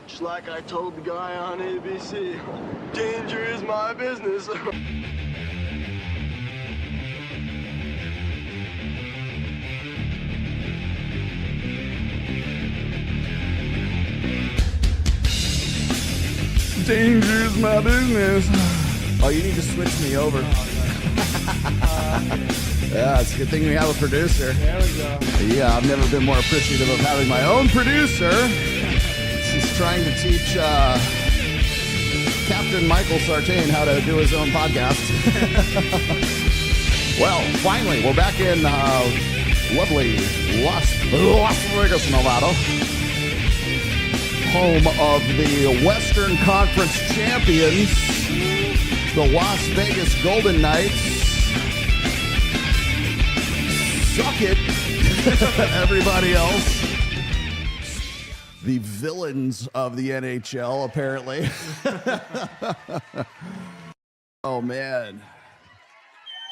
Just like I told the guy on ABC, danger is my business. Danger is my business. Oh, you need to switch me over. Yeah, it's a good thing we have a producer. There we go. Yeah, I've never been more appreciative of having my own producer. She's trying to teach Captain Michael Sartain how to do his own podcast. Well, finally, we're back in lovely Las Vegas, Nevada. Home of the Western Conference champions, the Las Vegas Golden Knights. Suck it, everybody else. The villains of the NHL, apparently. Oh, man.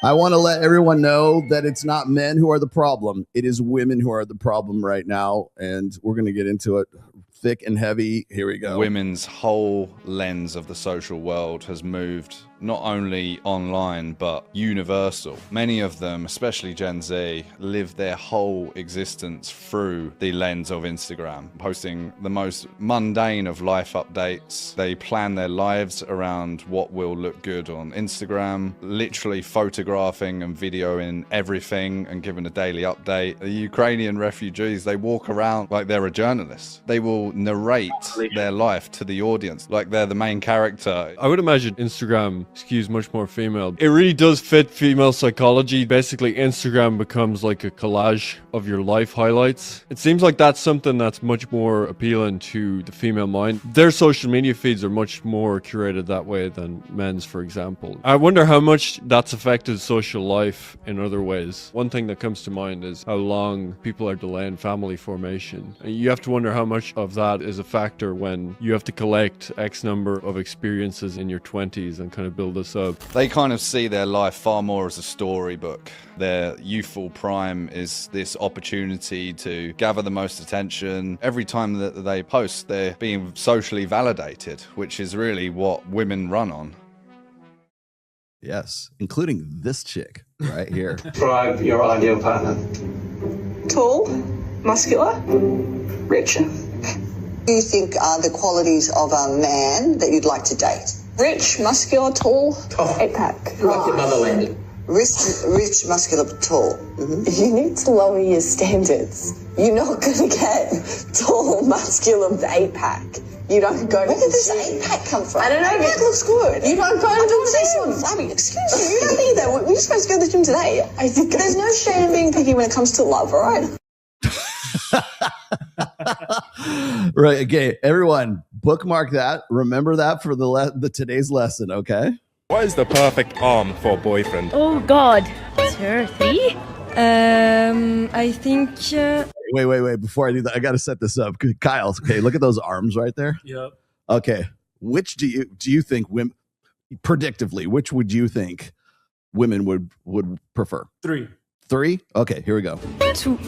I want to let everyone know that it's not men who are the problem. It is women who are the problem right now, and we're going to get into it thick and heavy. Here we go. Women's whole lens of the social world has moved not only online but universal. Many of them, especially Gen Z, live their whole existence through the lens of Instagram, posting the most mundane of life updates. They plan their lives around what will look good on Instagram, literally photographing and videoing everything and giving a daily update. The Ukrainian refugees, they walk around like they're a journalist. They will narrate their life to the audience like they're the main character. I would imagine Instagram skews much more female. It really does fit female psychology. Basically, Instagram becomes like a collage of your life highlights. It seems like that's something that's much more appealing to the female mind. Their social media feeds are much more curated that way than men's, for example. I wonder how much that's affected social life in other ways. One thing that comes to mind is how long people are delaying family formation. And you have to wonder how much of that is a factor when you have to collect X number of experiences in your 20s and kind of build this up. They kind of see their life far more as a storybook. Their youthful prime is this opportunity to gather the most attention. Every time that they post, they're being socially validated, which is really what women run on. Yes, including this chick right here. Describe your ideal partner. Tall, muscular, rich. Do you think are the qualities of a man that you'd like to date? Rich, muscular, tall, Tough. 8-pack. Like your motherland. Rich, muscular, but tall. Mm-hmm. You need to lower your standards. You're not going to get tall, muscular, 8-pack. You don't go to Where did the this gym. 8-pack come from? I don't know. 8-pack looks good. You don't go to the gym. I mean, excuse me, you don't need that. We're supposed to go to the gym today. There's no shame in being picky when it comes to love, all right? Right. Okay. Everyone, bookmark that. Remember that for the today's lesson. Okay. What is the perfect arm for a boyfriend? Oh God, 2 or 3? I think. Wait. Before I do that, I got to set this up. Kyle, okay, look at those arms right there. Yep. Okay. Which do you think women, predictively, which would you think women would prefer? 3. 3? Okay, here we go. 2.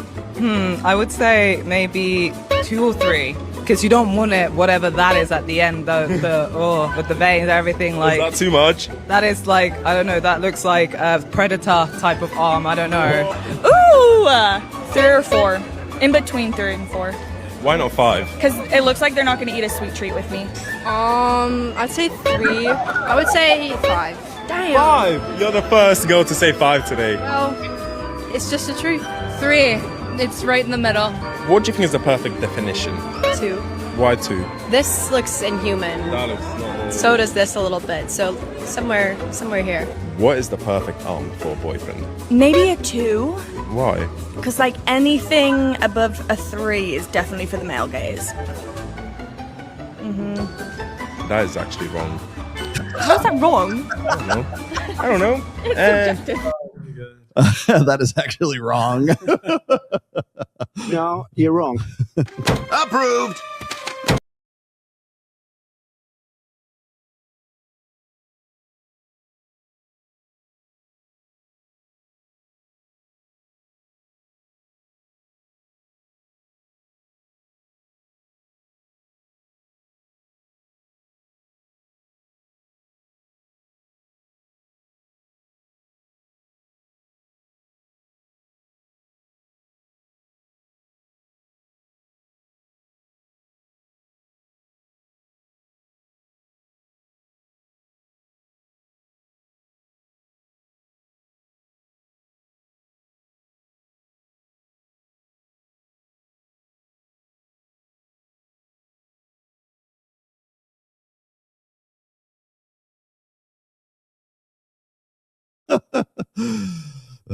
I would say maybe 2 or 3, because you don't want it, whatever that is at the end, with the veins, everything, like. Is that too much? That is like, I don't know, that looks like a predator type of arm, I don't know. Ooh, 3 or 4. In between 3 and 4. Why not 5? Because it looks like they're not going to eat a sweet treat with me. I'd say 3. I would say 5. Damn. 5? You're the first girl to say 5 today. Well, it's just the truth. 3. It's right in the middle. What do you think is the perfect definition? 2. Why 2? This looks inhuman. That looks not. So does this a little bit. So somewhere here. What is the perfect arm for a boyfriend? Maybe a 2. Why? Because like anything above a 3 is definitely for the male gaze. That is actually wrong. How's that wrong? I don't know. It's subjective. That is actually wrong. No, you're wrong. Approved.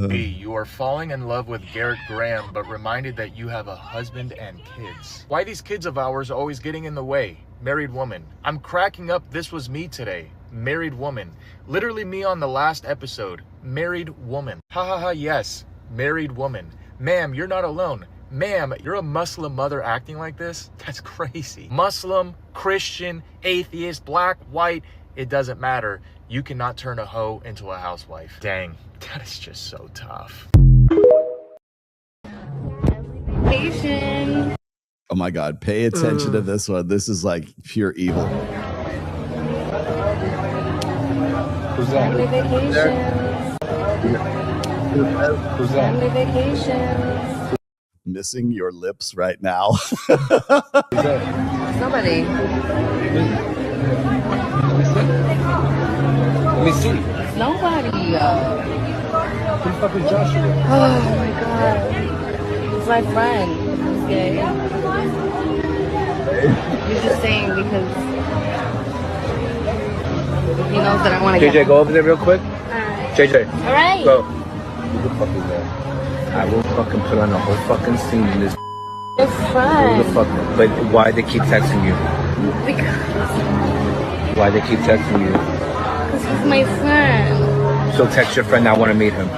B, you are falling in love with Garrett Graham, but reminded that you have a husband and kids. Why these kids of ours are always getting in the way? Married woman. I'm cracking up. This was me today. Married woman. Literally me on the last episode. Married woman. Ha ha ha, yes. Married woman. Ma'am, you're not alone. Ma'am, you're a Muslim mother acting like this? That's crazy. Muslim, Christian, atheist, black, white, it doesn't matter. You cannot turn a hoe into a housewife. Dang, that is just so tough. Oh my God, pay attention to this one. This is like pure evil. Who's that? Family vacations. Missing your lips right now. Somebody. Let me see. Nobody. Who the fuck is Joshua? Oh my God. He's my friend. He's gay. He's just saying because he knows that I want to JJ, go over there real quick. JJ. All right. Go. Who the fuck is that? I will fucking put on the whole fucking scene in this. Your friend. Who the fuck? But why they keep texting you? Because Why they keep texting you? he's my friend. So text your friend, I want to meet him.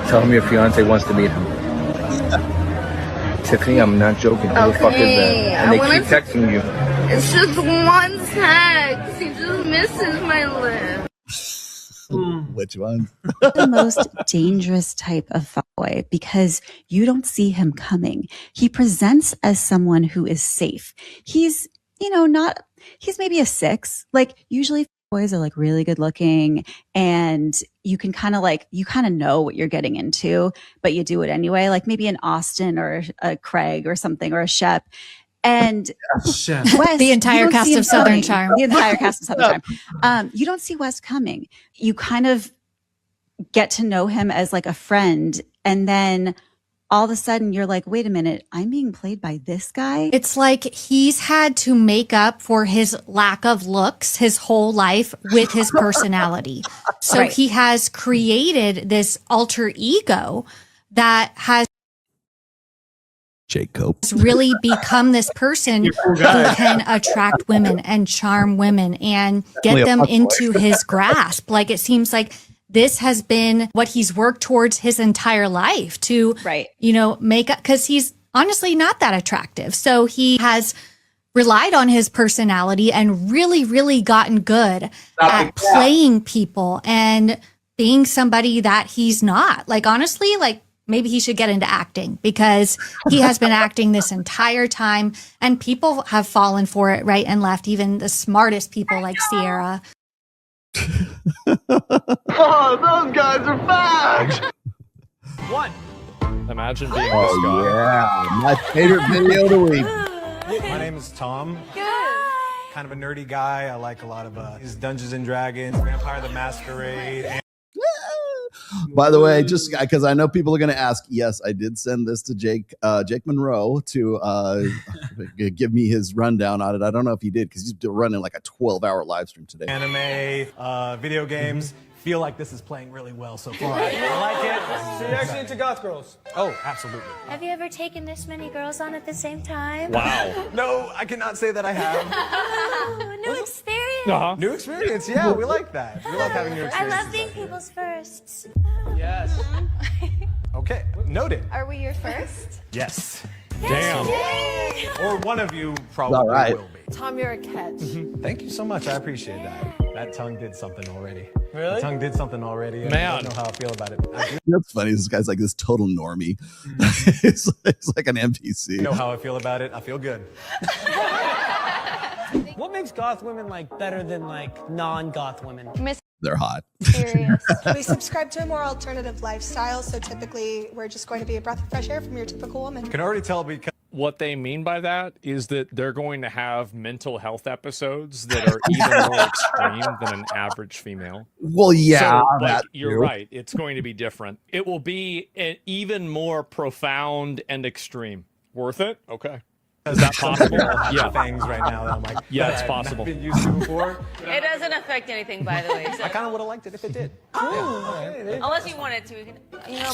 Tell him your fiance wants to meet him. Tiffany, I'm not joking. Who the fuck is that? And they keep texting you. It's just one text. He just misses my lips. Which one? The most dangerous type of fuckboy because you don't see him coming. He presents as someone who is safe. He's, he's maybe a 6. Like usually boys are like really good looking and you can kind of know what you're getting into, but you do it anyway. Like maybe an Austin or a Craig or something or a Shep. And Wes, the entire cast of Southern Charm. The entire cast of Southern Charm. You don't see Wes coming. You kind of get to know him as like a friend. And then all of a sudden you're like, wait a minute, I'm being played by this guy. It's like he's had to make up for his lack of looks his whole life with his personality. So Right. he has created this alter ego that has Jake Cope. really become this person who can attract women and charm women and get them into his grasp. Like it seems like this has been what he's worked towards his entire life to, make up, because he's honestly not that attractive. So he has relied on his personality and really, really gotten good at playing people and being somebody that he's not. Like, honestly, like, maybe he should get into acting because he has been acting this entire time and people have fallen for it right and left, even the smartest people like Sierra. Oh, those guys are fags! One. Imagine being this Oh, guy. yeah. My favorite video of the week. My name is Tom. Kind of a nerdy guy. I like a lot of his Dungeons and Dragons, Vampire the Masquerade, and By the way, just because I know people are going to ask, yes, I did send this to Jake Monroe to give me his rundown on it. I don't know if he did because he's running like a 12-hour live stream today. anime, video games. Feel like this is playing really well so far. I like it. So you're actually into goth girls? Oh, absolutely. Have you ever taken this many girls on at the same time? Wow. No, I cannot say that I have. Oh, new experience. New experience, yeah, we like that. We like having new I experiences. love being people's firsts. Yes. Okay, noted. Are we your first? Yes. Damn. Or one of you probably All right. will be. Tom, you're a catch. Thank you so much. I appreciate that. That tongue did something already. Really? The tongue did something already. And I don't know how I feel about it. I What's funny is this guy's like this total normie. it's like an NPC. know how I feel about it. I feel good. What makes goth women like better than like non-goth women? They're hot. We subscribe to a more alternative lifestyle, so typically we're just going to be a breath of fresh air from your typical woman. Can already tell because what they mean by that is that they're going to have mental health episodes that are even more extreme than an average female. Well, yeah, So, like, that you're too. right. It's going to be different. It will be even more profound and extreme. Worth it? Okay. Is that possible? Yeah, things right now that I'm like, Yeah, that it's I've possible. not been used to before. It doesn't affect anything, by the way. So. I kind of would have liked it if it did. Unless you wanted to, you can,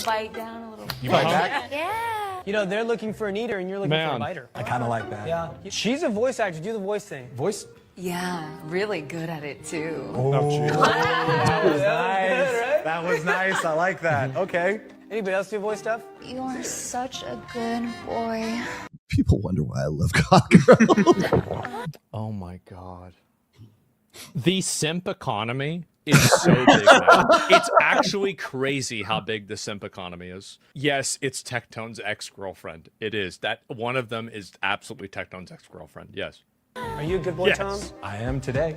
bite down a little. You bite back? Yeah. You know, they're looking for an eater and you're looking for a biter. I kind of like that. Yeah. She's a voice actor. Do the voice thing. Voice? Yeah, really good at it too. Oh, that was nice. That was nice. I like that. Okay. Anybody else do voice stuff? You are such a good boy. People wonder why I love Cockroach. Oh my god. The simp economy is so big now. It's actually crazy how big the simp economy is. Yes, it's Tectone's ex-girlfriend. It is. That one of them is absolutely Tectone's ex-girlfriend. Yes. Are you a good boy, Yes. Tom? I am today.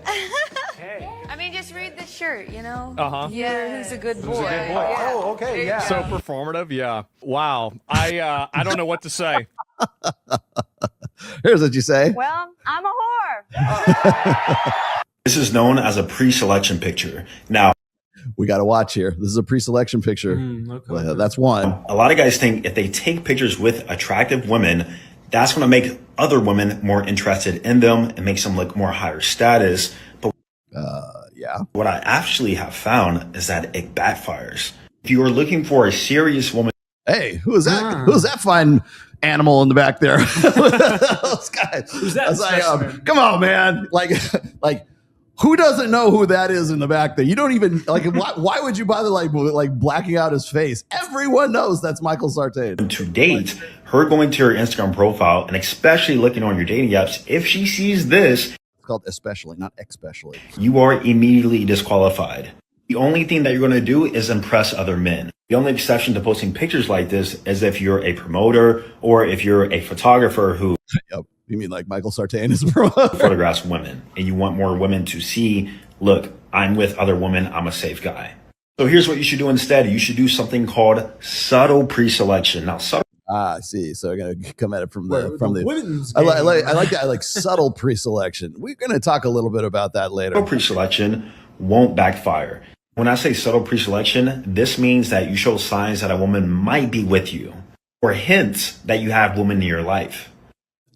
Hey. I mean, just read the shirt, you know? Uh-huh. Yeah, who's a good boy? Who's a good boy? Yeah. Oh, okay, yeah. So performative, yeah. Wow. I don't know what to say. Here's what you say. Well, I'm a whore. This is known as a pre-selection picture. Now, we got to watch here. This is a pre-selection picture. Well, that's one. a lot of guys think if they take pictures with attractive women, that's going to make other women more interested in them and makes them look more higher status. But yeah, what I actually have found is that it backfires. If you are looking for a serious woman, hey, who is that? Who's that fine animal in the back there? Those guys. Who's that? I was like, come on, man. Like, who doesn't know who that is in the back there? You don't even like. Why would you bother like blacking out his face? Everyone knows that's Michael Sartain. to date, her going to your Instagram profile and especially looking on your dating apps, if she sees this, It's called especially, not especially. you are immediately disqualified. The only thing that you're going to do is impress other men. The only exception to posting pictures like this is if you're a promoter or if you're a photographer who Yep. You mean like Michael Sartain is a promoter? photographs women and you want more women to see, look, I'm with other women, I'm a safe guy. So here's what you should do instead. You should do something called subtle pre-selection. Now, subtle I see. So we're gonna come at it from the women's I like that. I like subtle pre-selection. We're gonna talk a little bit about that later. pre-selection won't backfire. When I say subtle pre-selection, this means that you show signs that a woman might be with you or hints that you have women in your life.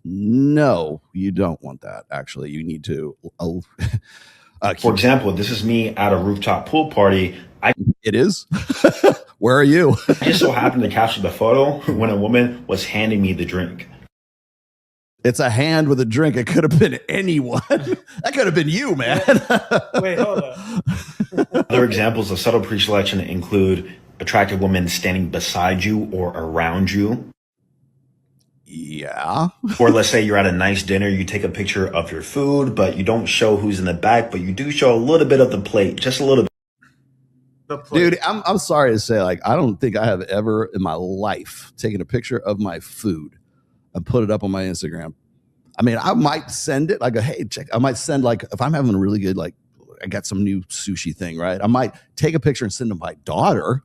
No, you don't want that. Actually, you need to. For example, this is me at a rooftop pool party. It is. Where are you? I just so happened to capture the photo when a woman was handing me the drink. It's a hand with a drink. It could have been anyone. That could have been you, man. Wait, hold on. Other examples of subtle pre-selection include attractive women standing beside you or around you. Yeah. Or let's say you're at a nice dinner, you take a picture of your food, but you don't show who's in the back, but you do show a little bit of the plate, just a little bit. Dude, I'm sorry to say, like, I don't think I have ever in my life taken a picture of my food and put it up on my Instagram. I mean, I might send it like hey, check. I might send like if I'm having a really good, like I got some new sushi thing, right? I might take a picture and send to my daughter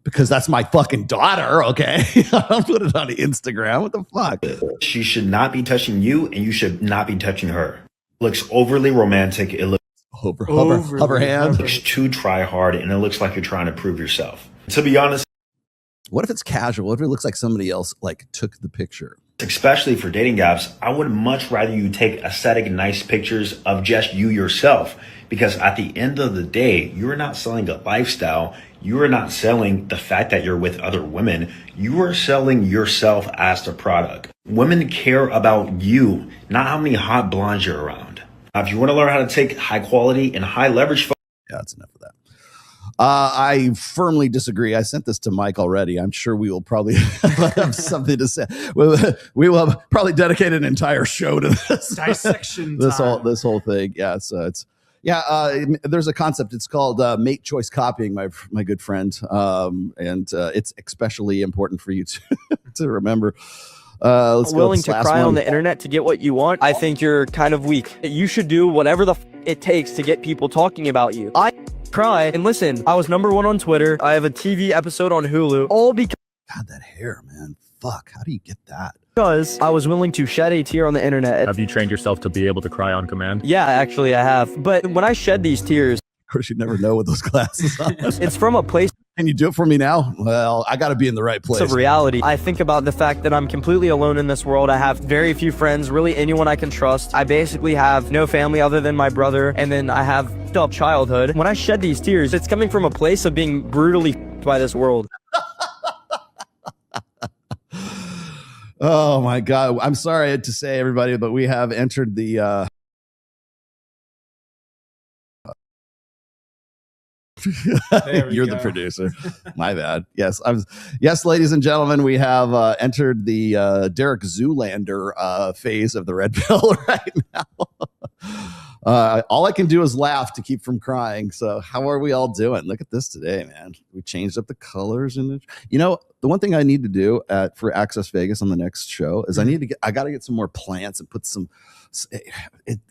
because that's my fucking daughter. Okay. I don't put it on Instagram. What the fuck? She should not be touching you and you should not be touching her. Looks overly romantic. It looks hover hand. Looks too try hard and it looks like you're trying to prove yourself. To be honest, what if it's casual? What if it looks like somebody else like took the picture? Especially for dating apps, I would much rather you take aesthetic, nice pictures of just you yourself. Because at the end of the day, you're not selling a lifestyle. You are not selling the fact that you're with other women. You are selling yourself as the product. Women care about you, not how many hot blondes you're around. Now, if you want to learn how to take high quality and high leverage photos, yeah, that's enough of that. I firmly disagree. I sent this to Mike already. I'm sure we will probably have something to say. We will probably dedicate an entire show to this dissection. this whole thing. Yeah, so it's there's a concept. It's called mate choice copying, my good friend, and it's especially important for you to remember. Let's willing go to cry on the internet to get what you want. I think you're kind of weak. You should do whatever the it takes to get people talking about you. I cry and listen. I was #1 on Twitter. I have a TV episode on Hulu. All because God, that hair, man. Fuck, how do you get that? Because I was willing to shed a tear on the internet. Have you trained yourself to be able to cry on command? Yeah, actually I have. But when I shed these tears, of course, you'd never know with those glasses on. It's from a place. Can you do it for me now? Well, I got to be in the right place. It's a reality. I think about the fact that I'm completely alone in this world. I have very few friends, really anyone I can trust. I basically have no family other than my brother, and then I have up childhood. When I shed these tears, it's coming from a place of being brutally by this world. Oh my God. I'm sorry to say, everybody, but we have entered the you're the producer. My bad. Yes, yes, ladies and gentlemen, we have entered the Derek Zoolander phase of the red pill right now. All I can do is laugh to keep from crying. So how are we all doing? Look at this today, man. We changed up the colors and the one thing I need to do for Access Vegas on the next show is I got to get some more plants and put some.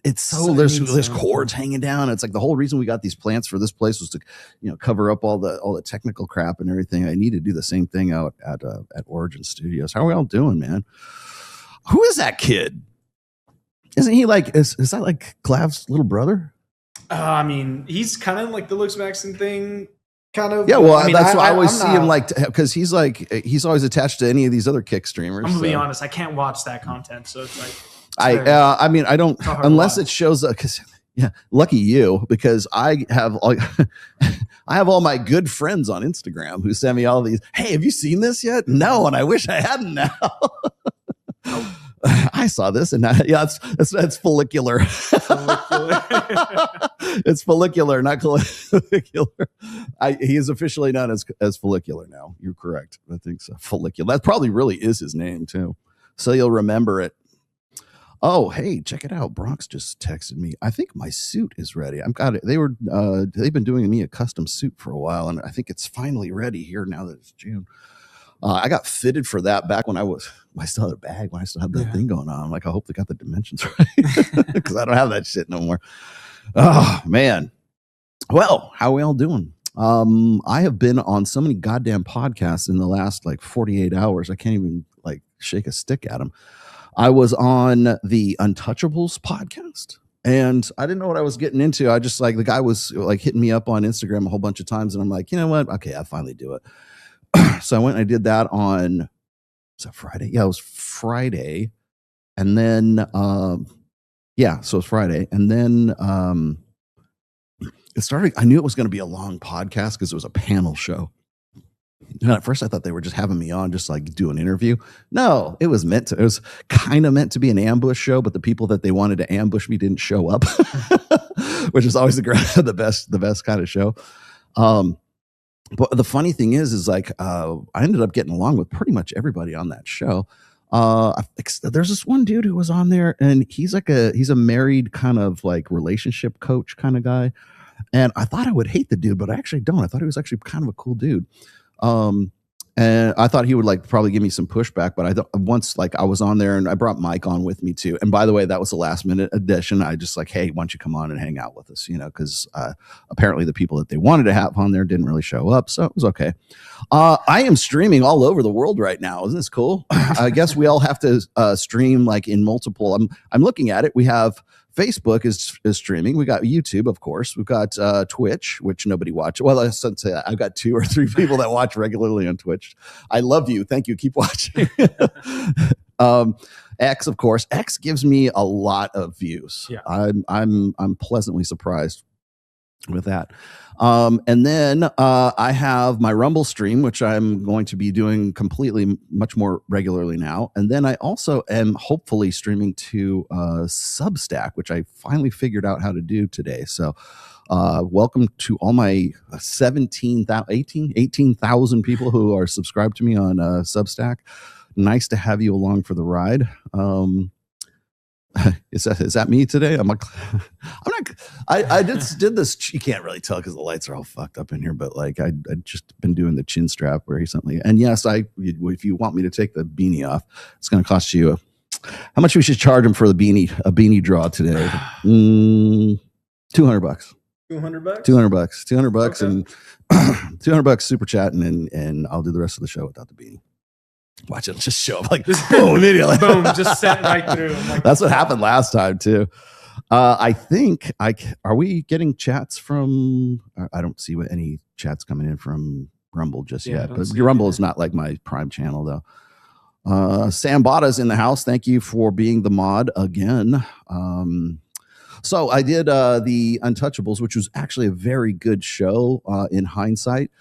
It's so there's cords hanging down. It's like the whole reason we got these plants for this place was to cover up all the technical crap and everything. I need to do the same thing out at Origin Studios. How are we all doing, man? Who is that kid? Isn't he like is that like Clav's little brother? I mean, he's kind of like the Looks Maxon thing. Kind of. Yeah, well, I mean, that's why I always I'm see him like because he's always attached to any of these other kick streamers. I'm gonna be honest, I can't watch that content, so it's like. I mean, I don't unless it shows up because lucky you, because I have all my good friends on Instagram who send me all these. Hey, have you seen this yet? No, and I wish I hadn't now. I saw this and that's follicular. It's follicular, not follicular. He is officially known as follicular now. You're correct. I think so. Follicular. That probably really is his name too. So you'll remember it. Oh, hey, check it out. Bronx just texted me. I think my suit is ready. I've got it. They've been doing me a custom suit for a while, and I think it's finally ready here now that it's June. I got fitted for that back when I still had a bag, when I still had that thing going on. I'm like, I hope they got the dimensions right because I don't have that shit no more. Oh, man. Well, how are we all doing? I have been on so many goddamn podcasts in the last 48 hours. I can't even shake a stick at them. I was on the Untouchables podcast and I didn't know what I was getting into. I just the guy was hitting me up on Instagram a whole bunch of times and I'm like, you know what? Okay, I'll finally do it. So I went and I did that on, was that Friday? Yeah, it was Friday. And then, so it was Friday. And then it started, I knew it was going to be a long podcast because it was a panel show. And at first I thought they were just having me on just do an interview. No, it was kind of meant to be an ambush show, but the people that they wanted to ambush me didn't show up, which is always the best kind of show. But the funny thing is I ended up getting along with pretty much everybody on that show. There's this one dude who was on there and he's a married kind of relationship coach kind of guy. And I thought I would hate the dude, but I actually don't. I thought he was actually kind of a cool dude. And I thought he would probably give me some pushback, but I thought once I was on there and I brought Mike on with me too. And by the way, that was a last minute addition. I just hey, why don't you come on and hang out with us? Because apparently the people that they wanted to have on there didn't really show up. So it was okay. I am streaming all over the world right now. Isn't this cool? I guess we all have to stream in multiple. I'm looking at it. We have Facebook is streaming. We got YouTube, of course. We've got Twitch, which nobody watches. Well, I should say I've got 2 or 3 people that watch regularly on Twitch. I love you. Thank you. Keep watching. X, of course. X gives me a lot of views. Yeah. I'm pleasantly surprised with that. And then I have my Rumble stream, which I'm going to be doing completely much more regularly now. And then I also am hopefully streaming to Substack, which I finally figured out how to do today. So welcome to all my 18,000 people who are subscribed to me on Substack. Nice to have you along for the ride. Is that me today? I just did this. You can't really tell because the lights are all fucked up in here, but I just been doing the chin strap recently. And yes, if you want me to take the beanie off, it's going to cost you how much we should charge them for a beanie draw today. $200. $200? $200 and $200 super chatting and I'll do the rest of the show without the beanie. Watch it just show up boom, immediately. Boom, just set right through. That's what happened last time too. I think are we getting chats from? I don't see any chats coming in from Rumble just Yeah, I yet, don't but see it Rumble either. is not like my prime channel though. Sam Bada's in the house. Thank you for being the mod again. So I did the Untouchables, which was actually a very good show in hindsight.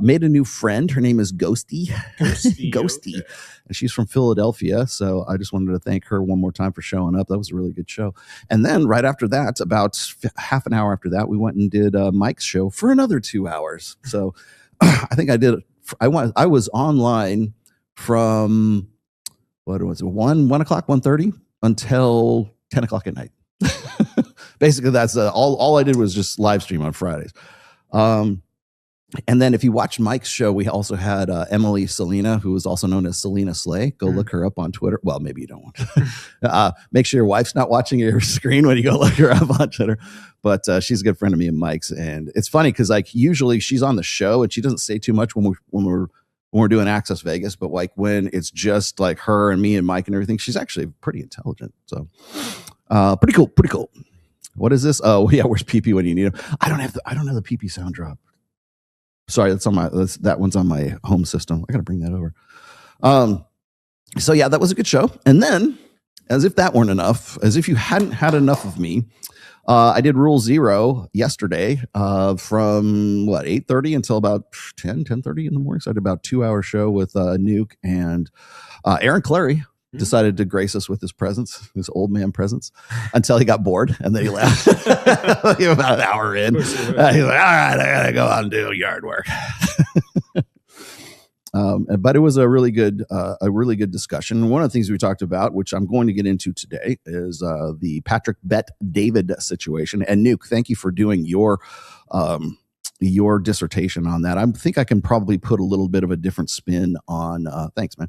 Made a new friend. Her name is Ghosty. Ghosty. Okay. And she's from Philadelphia. So I just wanted to thank her one more time for showing up. That was a really good show. And then right after that, about half an hour after that, we went and did Mike's show for another 2 hours. So I think I was online from, what was it, 1 o'clock, 1:30 until 10 o'clock at night. Basically, that's all I did was just live stream on Fridays. And then if you watch Mike's show, we also had Emily Selena, who is also known as Selena Slay. Go look her up on Twitter. Well, maybe you don't want to. Make sure your wife's not watching your screen when you go look her up on Twitter. But she's a good friend of me and Mike's. And it's funny because like usually she's on the show and she doesn't say too much when we're doing Access Vegas. But like when it's just like her and me and Mike and everything, she's actually pretty intelligent. So pretty cool. What is this? Oh yeah, where's PP when you need him? I don't have the PP sound drop. Sorry, that one's on my home system. I got to bring that over. So yeah, that was a good show. And then, as if that weren't enough, as if you hadn't had enough of me, I did Rule 0 yesterday from 8:30 until about 10:30 in the morning. So I did about 2-hour show with Nuke and Aaron Clary. Decided to grace us with his presence, his old man presence, until he got bored and then he left. About an hour in, he's like, "All right, I gotta go out and do yard work." But it was a really good discussion. One of the things we talked about, which I'm going to get into today, is the Patrick Bet David situation. And Nuke, thank you for doing your dissertation on that. I think I can probably put a little bit of a different spin on. Thanks, man.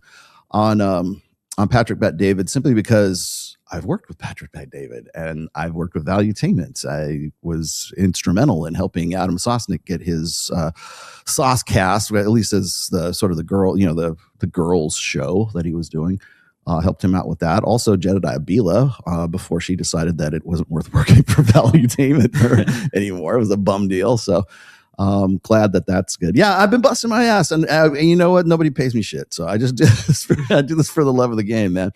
On Patrick Bet David, simply because I've worked with Patrick Bet David and I've worked with Valuetainment. I was instrumental in helping Adam Sosnick get his Sauce Cast, at least as the sort of the girl, the girls show that he was doing. Helped him out with that. Also, Jedediah Bila, before she decided that it wasn't worth working for Valuetainment anymore. It was a bum deal. So glad that that's good. Yeah, I've been busting my ass, and you know what? Nobody pays me shit, so I just do this. I do this for the love of the game, man.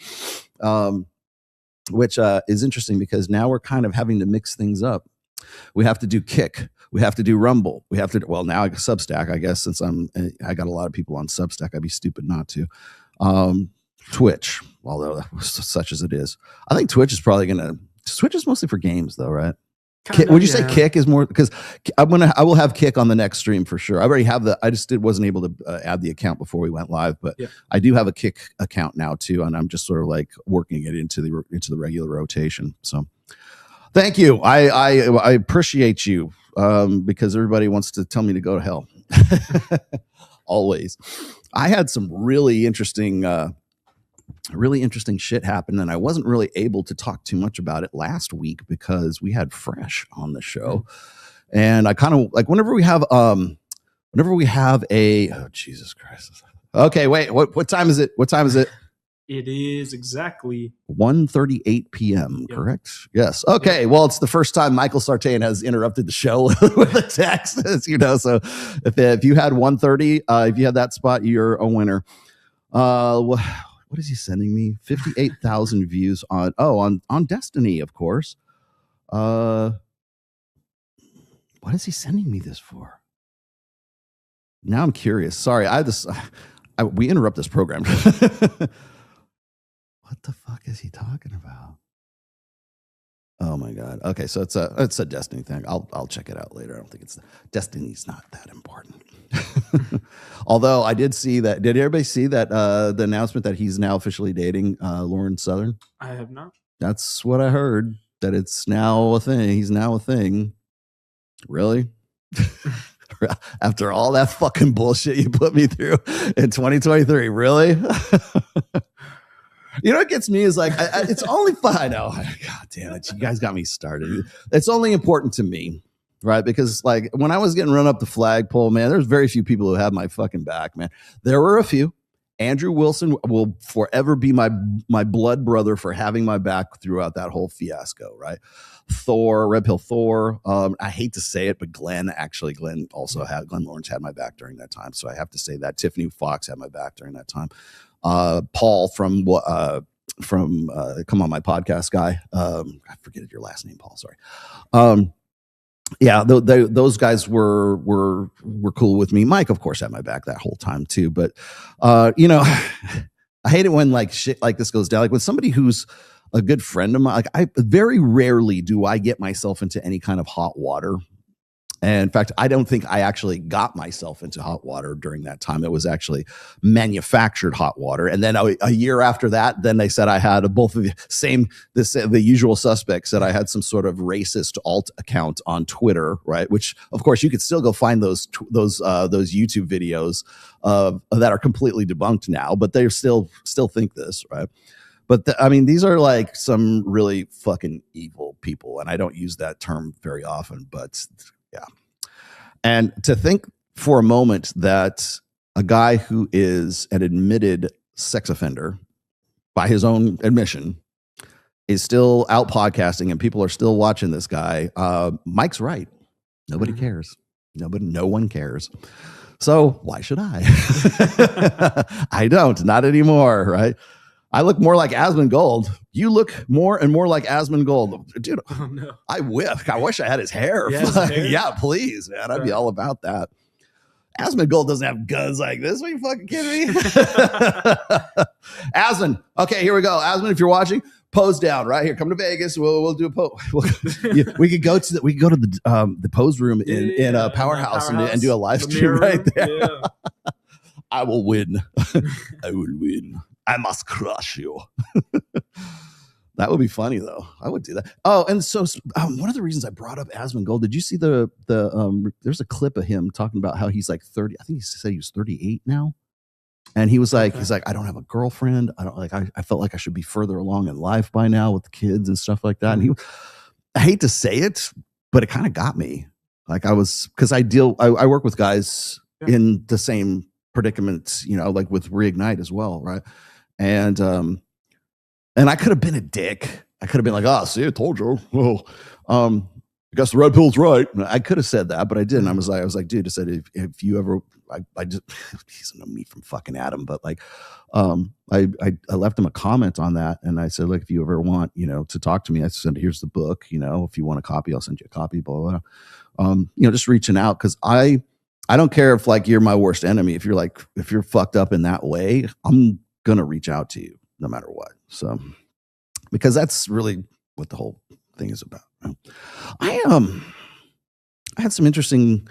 Which is interesting because now we're kind of having to mix things up. We have to do Kick. We have to do Rumble. We have to. Well, now I got Substack. I guess since I got a lot of people on Substack, I'd be stupid not to. Twitch, although such as it is, I think Twitch is probably gonna. Twitch is mostly for games, though, right? Would you say Kick is more, because I will have Kick on the next stream for sure. I already have I just wasn't able to add the account before we went live, but yeah. I do have a Kick account now too, and I'm just sort of like working it into the regular rotation. So thank you. I appreciate you because everybody wants to tell me to go to hell. Always. I had some really interesting shit happened, and I wasn't really able to talk too much about it last week because we had Fresh on the show, and I kind of like whenever we have a Jesus Christ. Okay, wait, what time is it? It is exactly 1:38 p.m. Yep. Correct? Yes. Okay. Yep. Well, it's the first time Michael Sartain has interrupted the show with a text. So if you had 1:30, if you had that spot, you're a winner. What is he sending me? 58,000 views on Destiny, of course. What is he sending me this for? Now I'm curious. Sorry, we interrupt this program. What the fuck is he talking about? Oh my god. Okay, so it's a Destiny thing. I'll check it out later. I don't think Destiny's not that important. Although I did see that. Did everybody see that the announcement that he's now officially dating Lauren Southern? I have not. That's what I heard. That it's now a thing. He's now a thing. Really? After all that fucking bullshit you put me through in 2023, really? You know what gets me is like, it's only fine. Oh, God damn it. You guys got me started. It's only important to me, right? Because like when I was getting run up the flagpole, man, there's very few people who have my fucking back, man. There were a few, Andrew Wilson will forever be my blood brother for having my back throughout that whole fiasco, right? Thor, Red Pill Thor. I hate to say it, but Glenn Lawrence had my back during that time. So I have to say that. Tiffany Fox had my back during that time. Paul from Come On My Podcast guy. I forget your last name, Paul. Sorry. Yeah, those guys were cool with me. Mike, of course, had my back that whole time too. But you know, I hate it when like shit like this goes down. Like when somebody who's a good friend of mine, like I very rarely do I get myself into any kind of hot water. And in fact, I don't think I actually got myself into hot water during that time. It was actually manufactured hot water. And then a year after that, then they said I had both of the usual suspects said I had some sort of racist alt account on Twitter, right? Which of course you could still go find those YouTube videos that are completely debunked now, but they still think this, right? But I mean, these are like some really fucking evil people. And I don't use that term very often, but yeah. And to think for a moment that a guy who is an admitted sex offender by his own admission is still out podcasting and people are still watching this guy. Mike's right. Nobody cares. No one cares. So why should I? I don't, not anymore. Right. I look more like Asmongold. You look more and more like Asmongold. Dude, Oh no. I wish I had his hair. Yeah, his hair? Yeah, please, man. I'd be all about that. Asmongold doesn't have guns like this. Are you fucking kidding me? Asmon. Okay, here we go. Asmon, if you're watching, pose down right here. Come to Vegas. We'll do a pose. We could go to the pose room in a Powerhouse and do a live stream right there. Yeah. I will win. I will win. I must crush you. That would be funny, though. I would do that. Oh, and so one of the reasons I brought up Asmongold, did you see there's a clip of him talking about how he's like 30. I think he said he was 38 now. And he was like, he's like, I don't have a girlfriend. I don't like, I felt like I should be further along in life by now with kids and stuff like that. And I hate to say it, but it kind of got me. Like because I work with guys in the same predicaments, like with Reignite as well, right? And I could have been a dick. I could have been like, see, I told you. Well, I guess the red pill's right. I could have said that, but I didn't. I was like, dude, I said, if you ever, I just, he doesn't know me from fucking Adam, but like, I left him a comment on that. And I said, look, if you ever want, to talk to me, I said, here's the book, if you want a copy, I'll send you a copy, blah, blah, blah. Just reaching out. Cause I don't care if like you're my worst enemy. If you're fucked up in that way, I'm going to reach out to you no matter what. So, because that's really what the whole thing is about. I had some interesting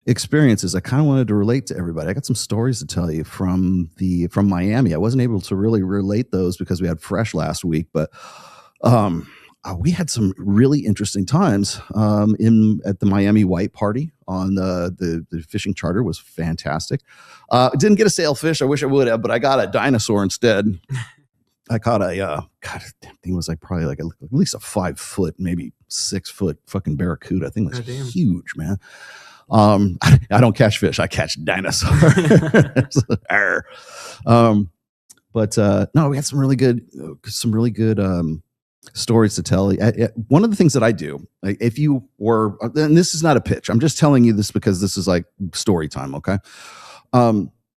experiences I kind of wanted to relate to everybody. I got some stories to tell you from Miami. I wasn't able to really relate those because we had Fresh last week, but we had some really interesting times at the Miami White Party on the fishing charter. Was fantastic. Didn't get a sailfish. I wish I would have, but I got a dinosaur instead. I caught a thing was like probably like at least a 5 foot, maybe 6 foot fucking barracuda. I think that's huge, man. I don't catch fish. I catch dinosaurs. But no, we had some really good stories to tell. One of the things that I do, like if you were, and this is not a pitch, I'm just telling you this because this is like story time. Okay.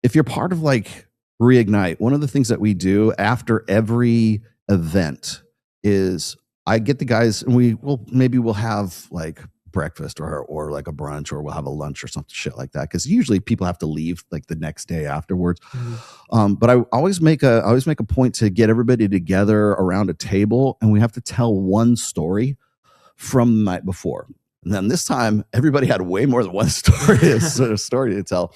If you're part of like Reignite, one of the things that we do after every event is I get the guys and we'll have like breakfast or like a brunch, or we'll have a lunch or something shit like that. Cause usually people have to leave like the next day afterwards. But I always make a point to get everybody together around a table and we have to tell one story from the night before. And then this time everybody had way more than one story to tell.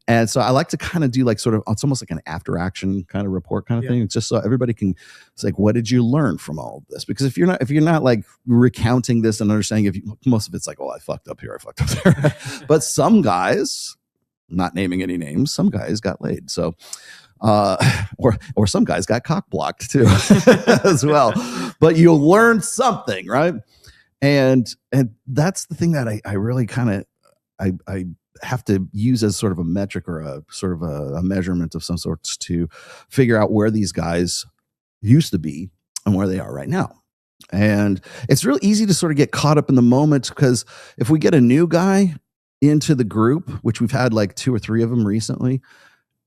And so I like to kind of do like sort of, it's almost like an after action kind of report kind of thing. It's just so everybody can, it's like, what did you learn from all of this? Because if you're not like recounting this and understanding, most of it's like, oh, I fucked up here, I fucked up there. But some guys, not naming any names, some guys got laid. So, or some guys got cock blocked too as well. But you learned something, right? And that's the thing that I really kind of, I have to use as sort of a metric or a sort of a measurement of some sorts to figure out where these guys used to be and where they are right now. And it's real easy to sort of get caught up in the moment, because if we get a new guy into the group, which we've had like 2 or 3 of them recently,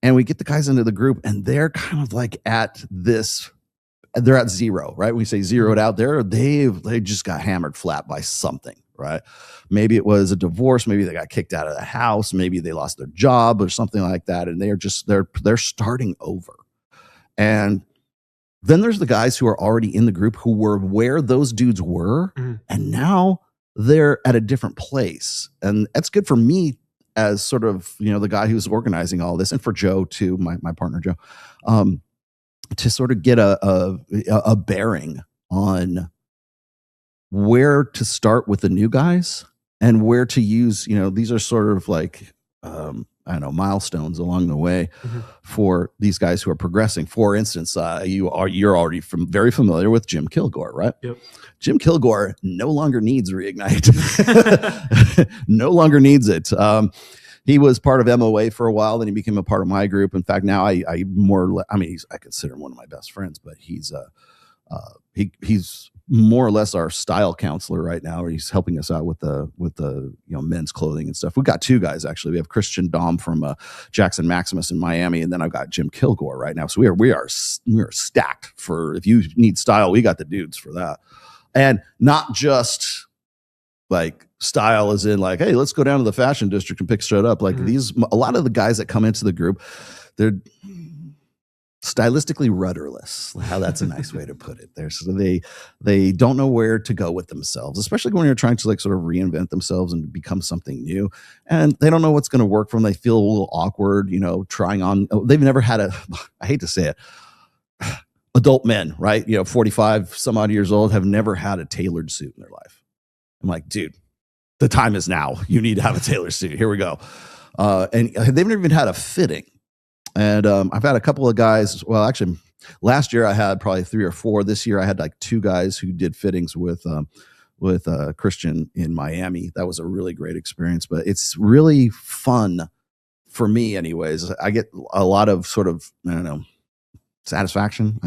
and we get the guys into the group and they're kind of like they're at 0, right? We say zeroed out there. They just got hammered flat by something, right? Maybe it was a divorce. Maybe they got kicked out of the house. Maybe they lost their job or something like that. And they're starting over. And then there's the guys who are already in the group who were where those dudes were. And now they're at a different place. And that's good for me as sort of, the guy who's organizing all this, and for Joe too, my partner, Joe, to sort of get a bearing on where to start with the new guys and where to use, these are sort of like, milestones along the way for these guys who are progressing. For instance, you're already very familiar with Jim Kilgore, right? Yep. Jim Kilgore no longer needs Reignite. No longer needs it. He was part of MOA for a while, then he became a part of my group. In fact, now I consider him one of my best friends, but he's more or less our style counselor right now, or he's helping us out with the men's clothing and stuff. We've got 2 guys actually. We have Christian Dom from Jackson Maximus in Miami, and then I've got Jim Kilgore right now. So we are stacked for, if you need style, we got the dudes for that. And not just like style as in like, hey, let's go down to the fashion district and pick shit up. Like a lot of the guys that come into the group, they're stylistically rudderless. How that's a nice way to put it. They don't know where to go with themselves, especially when you're trying to like sort of reinvent themselves and become something new. And they don't know what's going to work for them. They feel a little awkward, trying on. They've never had I hate to say it, adult men, right? 45 some odd years old, have never had a tailored suit in their life. I'm like, dude, the time is now. You need to have a tailored suit. Here we go. And they've never even had a fitting. And I've had a couple of guys. Well, actually, last year I had probably 3 or 4. This year I had like 2 guys who did fittings with Christian in Miami. That was a really great experience. But it's really fun for me, anyways. I get a lot of sort of, satisfaction.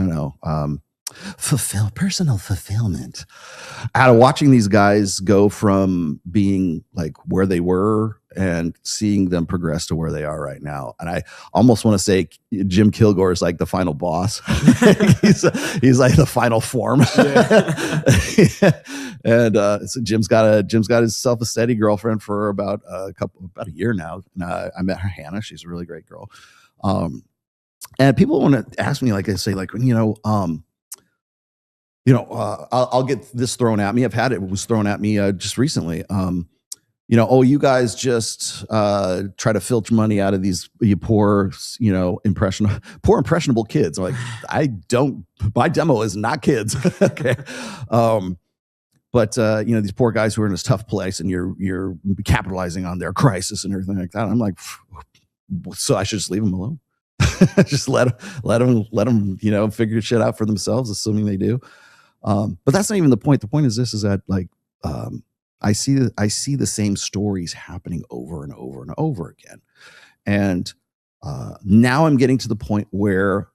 Personal fulfillment out of watching these guys go from being like where they were and seeing them progress to where they are right now. And I almost want to say Jim Kilgore is like the final boss. he's like the final form. And so Jim's got himself a steady girlfriend for about a year now. And I met her, Hannah. She's a really great girl. And people want to ask me, like I say, like, I'll get this thrown at me. It was thrown at me just recently. You guys just try to filter money out of these poor, impressionable kids. I'm like, my demo is not kids. Okay. But these poor guys who are in this tough place, and you're capitalizing on their crisis and everything like that. I'm like, so I should just leave them alone. Just let them figure shit out for themselves, assuming they do. But that's not even the point. The point is that like I see the same stories happening over and over and over again. And now I'm getting to the point where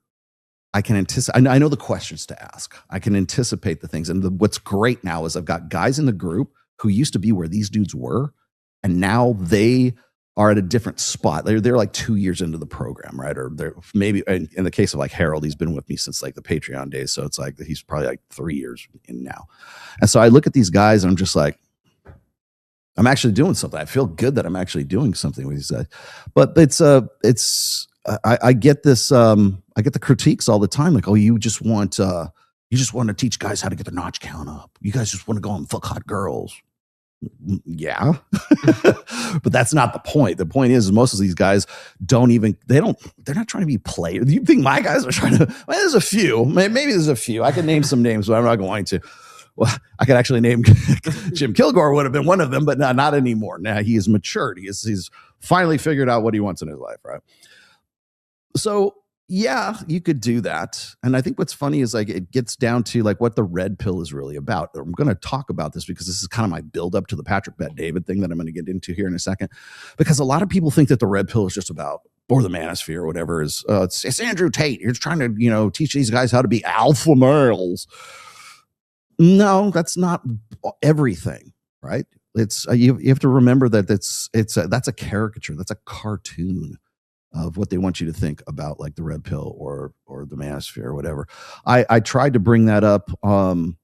I can anticipate. I know the questions to ask. I can anticipate the things. And what's great now is I've got guys in the group who used to be where these dudes were, and now they are at a different spot. They're like 2 years into the program, right? Or they're maybe, in the case of like Harold, he's been with me since like the Patreon days. So it's like, he's probably like 3 years in now. And so I look at these guys and I'm just like, I'm actually doing something. I feel good that I'm actually doing something with these guys. But I get this, I get the critiques all the time. Like, oh, you just want to teach guys how to get their notch count up. You guys just want to go and fuck hot girls. Yeah. But that's not the point. The point is most of these guys they're not trying to be players. You think my guys are trying to, well, there's a few, maybe there's a few. I can name some names, but I'm not going to. Well, I could actually name Jim Kilgore would have been one of them, but not anymore. Now he is matured. He's finally figured out what he wants in his life, right? So Yeah, you could do that. And I think what's funny is like it gets down to like what the red pill is really about. I'm going to talk about this because this is kind of my build up to the Patrick Bet David thing that I'm going to get into here in a second. Because a lot of people think that the red pill is just about, or the manosphere or whatever is, it's Andrew Tate. You're trying to, teach these guys how to be alpha males. No, that's not everything, right? It's you have to remember that that's a caricature. That's a cartoon of what they want you to think about, like the red pill or the manosphere or whatever. I tried to bring that up on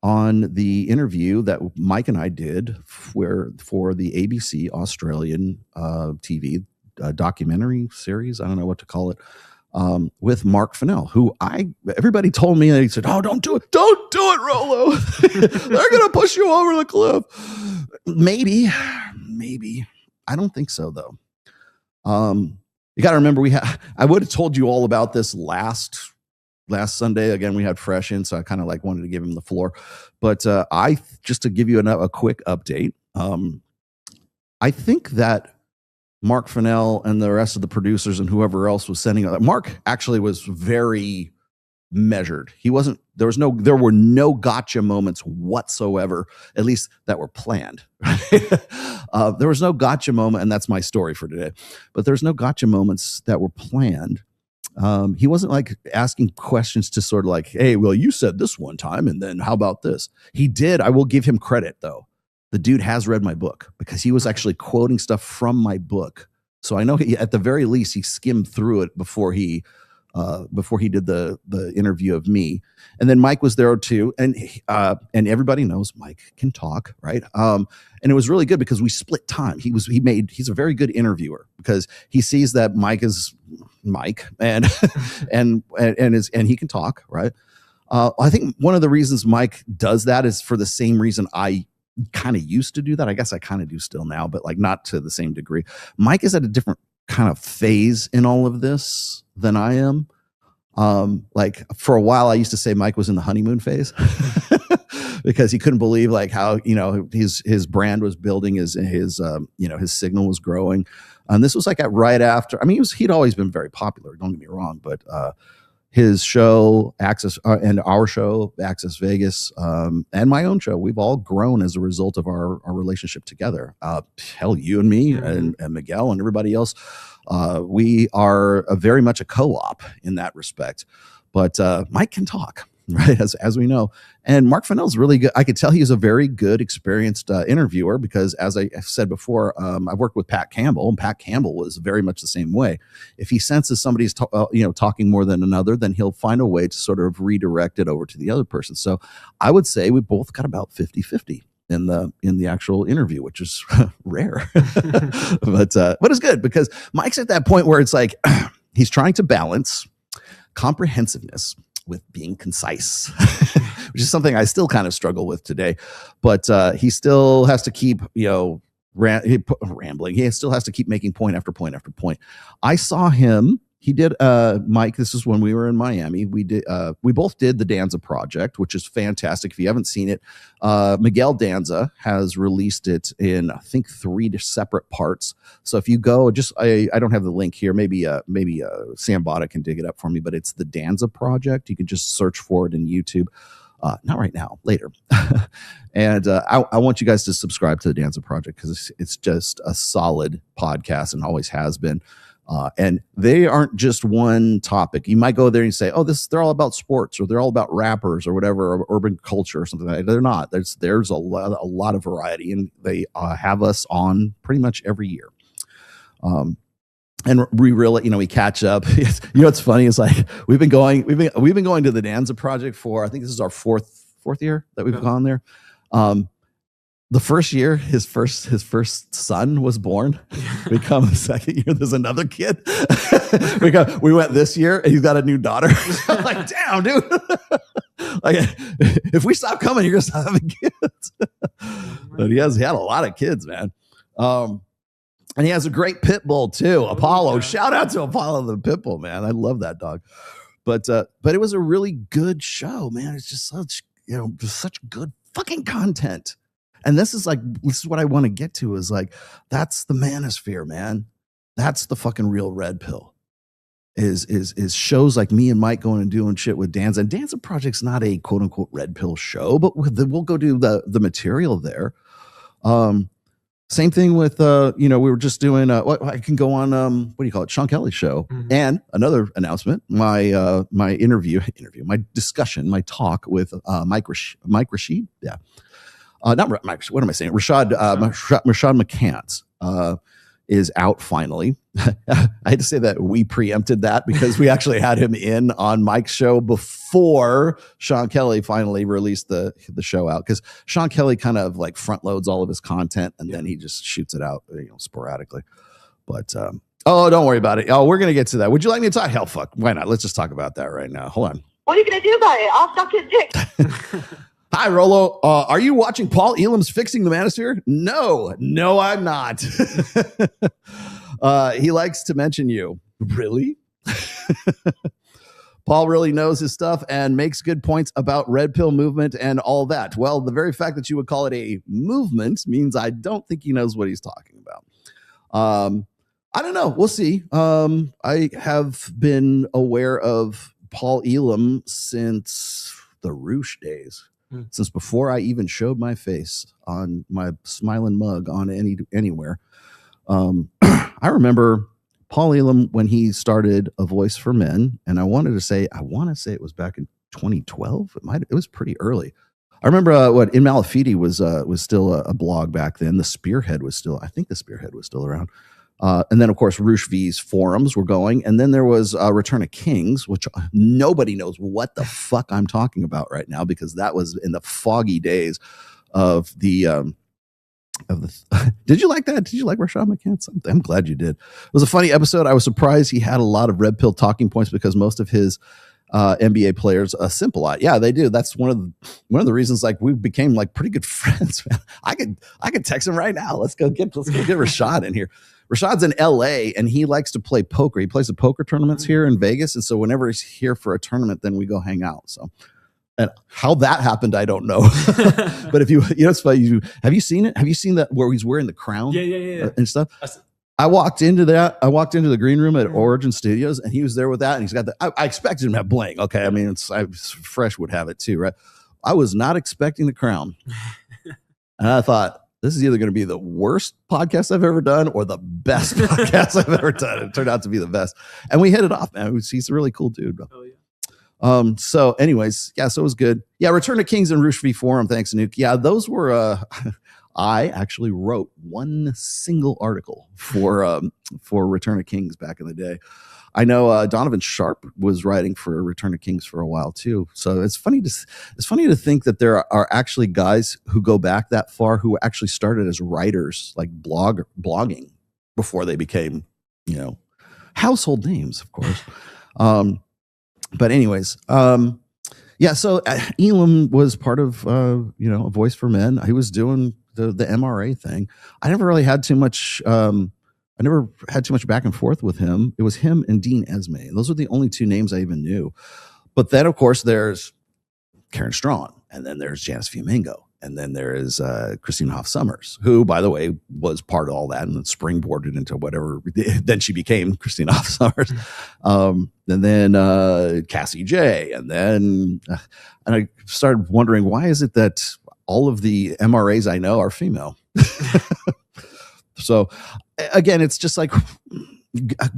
the interview that Mike and I did for the ABC Australian TV documentary series. I don't know what to call it. With Mark Fennell, who everybody told me, and he said, "Oh, don't do it, Rolo. They're gonna push you over the cliff." Maybe, I don't think so though. You got to remember, I would have told you all about this last Sunday. Again, we had Fresh in, so I kind of like wanted to give him the floor. But just to give you a quick update, I think that Mark Fennell and the rest of the producers and whoever else was sending, Mark actually was very measured. There were no gotcha moments whatsoever, at least that were planned. There was no gotcha moment, and that's my story for today. But there's no gotcha moments that were planned. He wasn't like asking questions to sort of like, hey, well, you said this one time, and then how about this? He did. I will give him credit though. The dude has read my book because he was actually quoting stuff from my book. So I know at the very least he skimmed through it before he did the interview of me. And then Mike was there too. And everybody knows Mike can talk, right? And it was really good because we split time. He's a very good interviewer because he sees that Mike is Mike and he can talk, right? I think one of the reasons Mike does that is for the same reason I kind of used to do that. I guess I kind of do still now, but like not to the same degree. Mike is at a different kind of phase in all of this than I am. Like for a while I used to say Mike was in the honeymoon phase because he couldn't believe like how, his brand was building, his signal was growing. And this was like right after, he'd always been very popular, don't get me wrong, but his show Access and our show Access Vegas and my own show, we've all grown as a result of our relationship together. Hell, you and me and Miguel and everybody else, we are very much a co-op in that respect. But Mike can talk, right, as we know. And Mark Fennell's really good. I could tell he's a very good, experienced interviewer because, as I said before, I've worked with Pat Campbell, and Pat Campbell was very much the same way. If he senses somebody's talking more than another, then he'll find a way to sort of redirect it over to the other person. So I would say we both got about 50-50 in the actual interview, which is rare. but it's good because Mike's at that point where it's like he's trying to balance comprehensiveness with being concise, which is something I still kind of struggle with today. But he still has to keep, rambling. He still has to keep making point after point after point. I saw him. He did, Mike, this is when we were in Miami. We both did the Danza Project, which is fantastic. If you haven't seen it, Miguel Danza has released it in, I think, 3 separate parts. So if you go, I don't have the link here. Maybe Sam Botta can dig it up for me, but it's the Danza Project. You can just search for it in YouTube. Not right now, later. And I want you guys to subscribe to the Danza Project because it's just a solid podcast and always has been. And they aren't just one topic. You might go there and say, "Oh, they're all about sports, or they're all about rappers, or whatever, or urban culture, or something like that." They're not. There's a lot of variety, and they have us on pretty much every year. And we really, we catch up. What's funny is like we've been going to the Danza Project for, I think this is our fourth year that we've gone there. The first year, his first son was born. We come the second year, there's another kid. We went this year, and he's got a new daughter. I'm like, damn, dude. Like, if we stop coming, you're gonna stop having kids. But he had a lot of kids, man. And he has a great pit bull too, Apollo. Yeah. Shout out to Apollo the pit bull, man. I love that dog. But it was a really good show, man. It's just such good fucking content. And this is what I want to get to is like, that's the manosphere, man. That's the fucking real red pill. is shows like me and Mike going and doing shit with Danza. And Danza Project's not a quote unquote red pill show, but we'll go do the material there. Same thing with we were just doing I can go on what do you call it, Sean Kelly's show. And another announcement, my my discussion, my talk with Mike Rashid, not Mike, what am I saying, Rashad McCants is out finally. I had to say that we preempted that because we actually had him in on Mike's show before Sean Kelly finally released the show out, because Sean Kelly kind of like front loads all of his content and then he just shoots it out sporadically. But don't worry about it. We're gonna get to that. Would you like me to talk? Hell, fuck, why not? Let's just talk about that right now. Hold on. What are you gonna do about it? I'll suck his dick. Hi, Rolo. Are you watching Paul Elam's Fixing the Manosphere? No, I'm not. He likes to mention you. Really? Paul really knows his stuff and makes good points about red pill movement and all that. Well, the very fact that you would call it a movement means I don't think he knows what he's talking about. I don't know. We'll see. I have been aware of Paul Elam since the Roosh days. Since before I even showed my face on my smiling mug on anywhere. I remember Paul Elam when he started A Voice for Men, and I want to say it was back in 2012. It was pretty early. I remember In Malafide was still a blog back then. I think the Spearhead was still around. And then, of course, Roosh V's forums were going. And then there was Return of Kings, which nobody knows what the fuck I'm talking about right now, because that was in the foggy days of the Did you like that? Did you like Rashad McCants? I'm glad you did. It was a funny episode. I was surprised he had a lot of red pill talking points because most of his NBA players simple out. Yeah, they do. That's one of the reasons like we became like pretty good friends. Man. I could text him right now. Let's go get Rashad in here. Rashad's in LA and he likes to play poker. He plays the poker tournaments here in Vegas. And so whenever he's here for a tournament, then we go hang out. So, and how that happened, I don't know. But if it's funny. Have you seen it? Have you seen that where he's wearing the crown? Yeah. And stuff. I walked into the green room at Origin Studios and he was there with that. And he's got I expected him to have bling. Okay. I mean, Fresh would have it too, right? I was not expecting the crown. And I thought, this is either going to be the worst podcast I've ever done or the best podcast I've ever done. It turned out to be the best. And we hit it off, man. He's a really cool dude. Oh, yeah. So anyways, yeah, so it was good. Yeah, Return to Kings and Roosh V Forum. Thanks, Nuke. Yeah, those were, I actually wrote one single article for Return of Kings back in the day. I know Donovan Sharp was writing for Return of Kings for a while too. So it's funny to think that there are actually guys who go back that far who actually started as writers, like blogging before they became, household names, of course. But anyways, yeah. So Elam was part of A Voice for Men. He was doing the MRA thing. I never had too much back and forth with him. It was him and Dean Esme. Those were the only two names I even knew. But then, of course, there's Karen Strawn, and then there's Janice Fumingo, and then there is Christine Hoff Summers, who, by the way, was part of all that and then springboarded into whatever. Then she became Christine Hoff Summers. And then Cassie J. And then and I started wondering, why is it that all of the MRAs I know are female? So again, it's just like,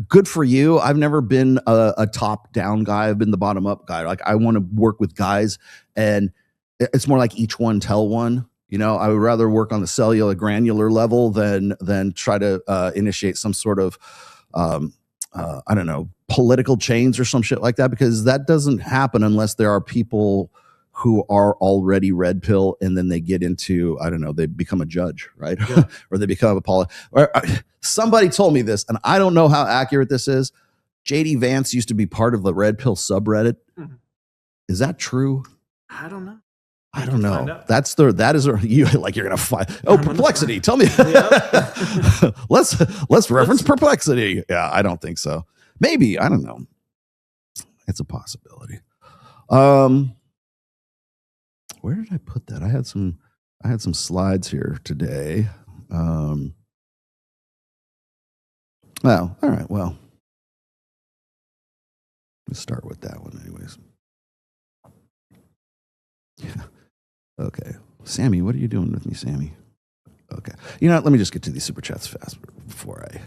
good for you. I've never been a top down guy. I've been the bottom up guy. Like I want to work with guys, and it's more like each one tell one. I would rather work on the cellular granular level than try to initiate some sort of I don't know, political change or some shit like that, because that doesn't happen unless there are people who are already red pill and then they get into, I don't know, they become a judge, right? Yeah. Or they become a somebody told me this, and I don't know how accurate this is. JD Vance used to be part of the red pill subreddit. Mm-hmm. Is that true? I don't know. I don't know. You're gonna find. Oh, Perplexity. Tell me. let's reference Perplexity. Yeah, I don't think so. Maybe, I don't know. It's a possibility. Where did I put that? I had some slides here today. Oh, all right. Well, Let's start with that one, anyways. Yeah. Okay. Sammy, what are you doing with me, Sammy? Okay. You know what? Let me just get to these super chats fast before I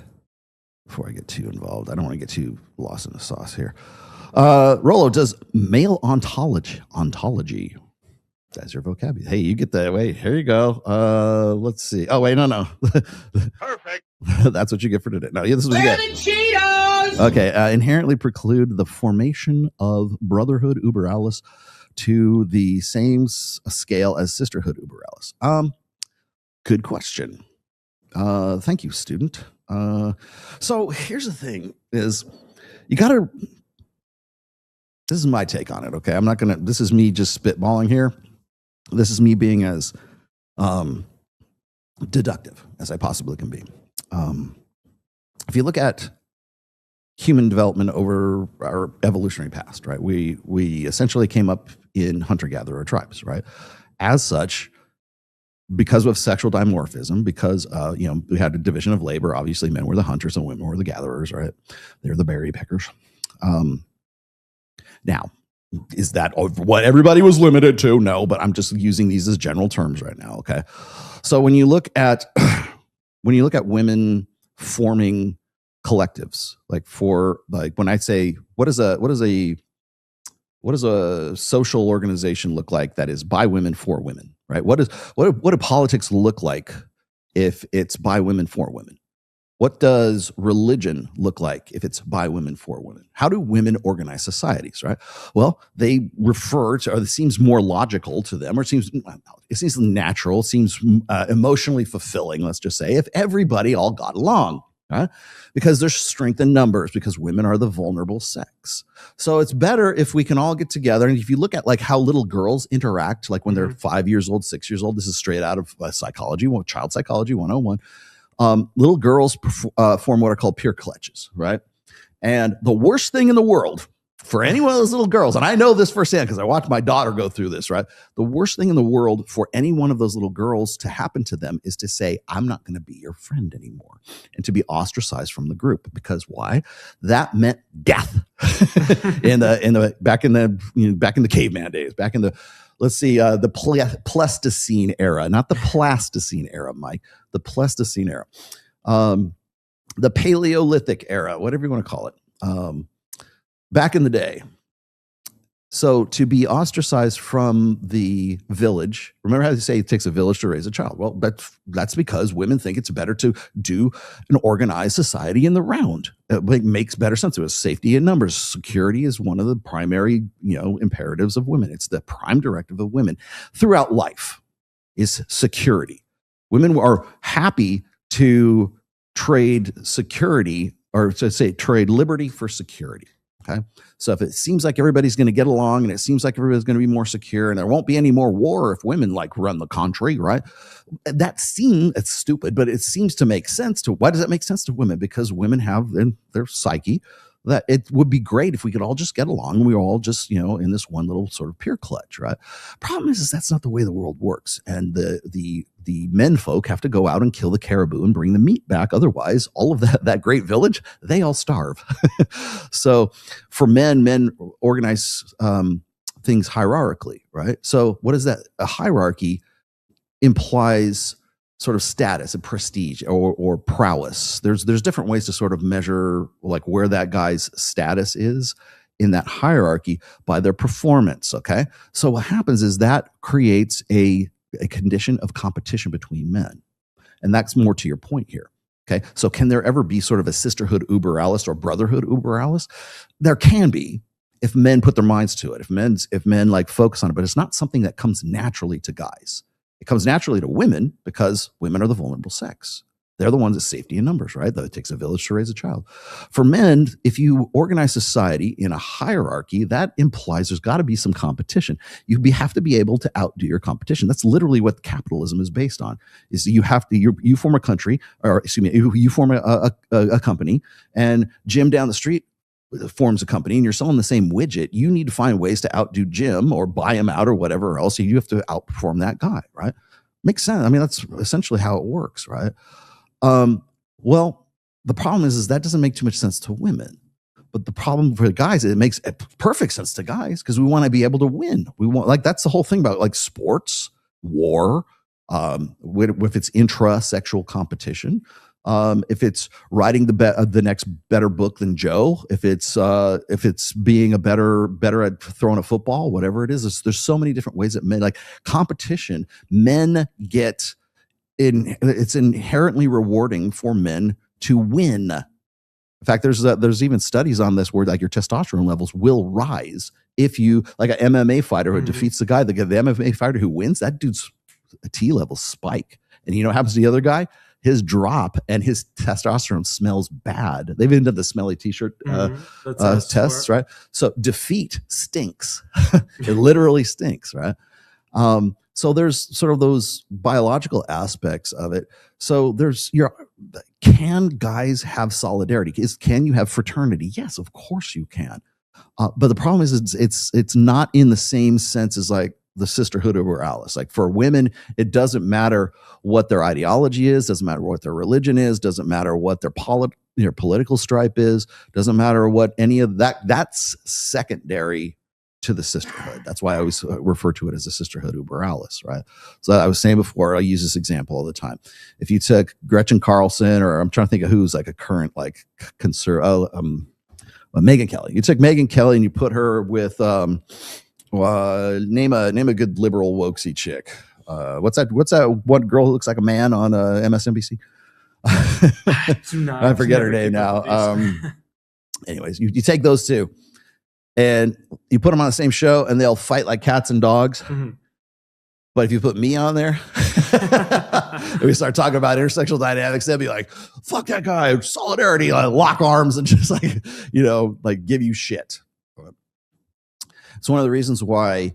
get too involved. I don't want to get too lost in the sauce here. Rolo, does male ontology? That's your vocabulary. Hey, you get that. Wait, here you go. Let's see. Oh, wait, no. Perfect. That's what you get for today. No, yeah, this is what you get. Cheetos! Okay, inherently preclude the formation of brotherhood uber alles to the same scale as sisterhood uber alles. Good question. Thank you, student. So here's the thing: is you gotta. This is my take on it. Okay, I'm not gonna. This is me just spitballing here. This is me being as deductive as I possibly can be. If you look at human development over our evolutionary past, right? We essentially came up in hunter-gatherer tribes, right? As such, because of sexual dimorphism, because we had a division of labor. Obviously, men were the hunters and women were the gatherers, right? They're the berry pickers. Now, is that what everybody was limited to? No, but I'm just using these as general terms right now. Okay, so when you look at women forming collectives, when I say what does a social organization look like that is by women for women, right? What do politics look like if it's by women for women? What does religion look like if it's by women for women? How do women organize societies, right? Well, they refer to, or it seems more logical to them, or it seems natural, seems emotionally fulfilling, let's just say, if everybody all got along, right? Because there's strength in numbers, because women are the vulnerable sex. So it's better if we can all get together. And if you look at like how little girls interact, like when they're 5 years old, 6 years old, this is straight out of psychology, child psychology 101. Little girls form what are called peer clutches, right? And the worst thing in the world for any one of those little girls, and I know this firsthand because I watched my daughter go through this, right? The worst thing in the world for any one of those little girls to happen to them is to say, I'm not going to be your friend anymore, and to be ostracized from the group. Because why? That meant death back in the caveman days, back in the, let's see, the Pleistocene era, not the Plasticine era, Mike, the Pleistocene era, the Paleolithic era, whatever you want to call it, back in the day. So to be ostracized from the village, remember how they say it takes a village to raise a child? Well, that's because women think it's better to do an organized society in the round. It makes better sense. It was safety in numbers. Security is one of the primary, imperatives of women. It's the prime directive of women throughout life is security. Women are happy to trade security, or to say trade liberty for security. Okay. So if it seems like everybody's going to get along and it seems like everybody's going to be more secure and there won't be any more war if women run the country, right? It's stupid, but it seems to make sense to, why does that make sense to women? Because women have in their psyche that it would be great if we could all just get along and we were all just, in this one little sort of peer clutch, right? Problem is that's not the way the world works. And the men folk have to go out and kill the caribou and bring the meat back. Otherwise, all of that great village, they all starve. So for men organize things hierarchically, right? So what is that? A hierarchy implies sort of status and prestige or prowess. There's different ways to sort of measure where that guy's status is in that hierarchy by their performance. Okay. So what happens is that creates a condition of competition between men. And that's more to your point here. Okay. So can there ever be sort of a sisterhood uber alles or brotherhood uber alles? There can be if men put their minds to it, if men focus on it, but it's not something that comes naturally to guys. It comes naturally to women because women are the vulnerable sex. They're the ones that safety in numbers, right? That it takes a village to raise a child. For men, if you organize society in a hierarchy, that implies there's got to be some competition. You have to be able to outdo your competition. That's literally what capitalism is based on. Is you have to you form a country, or excuse me, you form a company, and Jim down the street forms a company and you're selling the same widget. You need to find ways to outdo Jim or buy him out or whatever else. You have to outperform that guy, right? Makes sense. I mean, that's essentially how it works, right? Well, the problem is that doesn't make too much sense to women But the problem for the guys, it makes perfect sense to guys because we want to be able to win. We want, like, that's the whole thing about like sports, war, if it's intra-sexual competition, if it's writing the next better book than Joe, if it's being a better at throwing a football, whatever it is, there's so many different ways that men, like competition, men get in. It's inherently rewarding for men to win. In fact, there's even studies on this where like your testosterone levels will rise if you, like an MMA fighter who defeats the guy, the MMA fighter who wins, that dude's T levels spike. And you know what happens to the other guy? His drop and his testosterone smells bad. They've even done the smelly t-shirt tests, right? So defeat stinks. It literally stinks, right? So there's sort of those biological aspects of it. So can guys have solidarity? Can you have fraternity? Yes, of course you can. But the problem is it's not in the same sense as like the sisterhood of Alice. Like for women, it doesn't matter what their ideology is, doesn't matter what their religion is, doesn't matter what their political stripe is, doesn't matter what any of that. That's secondary to the sisterhood. That's why I always refer to it as a sisterhood uber alles, right? So I was saying before, I use this example all the time. If you took Gretchen Carlson, or I'm trying to think of who's like a current like Megyn Kelly. You took Megyn Kelly and you put her with name a good liberal wokesy chick. What's that one girl who looks like a man on MSNBC? I forget her name now. Anyways, you take those two and you put them on the same show and they'll fight like cats and dogs. But if you put me on there and we start talking about intersexual dynamics, they'll be like, fuck that guy, solidarity, like lock arms and just like, like give you shit. It's one of the reasons why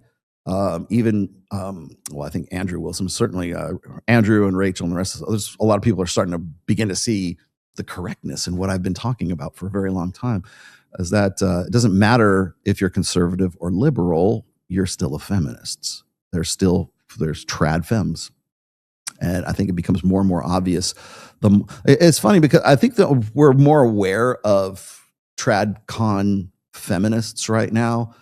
I think Andrew Wilson, certainly Andrew and Rachel and the rest of there's a lot of people are starting to begin to see the correctness in what I've been talking about for a very long time, is that it doesn't matter if you're conservative or liberal, you're still a feminist. There's trad femmes. And I think it becomes more and more obvious. It's funny because I think that we're more aware of trad con feminists right now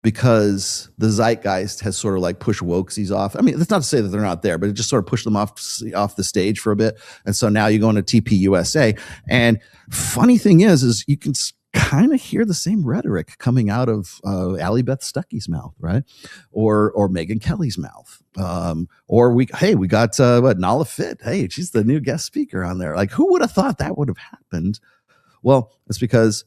because the zeitgeist has sort of like pushed wokesies off. I mean, that's not to say that they're not there, but it just sort of pushed them off the stage for a bit. And so now you go into TPUSA. And funny thing is you can kind of hear the same rhetoric coming out of Allie Beth Stuckey's mouth, right? Or Megyn Kelly's mouth. Or we got Nala Fit. Hey, she's the new guest speaker on there. Like, who would have thought that would have happened? Well, it's because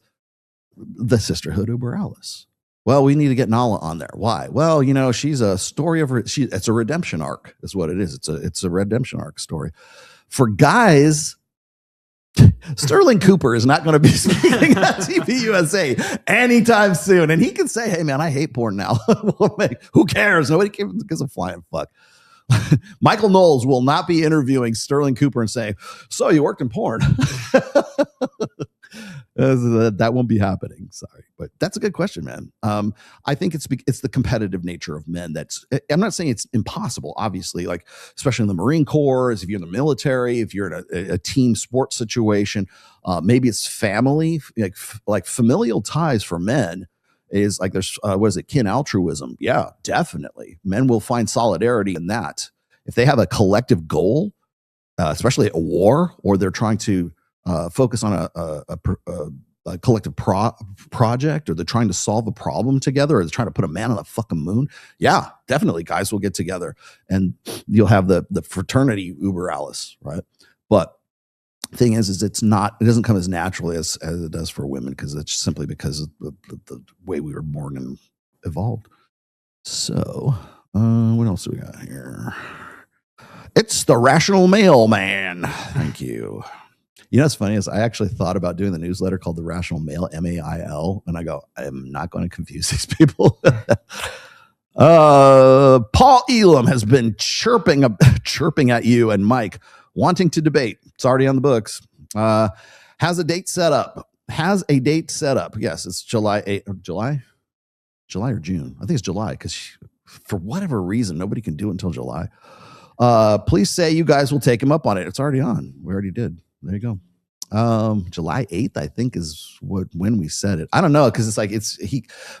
the sisterhood uber alles. Well, we need to get Nala on there. Why? Well, she's a story of it's a redemption arc, is what it is. It's a redemption arc story. For guys, Sterling Cooper is not going to be speaking at TPUSA anytime soon. And he can say, hey, man, I hate porn now. Who cares? Nobody gives a flying fuck. Michael Knowles will not be interviewing Sterling Cooper and saying, so you worked in porn. That won't be happening. Sorry, but that's a good question, man. I think it's the competitive nature of men. I'm not saying it's impossible, obviously, like especially in the Marine Corps, if you're in the military, if you're in a team sport situation, maybe it's family, like familial ties for men is like there's kin altruism? Yeah, definitely. Men will find solidarity in that. If they have a collective goal, especially at a war, or they're trying to focus on a collective project, or they're trying to solve a problem together, or they're trying to put a man on the fucking moon. Yeah, definitely guys will get together and you'll have the fraternity uber alles, right? But the thing is it doesn't come as naturally as it does for women, because it's simply because of the way we were born and evolved. So what else do we got here? It's the Rational Mailman. Thank you. What's funny is I actually thought about doing the newsletter called The Rational Mail, MAIL, and I go, I am not going to confuse these people. Paul Elam has been chirping at you and Mike, wanting to debate. It's already on the books. Has a date set up. Yes, it's July or June. I think it's July, because for whatever reason, nobody can do it until July. Please say you guys will take him up on it. It's already on. We already did. There you go. July 8th, I think, is when we said it. I don't know, because it's like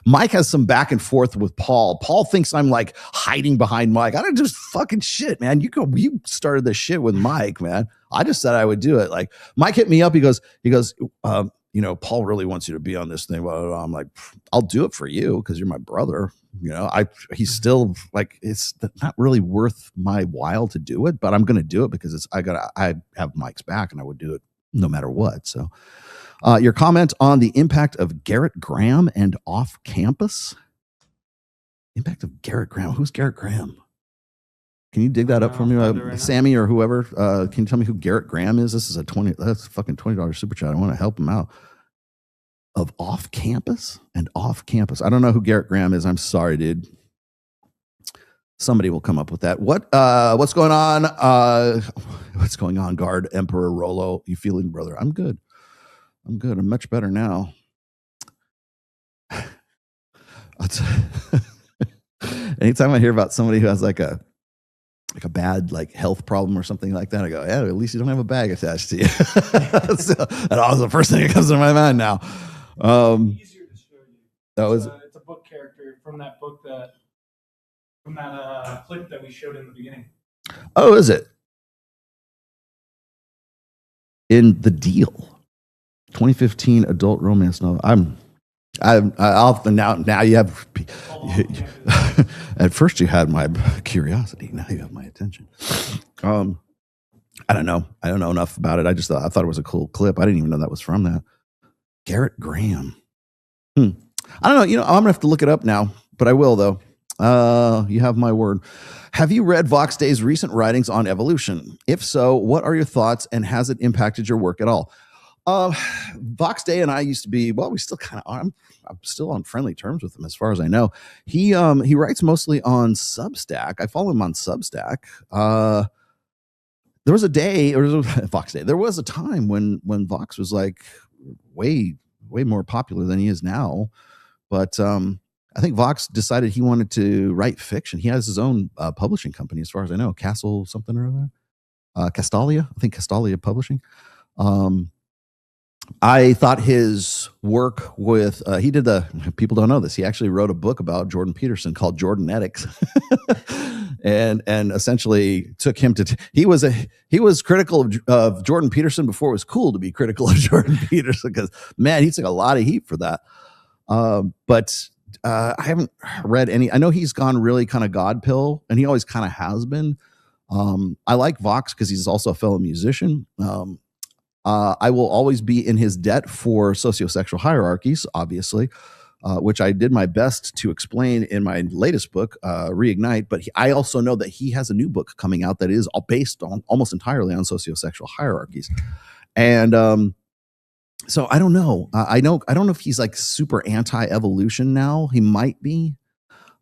Mike has some back and forth with Paul. Paul thinks I'm like hiding behind Mike. I don't just fucking shit, man. You started this shit with Mike, man. I just said I would do it. Like Mike hit me up. He goes, Paul really wants you to be on this thing. I'm like, I'll do it for you because you're my brother. He's still like, it's not really worth my while to do it, but I'm going to do it because I have Mike's back and I would do it no matter what. So your comment on the impact of Garrett Graham and off campus. Impact of Garrett Graham. Who's Garrett Graham? Can you dig that up for me, Sammy or whoever? Can you tell me who Garrett Graham is? This is that's a fucking $20 super chat. I want to help him out. Of off campus and off campus. I don't know who Garrett Graham is. I'm sorry, dude. Somebody will come up with that. What's going on? What's going on, Guard Emperor Rolo? You feeling, brother? I'm good. I'm much better now. Anytime I hear about somebody who has like a bad like health problem or something like that, I go, yeah, at least you don't have a bag attached to you. So, that was the first thing that comes to my mind now. Easier to show you. It's a book character from that book from that clip that we showed in the beginning. Oh, is it? In The Deal, 2015 adult romance novel. Now you have. At first you had my curiosity. Now you have my attention. I don't know. I don't know enough about it. I thought it was a cool clip. I didn't even know that was from that. Garrett Graham. I don't know. I'm gonna have to look it up now, but I will though. You have my word. Have you read Vox Day's recent writings on evolution? If so, what are your thoughts, and has it impacted your work at all? Vox Day and I used to be, we still kind of are. I'm still on friendly terms with him as far as I know. He writes mostly on Substack. I follow him on Substack. There was a day, or Vox Day. There was a time when Vox was like way more popular than he is now. But I think Vox decided he wanted to write fiction. He has his own publishing company, as far as I know, Castle something or other. Castalia, I think Castalia Publishing. I thought his work with he did people don't know this. He actually wrote a book about Jordan Peterson called Jordanetics, and essentially took him to. He was critical of Jordan Peterson before it was cool to be critical of Jordan Peterson, because man, he took a lot of heat for that. But I haven't read any. I know he's gone really kind of God pill, and he always kind of has been. I like Vox because he's also a fellow musician. I will always be in his debt for sociosexual hierarchies, obviously, which I did my best to explain in my latest book, Reignite. But I also know that he has a new book coming out that is based on almost entirely on sociosexual hierarchies. And so I don't know. I don't know if he's like super anti-evolution now. He might be.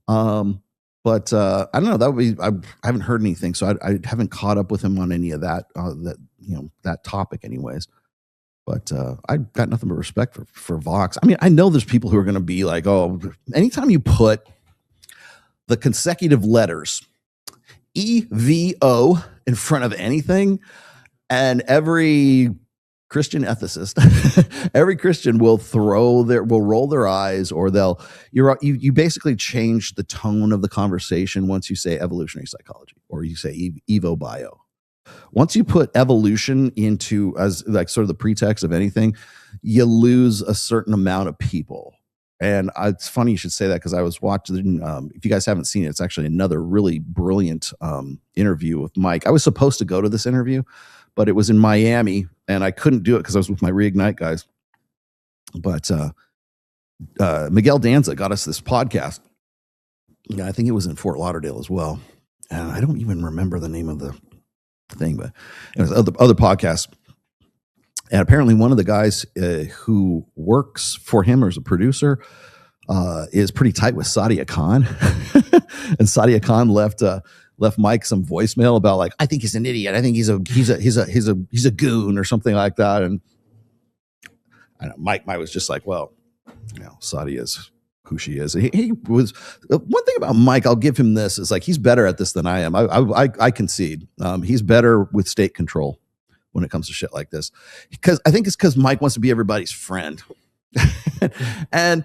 But I don't know. That would be. I haven't heard anything, so I haven't caught up with him on any of that. That topic, anyways. But I've got nothing but respect for Vox. I mean, I know there's people who are going to be like, oh, anytime you put the consecutive letters EVO in front of anything, and every Christian ethicist, every Christian will roll their eyes, or you basically change the tone of the conversation once you say evolutionary psychology, or you say Evo bio. Once you put evolution into as like sort of the pretext of anything, you lose a certain amount of people. And it's funny you should say that, because I was watching, if you guys haven't seen it, it's actually another really brilliant interview with Mike. I was supposed to go to this interview, but it was in Miami, and I couldn't do it because I was with my Reignite guys. But Miguel Danza got us this podcast. I think it was in Fort Lauderdale as well. And I don't even remember the name of the thing, but it was other podcasts. And apparently one of the guys who works for him or is a producer is pretty tight with Sadia Khan. And Sadia Khan left Mike some voicemail about like, I think he's an idiot. I think he's a goon or something like that. And I don't know, Mike was just like, well, Sadia is who she is. He was one thing about Mike. I'll give him this, is like he's better at this than I am. I concede. He's better with state control when it comes to shit like this. Because I think it's because Mike wants to be everybody's friend. And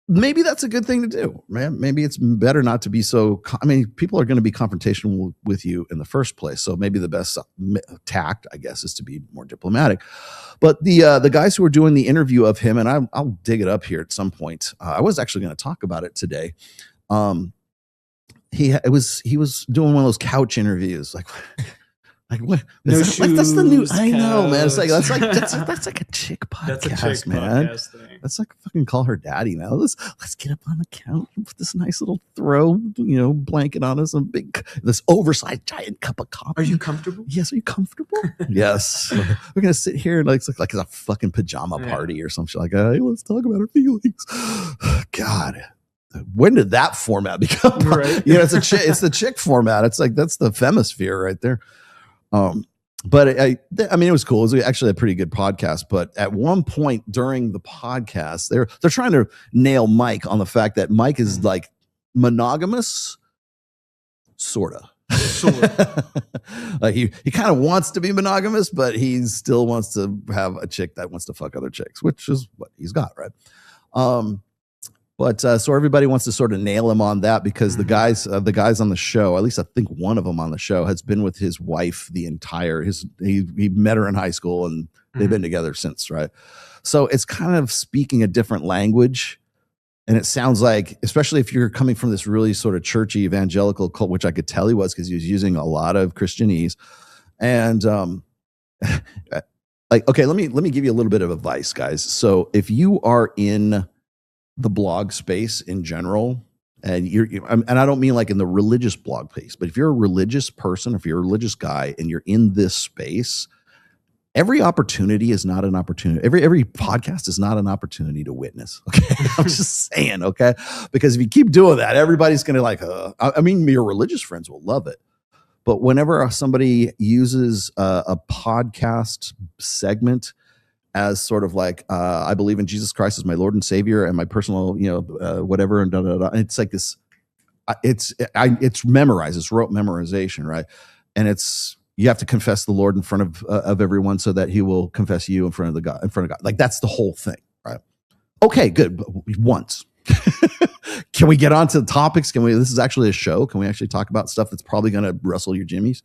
maybe that's a good thing to do, man. Maybe it's better not to be so. I mean, people are going to be confrontational with you in the first place. So maybe the best tact, I guess, is to be more diplomatic. But the guys who were doing the interview of him, and I'll dig it up here at some point. I was actually going to talk about it today. He was doing one of those couch interviews, like what? That's the new. I know, man. It's like that's like a chick podcast, That's a chick man. podcast thing. That's like fucking call her daddy, man. Let's get up on the couch and put this nice little throw, blanket on us, this oversized giant cup of coffee. Are you comfortable? Yes. Are you comfortable? Yes. We're gonna sit here and like it's like a fucking pajama party or some shit like that. Hey, let's talk about our feelings. God. When did that format become? Right. It's the chick format. It's like that's the femisphere right there. But I mean, it was cool. It was actually a pretty good podcast. But at one point during the podcast, they're trying to nail Mike on the fact that Mike is like monogamous, sorta. Like he kind of wants to be monogamous, but he still wants to have a chick that wants to fuck other chicks, which is what he's got, right? But so everybody wants to sort of nail him on that because the guys on the show, at least I think one of them on the show, has been with his wife the entire he met her in high school and they've been together since, right? So it's kind of speaking a different language, and it sounds like, especially if you're coming from this really sort of churchy evangelical cult, which I could tell he was because he was using a lot of Christianese, and like okay, let me give you a little bit of advice, guys. So if you are in the blog space in general, and and I don't mean like in the religious blog space, but if you're a religious person, if you're a religious guy and you're in this space, every opportunity is not an opportunity. Every podcast is not an opportunity to witness. Okay. I'm just saying, okay. Because if you keep doing that, everybody's going to like, I mean, your religious friends will love it. But whenever somebody uses a podcast segment as sort of like, I believe in Jesus Christ as my Lord and Savior and my personal, whatever, and da da da. It's like this. It's memorized. It's rote memorization, right? And you have to confess the Lord in front of everyone so that He will confess you in front of God. Like that's the whole thing, right? Okay, good. But once. Can we get on to the topics? This is actually a show. Can we actually talk about stuff that's probably going to rustle your jimmies?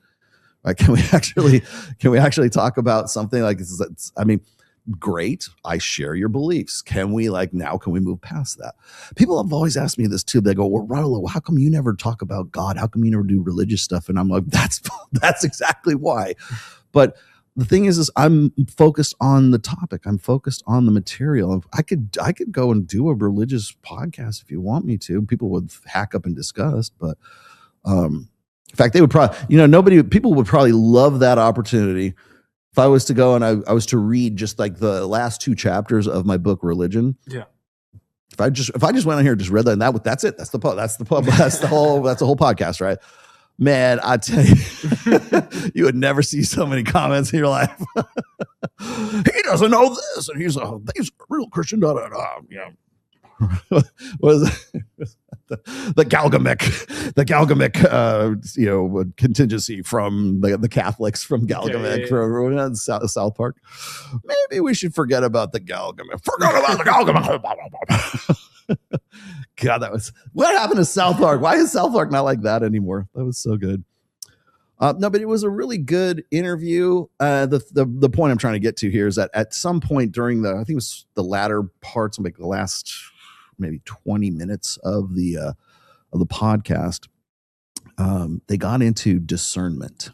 Right? Can we actually talk about something like this? I mean, great. I share your beliefs. Can we move past that? People have always asked me this too. They go, well, Rolo, how come you never talk about God? How come you never do religious stuff? And I'm like, that's exactly why. But the thing is I'm focused on the topic. I'm focused on the material. I could go and do a religious podcast if you want me to. People would hack up and discuss, but in fact, they would probably, people would probably love that opportunity. If I was to go and I was to read just like the last 2 chapters of my book, Religion. Yeah. If I just went on here and just read that, and that's it. That's the whole podcast, right? Man, I tell you, you would never see so many comments in your life. He doesn't know this, and he's a real Christian. Da da da. Yeah. Was the Galgamec contingency from the Catholics from Galgamec from South Park. Maybe we should forget about the Galgamec. Forget about the Galgamec. God, what happened to South Park? Why is South Park not like that anymore? That was so good. No, but it was a really good interview. The point I'm trying to get to here is that at some point during I think it was the latter parts, like the last maybe 20 minutes of the podcast, they got into discernment.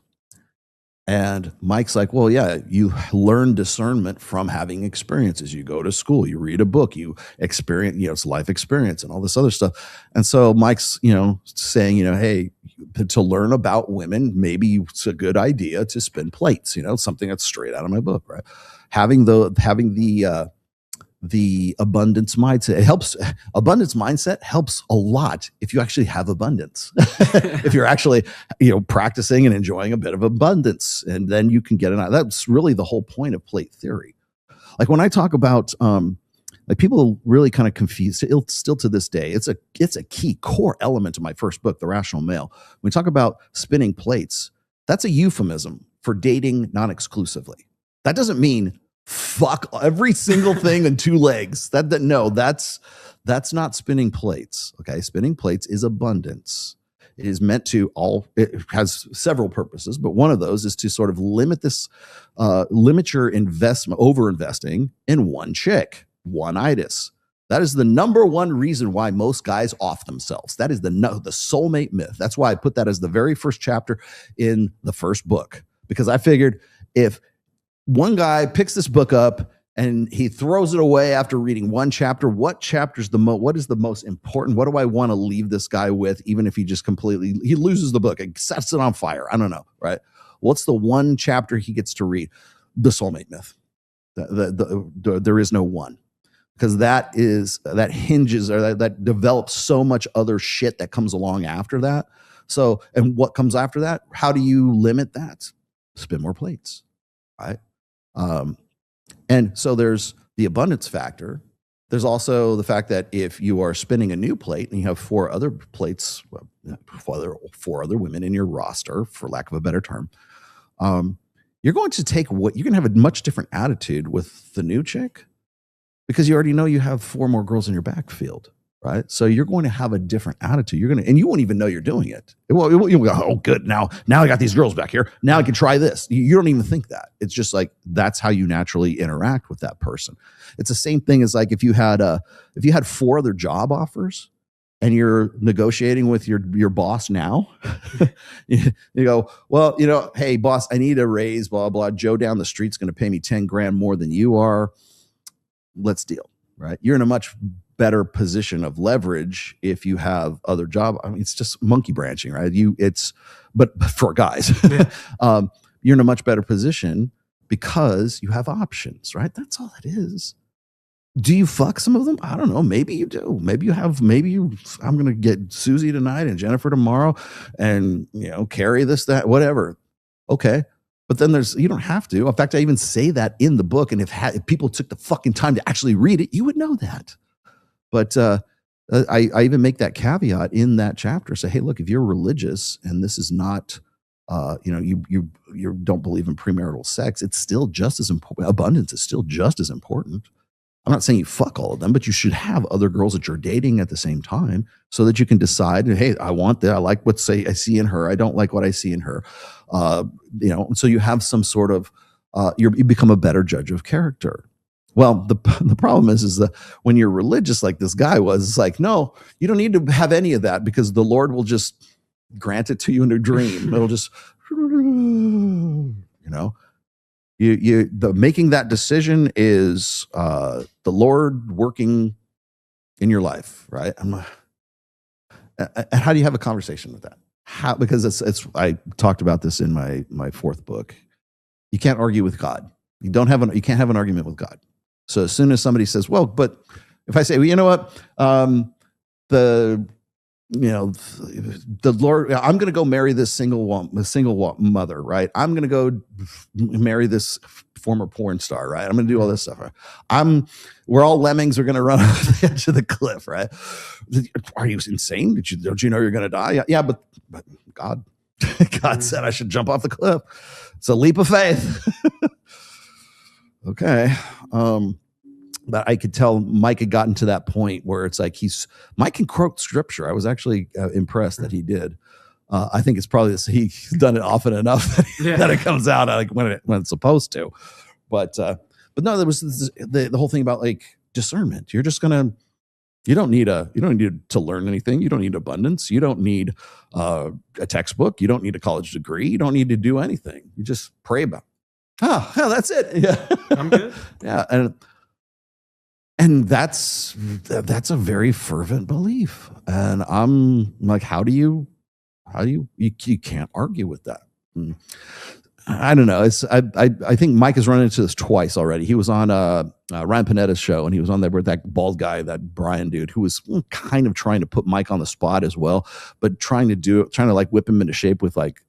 And Mike's like, well, yeah, you learn discernment from having experiences. You go to school, you read a book, you experience, it's life experience and all this other stuff. And so Mike's, saying, hey, to learn about women, maybe it's a good idea to spin plates, something that's straight out of my book, right? Having the abundance mindset. Abundance mindset helps a lot if you actually have abundance. If you're actually, practicing and enjoying a bit of abundance, and then you can get that's really the whole point of plate theory. Like when I talk about, like people really kind of confused still to this day. It's a key core element of my first book, The Rational Male. When we talk about spinning plates, that's a euphemism for dating non-exclusively. That doesn't mean fuck every single thing in 2 legs. No, that's not spinning plates. Okay, spinning plates is abundance. It is meant to it has several purposes, but one of those is to sort of limit your investment, over investing in one chick, one itis. That is the number one reason why most guys off themselves. That is the soulmate myth. That's why I put that as the very first chapter in the first book, because I figured if one guy picks this book up and he throws it away after reading one chapter, what is the most important? What do I want to leave this guy with, even if he just he loses the book and sets it on fire? I don't know, right? What's the one chapter he gets to read? The soulmate myth. There is no one. Because that hinges, or that develops so much other shit that comes along after that. So, and what comes after that? How do you limit that? Spin more plates, right? And so there's the abundance factor. There's also the fact that if you are spinning a new plate and you have 4 other plates, 4 other women in your roster, for lack of a better term, you're going to have a much different attitude with the new chick, because you already know you have 4 more girls in your backfield, right? So you're going to have a different attitude. And you won't even know you're doing it. You'll go, oh, good. Now I got these girls back here. Now I can try this. You don't even think that. It's just like, that's how you naturally interact with that person. It's the same thing as like if you had 4 other job offers and you're negotiating with your boss now, you go, well, hey boss, I need a raise, blah, blah. Joe down the street's going to pay me 10 grand more than you are. Let's deal, right? You're in a much better position of leverage if you have other job. I mean, it's just monkey branching, right? But for guys, you're in a much better position because you have options, right? That's all it is. Do you fuck some of them? I don't know. Maybe you do. I'm going to get Susie tonight and Jennifer tomorrow and, Carrie this, that, whatever. Okay. But then you don't have to. In fact, I even say that in the book. And if people took the fucking time to actually read it, you would know that. But I even make that caveat in that chapter. Say, hey, look, if you're religious and this is not, you don't believe in premarital sex, it's still just as important. Abundance is still just as important. I'm not saying you fuck all of them, but you should have other girls that you're dating at the same time so that you can decide, hey, I want that. I like what I see in her. I don't like what I see in her. So you have some sort of, you become a better judge of character. Well, the problem is that when you're religious like this guy was, it's like, no, you don't need to have any of that because the Lord will just grant it to you in a dream. It'll just, making that decision is the Lord working in your life, right? And how do you have a conversation with that? Because I talked about this in my 4th book. You can't argue with God. You can't have an argument with God. So as soon as somebody says, well, but if I say, well, you know what, the Lord, I'm going to go marry this single mother, right? I'm going to go marry this former porn star, right? I'm going to do all this stuff. Right? We're all lemmings. We're going to run off the edge of the cliff, right? Are you insane? Don't you know you're going to die? Yeah, but God said I should jump off the cliff. It's a leap of faith. Okay. But I could tell Mike had gotten to that point where it's like Mike can quote scripture. I was actually impressed that he did. I think it's probably he's done it often enough that it comes out like when it's supposed to. But no, there was the whole thing about like discernment. You're just you don't need to learn anything. You don't need abundance. You don't need a textbook. You don't need a college degree. You don't need to do anything. You just pray about. Oh, that's it. Yeah, I'm good. Yeah, and that's a very fervent belief. And I'm like, how do you can't argue with that. I don't know. I think Mike has run into this twice already. He was on Ryan Panetta's show, and he was on there with that bald guy, that Brian dude, who was kind of trying to put Mike on the spot as well, but trying to like whip him into shape with like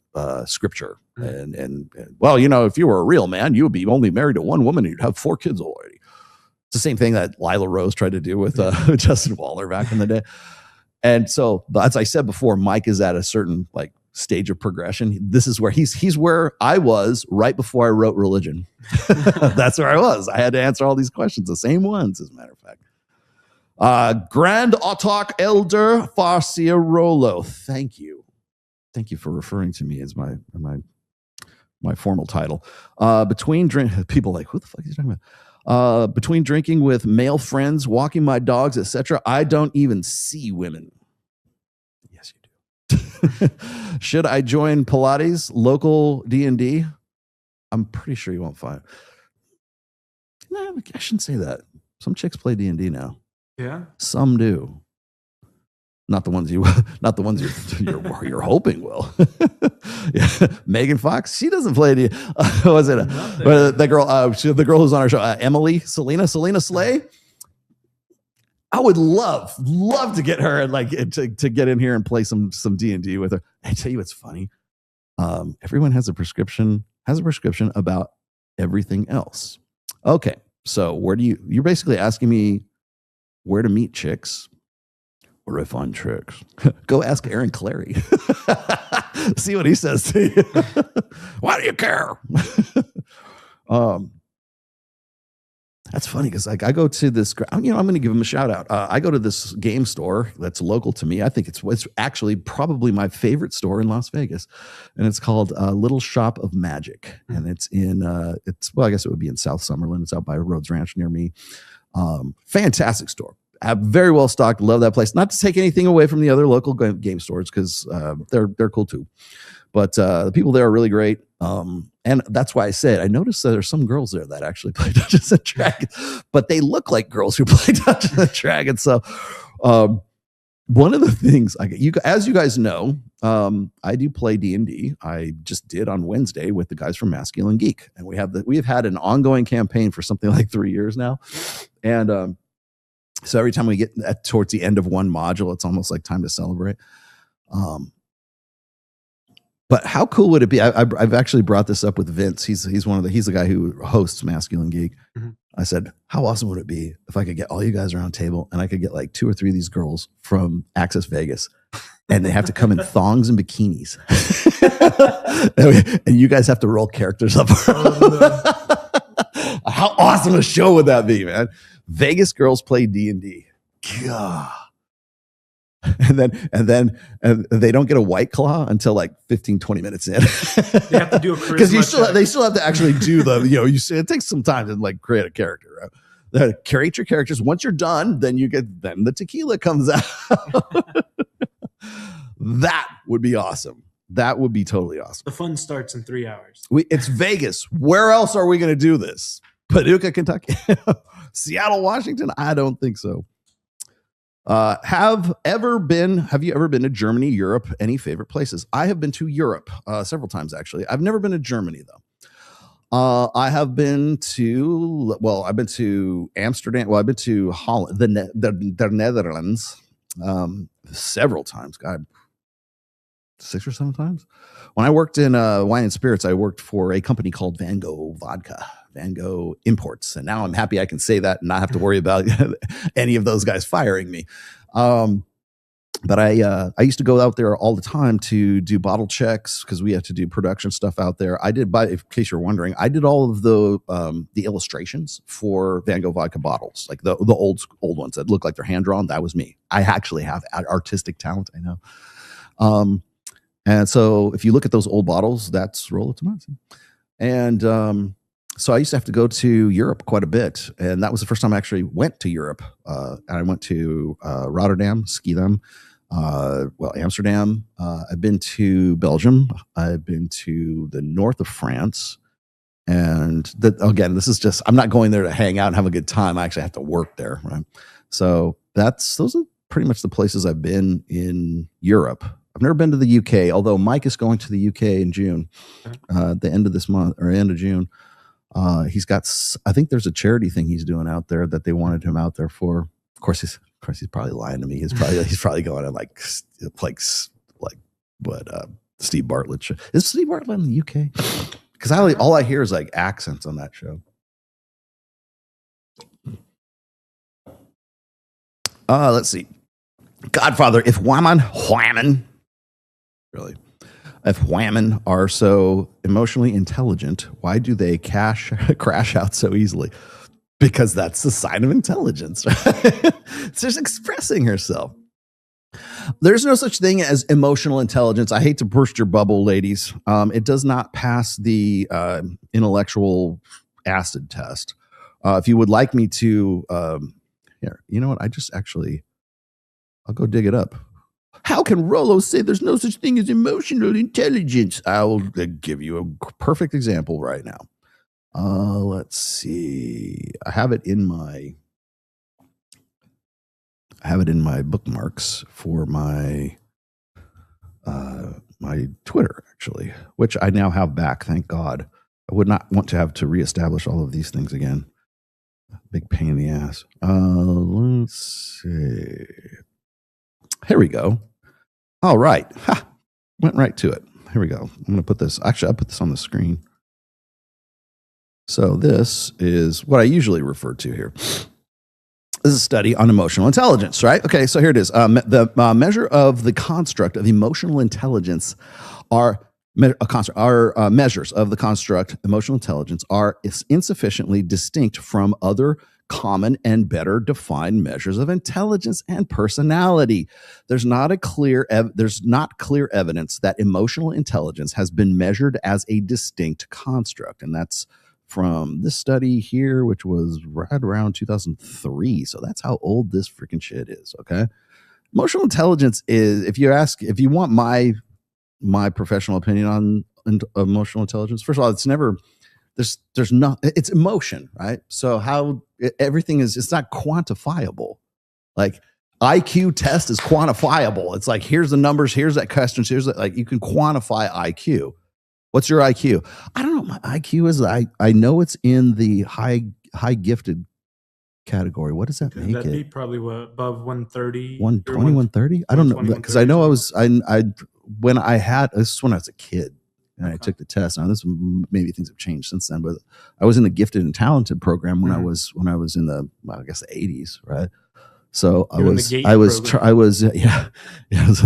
scripture. And well, if you were a real man, you would be only married to one woman and you'd have 4 kids already. It's the same thing that Lila Rose tried to do with Justin Waller back in the day. And so, as I said before, Mike is at a certain like stage of progression. This is where he's where I was right before I wrote religion. That's where I was. I had to answer all these questions, the same ones, as a matter of fact. Grand Autarch Elder Farciarolo. Thank you for referring to me as my formal title. Between people like, who the fuck is he talking about? Between drinking with male friends, walking my dogs, etc., I don't even see women. Yes, you do. Should I join Pilates, local D&D? I'm pretty sure you won't find. No, I shouldn't say that. Some chicks play D&D now. Yeah. Some do. Not the ones you're hoping will. Yeah. Megan Fox, she doesn't play D. Was it the girl? The girl who's on our show, Emily, Selena Slay. I would love to get her and like to get in here and play some D&D with her. I tell you what's funny. Everyone has a prescription about everything else. Okay, so you're basically asking me where to meet chicks. Where do I find chicks? Go ask Aaron Clary. See what he says to you. Why do you care? That's funny because like I go to this, I'm going to give him a shout out. I go to this game store that's local to me. I think it's actually probably my favorite store in Las Vegas, and it's called Little Shop of Magic, and it's in I guess it would be in South Summerlin. It's out by Rhodes Ranch near me. Fantastic store. Very well stocked. Love that place. Not to take anything away from the other local game stores because they're cool too. But the people there are really great. And that's why I said I noticed that there's some girls there that actually play Dungeons and Dragons, but they look like girls who play Dungeons and Dragons. So one of the things, as you guys know, I do play D&D. I just did on Wednesday with the guys from Masculine Geek, and we have had an ongoing campaign for something like 3 years now, and so every time we get towards the end of one module, it's almost like time to celebrate. But how cool would it be? I've actually brought this up with Vince. He's the guy who hosts Masculine Geek. Mm-hmm. I said, how awesome would it be if I could get all you guys around a table and I could get like 2 or 3 of these girls from Access Vegas, and they have to come in thongs and bikinis, and you guys have to roll characters up. How awesome a show would that be, man? Vegas girls play D&D. God. And they don't get a White Claw until like 15-20 minutes in. They have to do a charisma because they still have to actually do it takes some time to like create a character, right? Create your characters. Once you're done, then the tequila comes out. That would be awesome. That would be totally awesome. The fun starts in 3 hours. It's Vegas. Where else are we going to do this? Paducah, Kentucky. Seattle, Washington? I don't think so. Have you ever been to Germany, Europe? Any favorite places? I have been to Europe several times, actually. I've never been to Germany, though. I've been to Amsterdam. Well, I've been to Holland, the Netherlands, several times. God, 6 or 7 times. When I worked in wine and spirits, I worked for a company called Van Gogh Vodka, Van Gogh Imports. And now I'm happy I can say that and not have to worry about any of those guys firing me. But I used to go out there all the time to do bottle checks because we had to do production stuff out there. In case you're wondering, I did all of the illustrations for Van Gogh vodka bottles, like the old ones that look like they're hand drawn. That was me. I actually have artistic talent, I know. And so if you look at those old bottles, that's Rolo Tomasi. And so I used to have to go to Europe quite a bit. And that was the first time I actually went to Europe. And I went to Rotterdam, Schiedam, Amsterdam. I've been to Belgium. I've been to the north of France. And again, this is just, I'm not going there to hang out and have a good time. I actually have to work there. Right? So those are pretty much the places I've been in Europe. I've never been to the UK, although Mike is going to the UK in June, the end of this month or end of June. He's got, I think there's a charity thing he's doing out there that they wanted him out there for. Of course, he's probably lying to me. He's probably going on like what Steve Bartlett show. Is Steve Bartlett in the UK? Because all I hear is like accents on that show. Let's see. Godfather, if Whammon, really. If women are so emotionally intelligent, why do they crash out so easily? Because that's the sign of intelligence. Right? It's just expressing herself. There's no such thing as emotional intelligence. I hate to burst your bubble, ladies. It does not pass the intellectual acid test. If you would like me to, here, you know what? I'll go dig it up. How can Rollo say there's no such thing as emotional intelligence? I will give you a perfect example right now. Let's see. I have it in my bookmarks for my my Twitter, actually, which I now have back. Thank God. I would not want to have to reestablish all of these things again. Big pain in the ass. Let's see. Here we go. All right. Ha! Went right to it. Here we go. I'm going to put this. Actually, I'll put this on the screen. So this is what I usually refer to here. This is a study on emotional intelligence, right? Okay, so here it is. The measure of the construct of emotional intelligence measures of the construct emotional intelligence are insufficiently distinct from other common and better defined measures of intelligence and personality. There's not clear evidence that emotional intelligence has been measured as a distinct construct, and that's from this study here, which was right around 2003. So that's how old this freaking shit is. Okay, emotional intelligence is, if you want my professional opinion on emotional intelligence, first of all, it's never. It's emotion, right? So how everything is, it's not quantifiable. Like IQ test is quantifiable. It's like, here's the numbers, here's that questions, here's that, like you can quantify IQ. What's your IQ? I don't know. My IQ is, I know it's in the high gifted category. What does that make That'd it? be probably above 130. 120, 130? I don't know. Because I know when I was a kid. And I took the test. Now, maybe things have changed since then, but I was in the gifted and talented program when I was in the, well, I guess the 80s, right? So I was yeah. This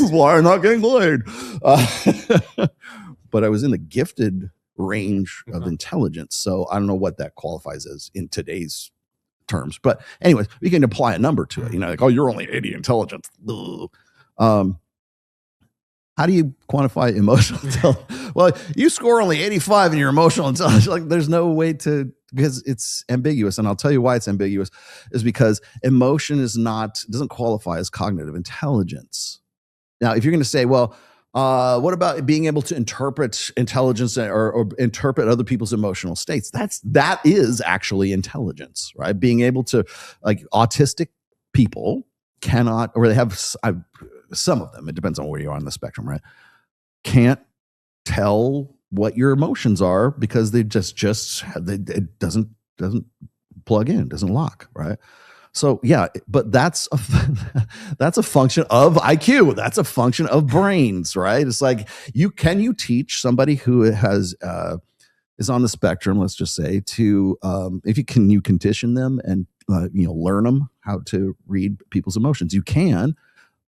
is why I'm not getting laid. But I was in the gifted range of intelligence. So I don't know what that qualifies as in today's terms. But anyways, we can apply a number to it. You know, like, oh, you're only 80 intelligence. How do you quantify emotional intelligence? Well, you score only 85 in your emotional intelligence. Like, there's no way to, because it's ambiguous. And I'll tell you why it's ambiguous is because emotion doesn't qualify as cognitive intelligence. Now, if you're going to say, well, what about being able to interpret intelligence or interpret other people's emotional states? That is actually intelligence, right? Being able to, like, autistic people cannot, or they have, some of them, it depends on where you are on the spectrum, right? Can't tell what your emotions are because they it doesn't plug in, doesn't lock, right? So yeah, but that's a function of IQ. That's a function of brains, right? It's like, can you teach somebody who is on the spectrum, let's just say, to if you condition them and learn them how to read people's emotions. You can,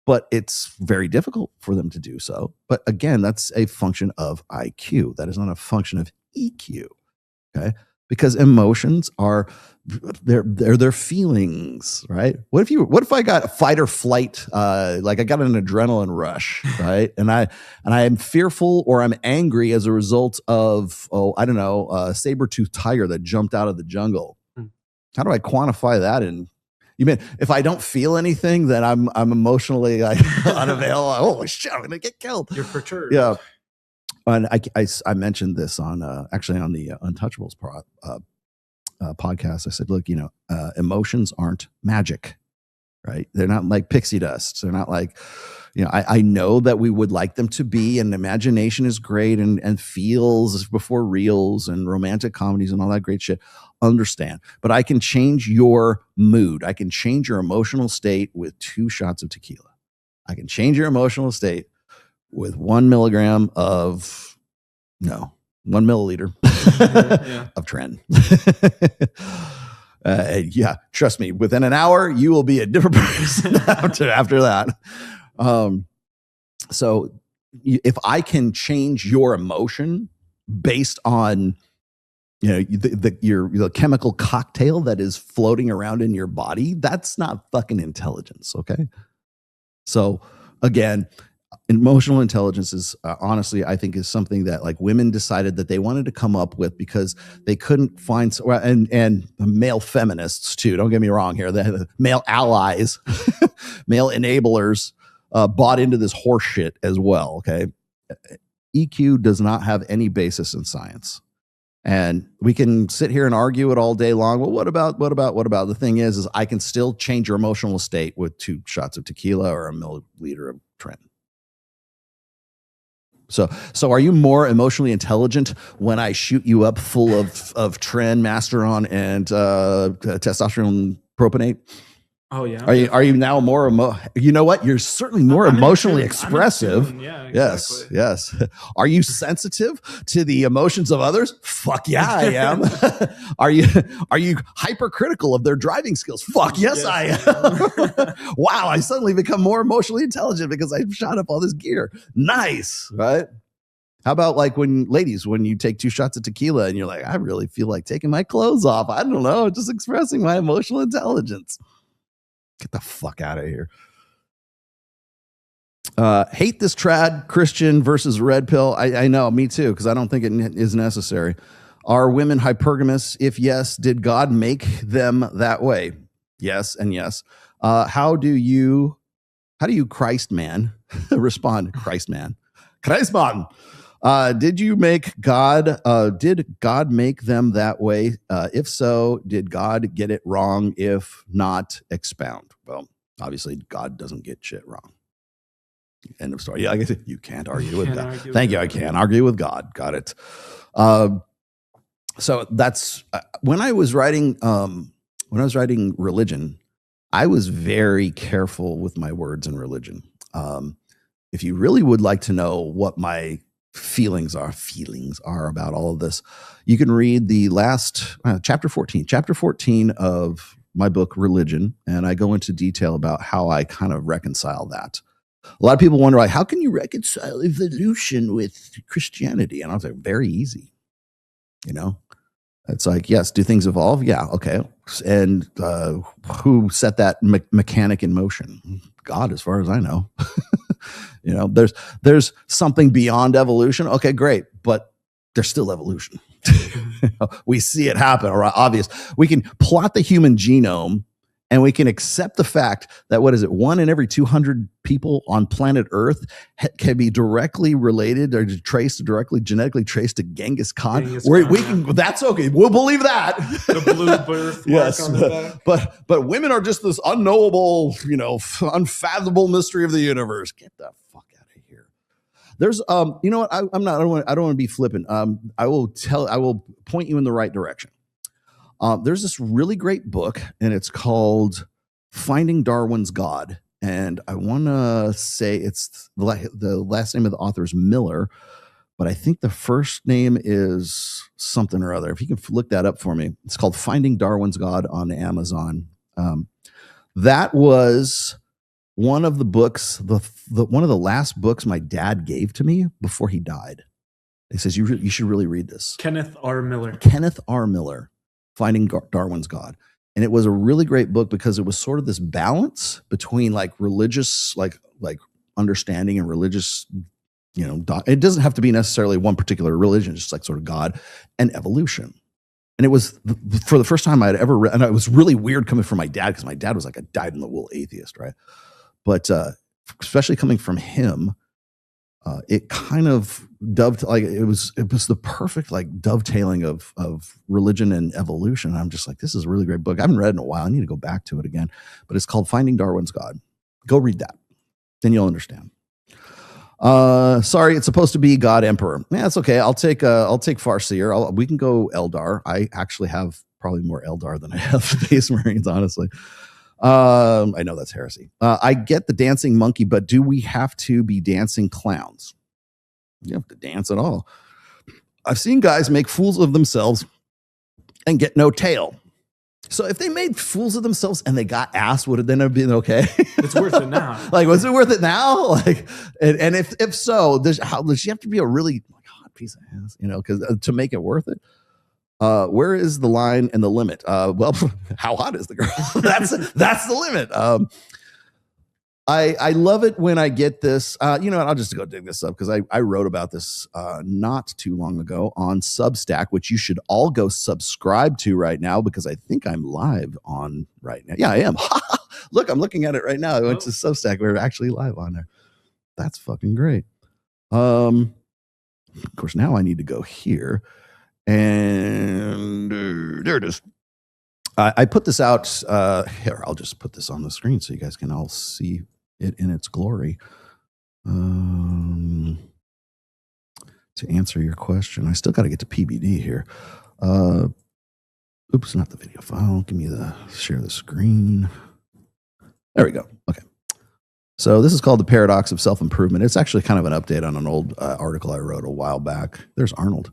but it's very difficult for them to do so. But again, that's a function of IQ. That is not a function of EQ. Okay, because emotions are their feelings, right? What if I got a fight or flight, like I got an adrenaline rush, right? and I am fearful or I'm angry as a result of a saber-toothed tiger that jumped out of the jungle. How do I quantify that? And you mean if I don't feel anything, then I'm emotionally unavailable. Oh shit, I'm gonna get killed. You're perturbed. Yeah. And I mentioned this on actually on the Untouchables podcast. I said, look, emotions aren't magic, right? They're not like pixie dust. They're not like, I know that we would like them to be, and imagination is great, and feels before reels and romantic comedies and all that great shit. Understand, but I can change your mood. I can change your emotional state with 2 shots of tequila. I can change your emotional state with 1 milliliter of Tren. Yeah, trust me, within an hour, you will be a different person after that. So if I can change your emotion based on the chemical cocktail that is floating around in your body, that's not fucking intelligence. Okay. So again, emotional intelligence is honestly, I think, is something that like women decided that they wanted to come up with because they couldn't find, and male feminists too, don't get me wrong here, the male allies, male enablers bought into this horse shit as well. Okay. EQ does not have any basis in science. And we can sit here and argue it all day long. Well, what about? The thing is I can still change your emotional state with 2 shots of tequila or a milliliter of Tren. So are you more emotionally intelligent when I shoot you up full of Tren, Masteron, and testosterone propionate? Oh yeah. Are you now more you know what? You're certainly more emotionally expressive. Yeah, exactly. Yes. Are you sensitive to the emotions of others? Fuck yeah, I am. Are you hypercritical of their driving skills? Fuck yes, I am. Wow, I suddenly become more emotionally intelligent because I shot up all this gear. Nice, right? How about like when you take 2 shots of tequila and you're like, I really feel like taking my clothes off. I don't know, just expressing my emotional intelligence. Get the fuck out of here. Hate this trad Christian versus red pill. I know, me too, because I don't think it is necessary. Are women hypergamous? If yes, did God make them that way? Yes and yes. How do you Christ man respond? Christ man. Did you make God? Did God make them that way? If so, did God get it wrong? If not, expound. Well, obviously, God doesn't get shit wrong. End of story. Yeah, I guess you can't argue with God. Thank you. I can't argue with God. Got it. So that's when I was writing religion, I was very careful with my words in religion. If you really would like to know what my feelings are about all of this, you can read the last chapter 14 of my book Religion, and I go into detail about how I kind of reconcile that. A lot of people wonder, like, how can you reconcile evolution with Christianity? And I was like, very easy. It's like, yes, do things evolve? Yeah, okay. And who set that mechanic in motion? God, as far as I know. There's something beyond evolution. Okay, great, but there's still evolution. We see it happen. Or obvious. We can plot the human genome, and we can accept the fact that 1 in every 200 people on planet Earth can be directly related or genetically traced to Genghis Khan. That's okay. We'll believe that. The blue birth mark on the back. But women are just this unknowable, unfathomable mystery of the universe. Get the fuck out of here. There's you know what? I don't want to be flippant. I will point you in the right direction. There's this really great book, and it's called Finding Darwin's God. And I want to say it's the last name of the author is Miller, but I think the first name is something or other. If you can look that up for me, it's called Finding Darwin's God on Amazon. That was one of the books, one of the last books my dad gave to me before he died. He says, you should really read this. Kenneth R. Miller. Finding Darwin's God. And it was a really great book because it was sort of this balance between like religious, like understanding and religious, it doesn't have to be necessarily one particular religion, just like sort of God and evolution. And it was for the first time I'd ever read, and it was really weird coming from my dad because my dad was like a dyed-in-the-wool atheist, right? But especially coming from him, it kind of it was the perfect like dovetailing of religion and evolution. And I'm just like, this is a really great book. I haven't read it in a while. I need to go back to it again. But it's called Finding Darwin's God. Go read that. Then you'll understand. Sorry, it's supposed to be God Emperor. Yeah, it's okay. I'll take Farseer. We can go Eldar. I actually have probably more Eldar than I have Space Marines, honestly. I know that's heresy. I get the dancing monkey, but do we have to be dancing clowns? You have to dance at all. I've seen guys make fools of themselves and get no tail. So if they made fools of themselves and they got ass, would it then have been okay? It's worth it now. Like, was it worth it now? Like, and if so, does she have to be a really hot piece of ass, because to make it worth it? Where is the line and the limit? Well, how hot is the girl? that's the limit. I love it when I get this. And I'll just go dig this up because I wrote about this not too long ago on Substack, which you should all go subscribe to right now because I think I'm live on right now. Yeah, I am. Look, I'm looking at it right now. I went to Substack. We're actually live on there. That's fucking great. Of course, now I need to go here. And there it is. I put this out here. I'll just put this on the screen so you guys can all see it in its glory. To answer your question, I still got to get to PBD here. Oops, not the video file. Give me the share the screen. There we go. Okay. So this is called The Paradox of Self-Improvement. It's actually kind of an update on an old article I wrote a while back. There's Arnold.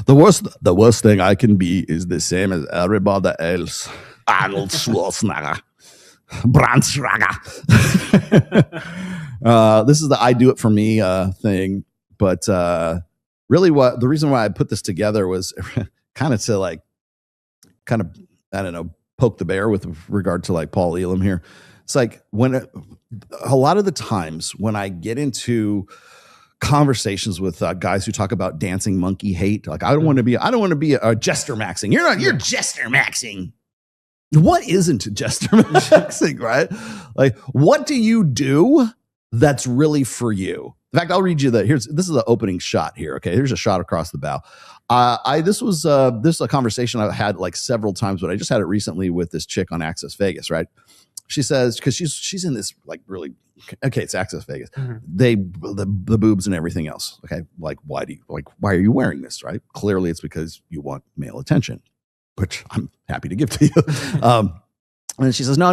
The worst thing I can be is the same as everybody else. Arnold Schwarzenegger. Brandschrager. This is the I do it for me thing. But really the reason why I put this together was kind of to I don't know, poke the bear with regard to Paul Elam here. It's like a lot of the times when I get into conversations with guys who talk about dancing monkey hate, I don't want to be a jester maxing. You're jester maxing. What isn't jester maxing, right? Like, what do you do that's really for you? In fact, I'll read you this is the opening shot here. Okay, here's a shot across the bow. This is a conversation I've had several times, but I just had it recently with this chick on Access Vegas, right? She says, because she's in this really, okay, it's Access Vegas. Mm-hmm. The boobs and everything else. Okay, why are you wearing this, right? Clearly it's because you want male attention, which I'm happy to give to you. And she says, no,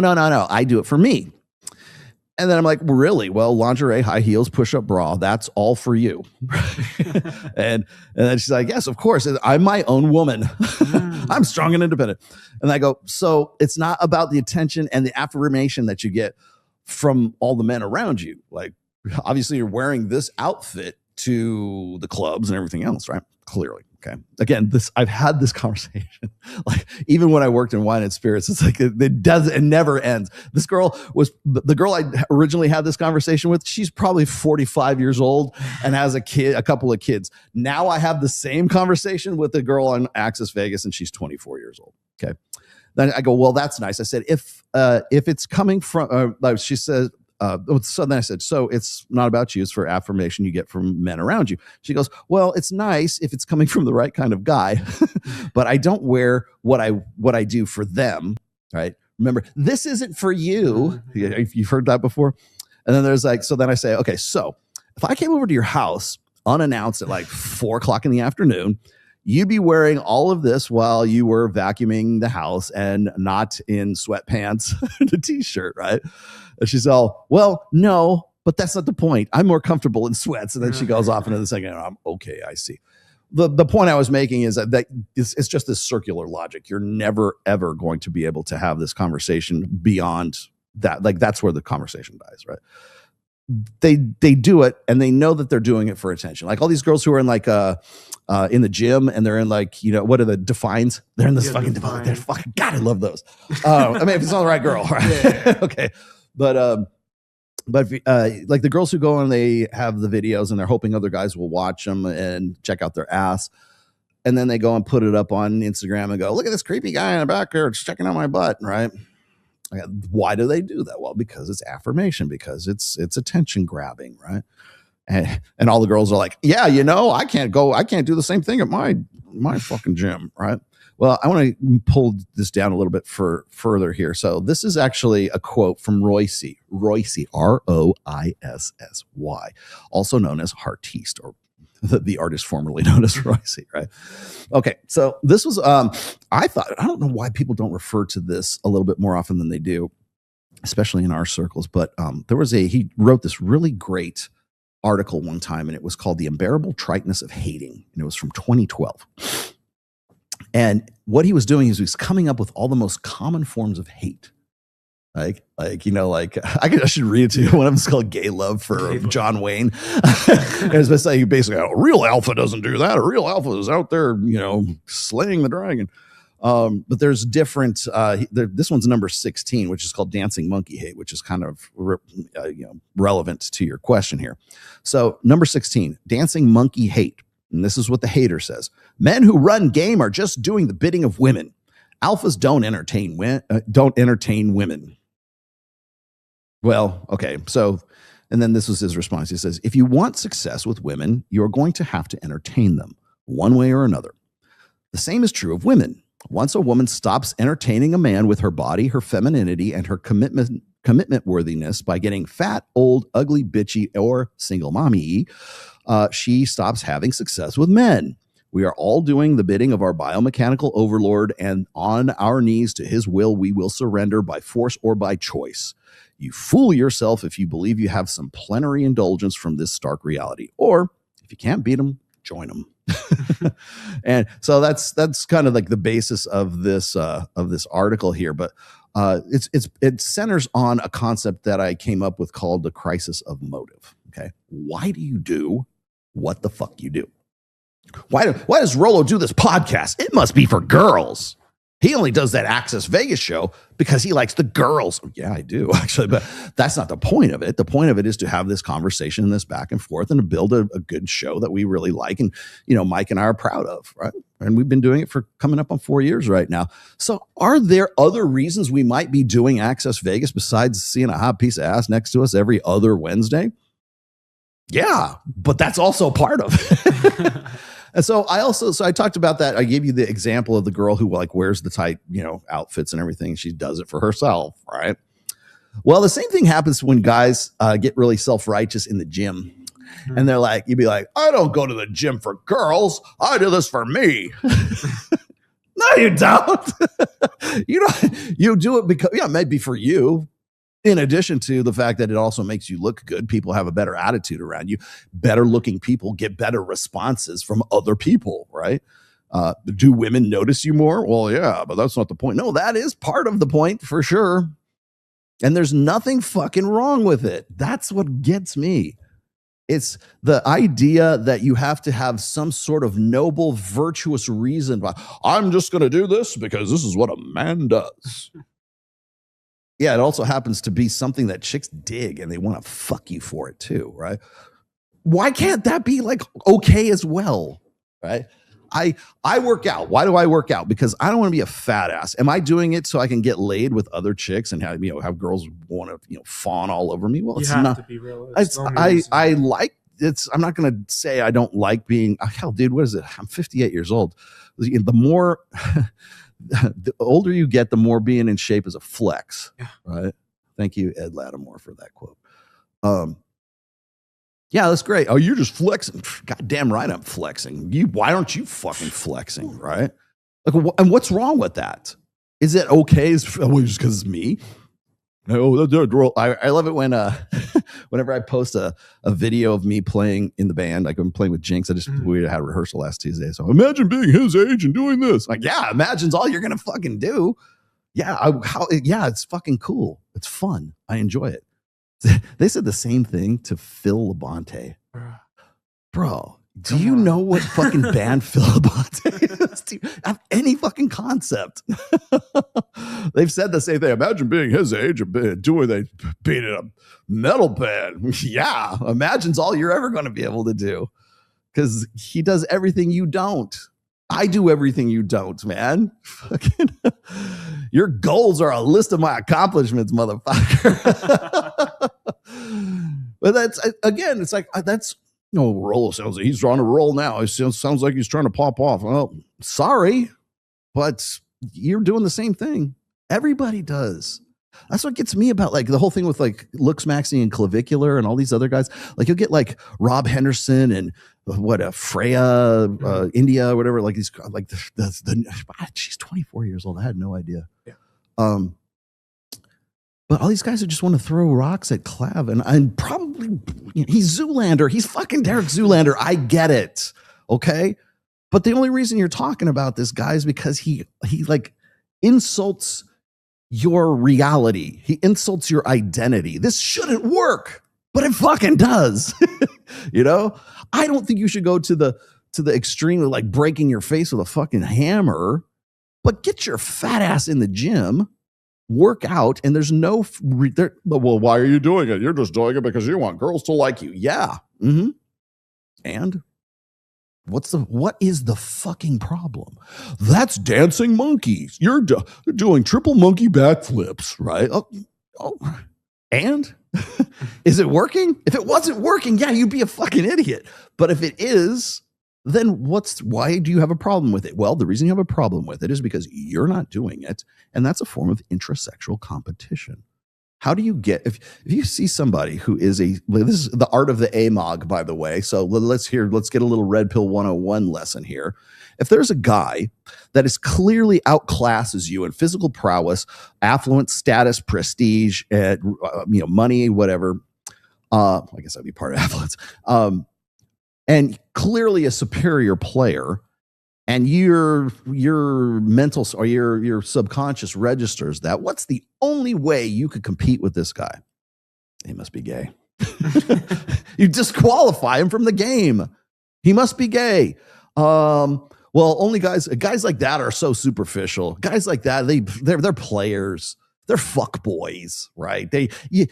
I do it for me. And then I'm like, really? Well, lingerie, high heels, push-up bra, that's all for you. and then she's like, yes, of course. I'm my own woman. I'm strong and independent. And I go, so it's not about the attention and the affirmation that you get from all the men around you. Obviously you're wearing this outfit to the clubs and everything else, right? Clearly. Okay. Again, I've had this conversation. Even when I worked in wine and spirits, it's it never ends. This girl was the girl I originally had this conversation with. She's probably 45 years old and has a couple of kids. Now I have the same conversation with the girl on Access Vegas and she's 24 years old. Okay. Then I go, well, that's nice. I said, if it's coming from, she says, so then I said, so it's not about you, it's for affirmation you get from men around you. She goes, well, it's nice if it's coming from the right kind of guy, but I don't wear what I do for them, right? Remember, this isn't for you. You've heard that before. And then there's so then I say, okay, so if I came over to your house unannounced at 4:00 in the afternoon, you'd be wearing all of this while you were vacuuming the house and not in sweatpants and a t-shirt, right? And she's all, well, no, but that's not the point. I'm more comfortable in sweats. And then she goes off into the second. I'm okay. I see. The point I was making is that it's just this circular logic. You're never, ever going to be able to have this conversation beyond that. That's where the conversation dies, right? They do it and they know that they're doing it for attention. All these girls who are in in the gym and they're in what are the Defines? They're in this fucking Define. They're fucking, God, I love those. I mean, if it's not the right girl, right? Yeah. Okay. But the girls who go and they have the videos and they're hoping other guys will watch them and check out their ass. And then they go and put it up on Instagram and go, look at this creepy guy in the back there. It's checking out my butt. Right. Why do they do that? Well, because it's affirmation, because it's attention grabbing. Right. And all the girls are like, yeah, I can't do the same thing at my fucking gym. Right. Well, I want to pull this down a little bit further here. So this is actually a quote from Royce, Roissy, also known as Heartiste, or the artist formerly known as Royce, right? Okay, so this was, I don't know why people don't refer to this a little bit more often than they do, especially in our circles, but he wrote this really great article one time, and it was called The Unbearable Triteness of Hating, and it was from 2012. And what he was doing is he was coming up with all the most common forms of hate. I should read it to you. One of them's called Gay Love for John Wayne. It's basically a real alpha doesn't do that. A real alpha is out there, slaying the dragon. But there's different. This one's number 16, which is called Dancing Monkey Hate, which is kind of relevant to your question here. So number 16, Dancing Monkey Hate. And this is what the hater says. Men who run game are just doing the bidding of women. Alphas don't entertain women. Well, okay. So, and then this was his response. He says, if you want success with women, you're going to have to entertain them one way or another. The same is true of women. Once a woman stops entertaining a man with her body, her femininity, and her commitment worthiness by getting fat, old, ugly, bitchy, or single mommy, she stops having success with men. We are all doing the bidding of our biomechanical overlord, and on our knees to his will, we will surrender by force or by choice. You fool yourself if you believe you have some plenary indulgence from this stark reality. Or if you can't beat them, join them. And so that's kind of like the basis of this article here. But it centers on a concept that I came up with called the crisis of motive. Okay, why do you do what the fuck you do? Why does Rollo do this podcast? It must be for girls. He only does that Access Vegas show because he likes the girls. Yeah, I do, actually, but that's not the point of it. The point of it is to have this conversation and this back and forth and to build a good show that we really like and, Mike and I are proud of, right? And we've been doing it for coming up on 4 years right now. So are there other reasons we might be doing Access Vegas besides seeing a hot piece of ass next to us every other Wednesday? Yeah, but that's also part of it. And so I talked about that. I gave you the example of the girl who wears the tight, outfits and everything. She does it for herself, right? Well, the same thing happens when guys get really self-righteous in the gym. Mm-hmm. And they're like, you'd be like, I don't go to the gym for girls. I do this for me. No, you don't. You do it because, maybe for you. In addition to the fact that it also makes you look good, people have a better attitude around you. Better looking people get better responses from other people, right? Do women notice you more? Well, yeah, but that's not the point. No, that is part of the point for sure. And there's nothing fucking wrong with it. That's what gets me. It's the idea that you have to have some sort of noble, virtuous reason. I'm just going to do this because this is what a man does. Yeah, it also happens to be something that chicks dig and they want to fuck you for it too, right? Why can't that be okay as well, right? I work out. Why do I work out? Because I don't want to be a fat ass. Am I doing it so I can get laid with other chicks and have girls want to fawn all over me? Well, it's not. To be realistic. I like it's. I'm not going to say I don't like being. Hell, dude, what is it? I'm 58 years old. The more. The older you get, the more being in shape is a flex, right? Thank you, Ed Lattimore, for that quote. Yeah, that's great. Oh, you're just flexing. Goddamn right, I'm flexing. Why aren't you fucking flexing, right? And what's wrong with that? Is it okay? Just because it's me? No, I love it when whenever I post a video of me playing in the band, like I'm playing with Jinx. We had a rehearsal last Tuesday. So imagine being his age and doing this. Yeah, imagine's all you're gonna fucking do. Yeah, it's fucking cool. It's fun. I enjoy it. They said the same thing to Phil Labonte. Bro, do you know what fucking band Phil Labonte is? Do you have any fucking concept? They've said the same thing. Imagine being his age and being in a metal band. Yeah, imagine's all you're ever going to be able to do because he does everything you don't. I do everything you don't, man. Fucking, your goals are a list of my accomplishments, motherfucker. But that's, again, it's like, that's, Rollo sounds like he's on a roll now. It sounds like he's trying to pop off. Well, sorry, but you're doing the same thing. Everybody does. That's what gets me about the whole thing with Looks Maxi and Clavicular and all these other guys. You'll get Rob Henderson and Freya, India, whatever. These she's 24 years old. I had no idea. Yeah. But all these guys who just want to throw rocks at Clav and probably he's Zoolander. He's fucking Derek Zoolander. I get it. Okay. But the only reason you're talking about this guy is because he like insults your reality. He insults your identity. This shouldn't work, but it fucking does. You know, I don't think you should go to the extreme of like breaking your face with a fucking hammer, but get your fat ass in the gym, work out, and there's no well, why are you doing it? You're just doing it because you want girls to like you. Yeah. Mm-hmm. And what is the fucking problem? That's dancing monkeys. You're doing triple monkey backflips, right? Oh, and is it working? If it wasn't working, yeah, you'd be a fucking idiot. But if it is, then why do you have a problem with it? Well, the reason you have a problem with it is because you're not doing it, and that's a form of intrasexual competition. How do you get, if you see somebody who is this is the art of the AMOG, by the way. So let's get a little red pill 101 lesson here. If there's a guy that is clearly outclasses you in physical prowess, affluence, status, prestige, money, whatever, I guess that'd be part of affluence, and clearly a superior player, and your mental or your subconscious registers that, what's the only way you could compete with this guy? He must be gay. You disqualify him from the game. He must be gay. Well, only guys like that are so superficial. Guys like that, they're players. They're fuck boys, right?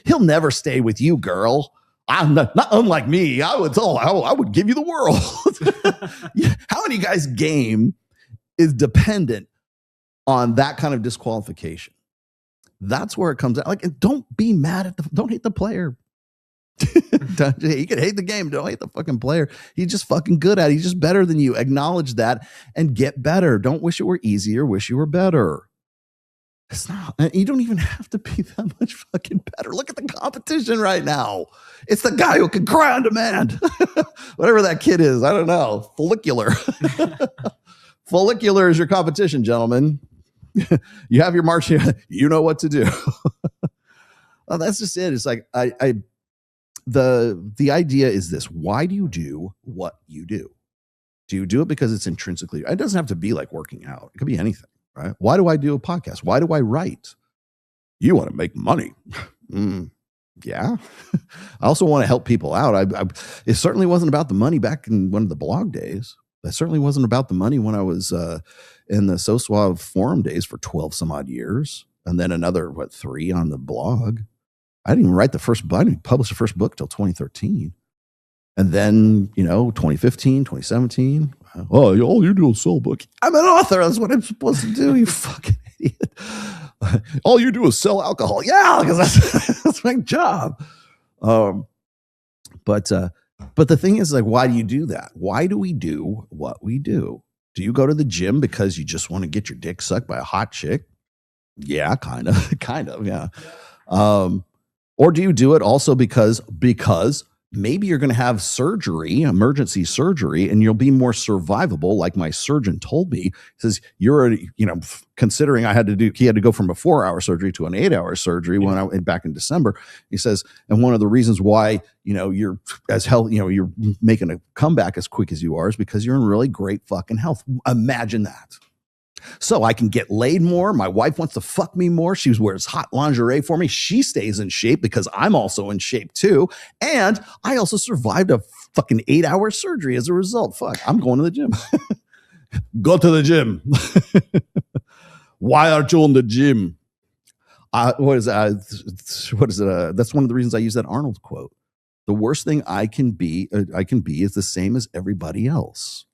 He'll never stay with you, girl. I'm not unlike me. I would give you the world. How many guys' game is dependent on that kind of disqualification? That's where it comes out. Like, don't be mad don't hate the player. You can hate the game. Don't hate the fucking player. He's just fucking good at it. He's just better than you. Acknowledge that and get better. Don't wish it were easier. Wish you were better. It's not. You don't even have to be that much fucking better. Look at the competition right now. It's the guy who can cry on demand. Whatever that kid is. I don't know. Follicular. Follicular is your competition, gentlemen. You have your marching. You know what to do. Well, that's just it. It's like the idea is this. Why do you do what you do? Do you do it because it's intrinsically? It doesn't have to be like working out. It could be anything. Right? Why do I do a podcast? Why do I write? You want to make money. Yeah. I also want to help people out. It certainly wasn't about the money back in one of the blog days. That certainly wasn't about the money when I was in the So Suave forum days for 12 some odd years. And then another, 3 on the blog. I didn't even write the first book. I didn't publish the first book till 2013. And then, 2015, 2017. Oh, all you do is sell a book. I'm an author. That's what I'm supposed to do, you fucking idiot. All you do is sell alcohol. Yeah, because that's my job. But the thing is, like, why do you do that? Why do we do what we do? Do you go to the gym because you just want to get your dick sucked by a hot chick? Yeah, kind of, yeah. Or do you do it also because maybe you're going to have surgery, emergency surgery, and you'll be more survivable, like my surgeon told me. He says, considering he had to go from a 4-hour surgery to an 8-hour surgery when I went back in December. He says, and one of the reasons why, you're as healthy, you're making a comeback as quick as you are is because you're in really great fucking health. Imagine that. So I can get laid more. My wife wants to fuck me more. She wears hot lingerie for me. She stays in shape because I'm also in shape too. And I also survived a fucking 8-hour surgery as a result. Fuck, I'm going to the gym. Go to the gym. Why aren't you in the gym? What is it? That's one of the reasons I use that Arnold quote. The worst thing I can be is the same as everybody else.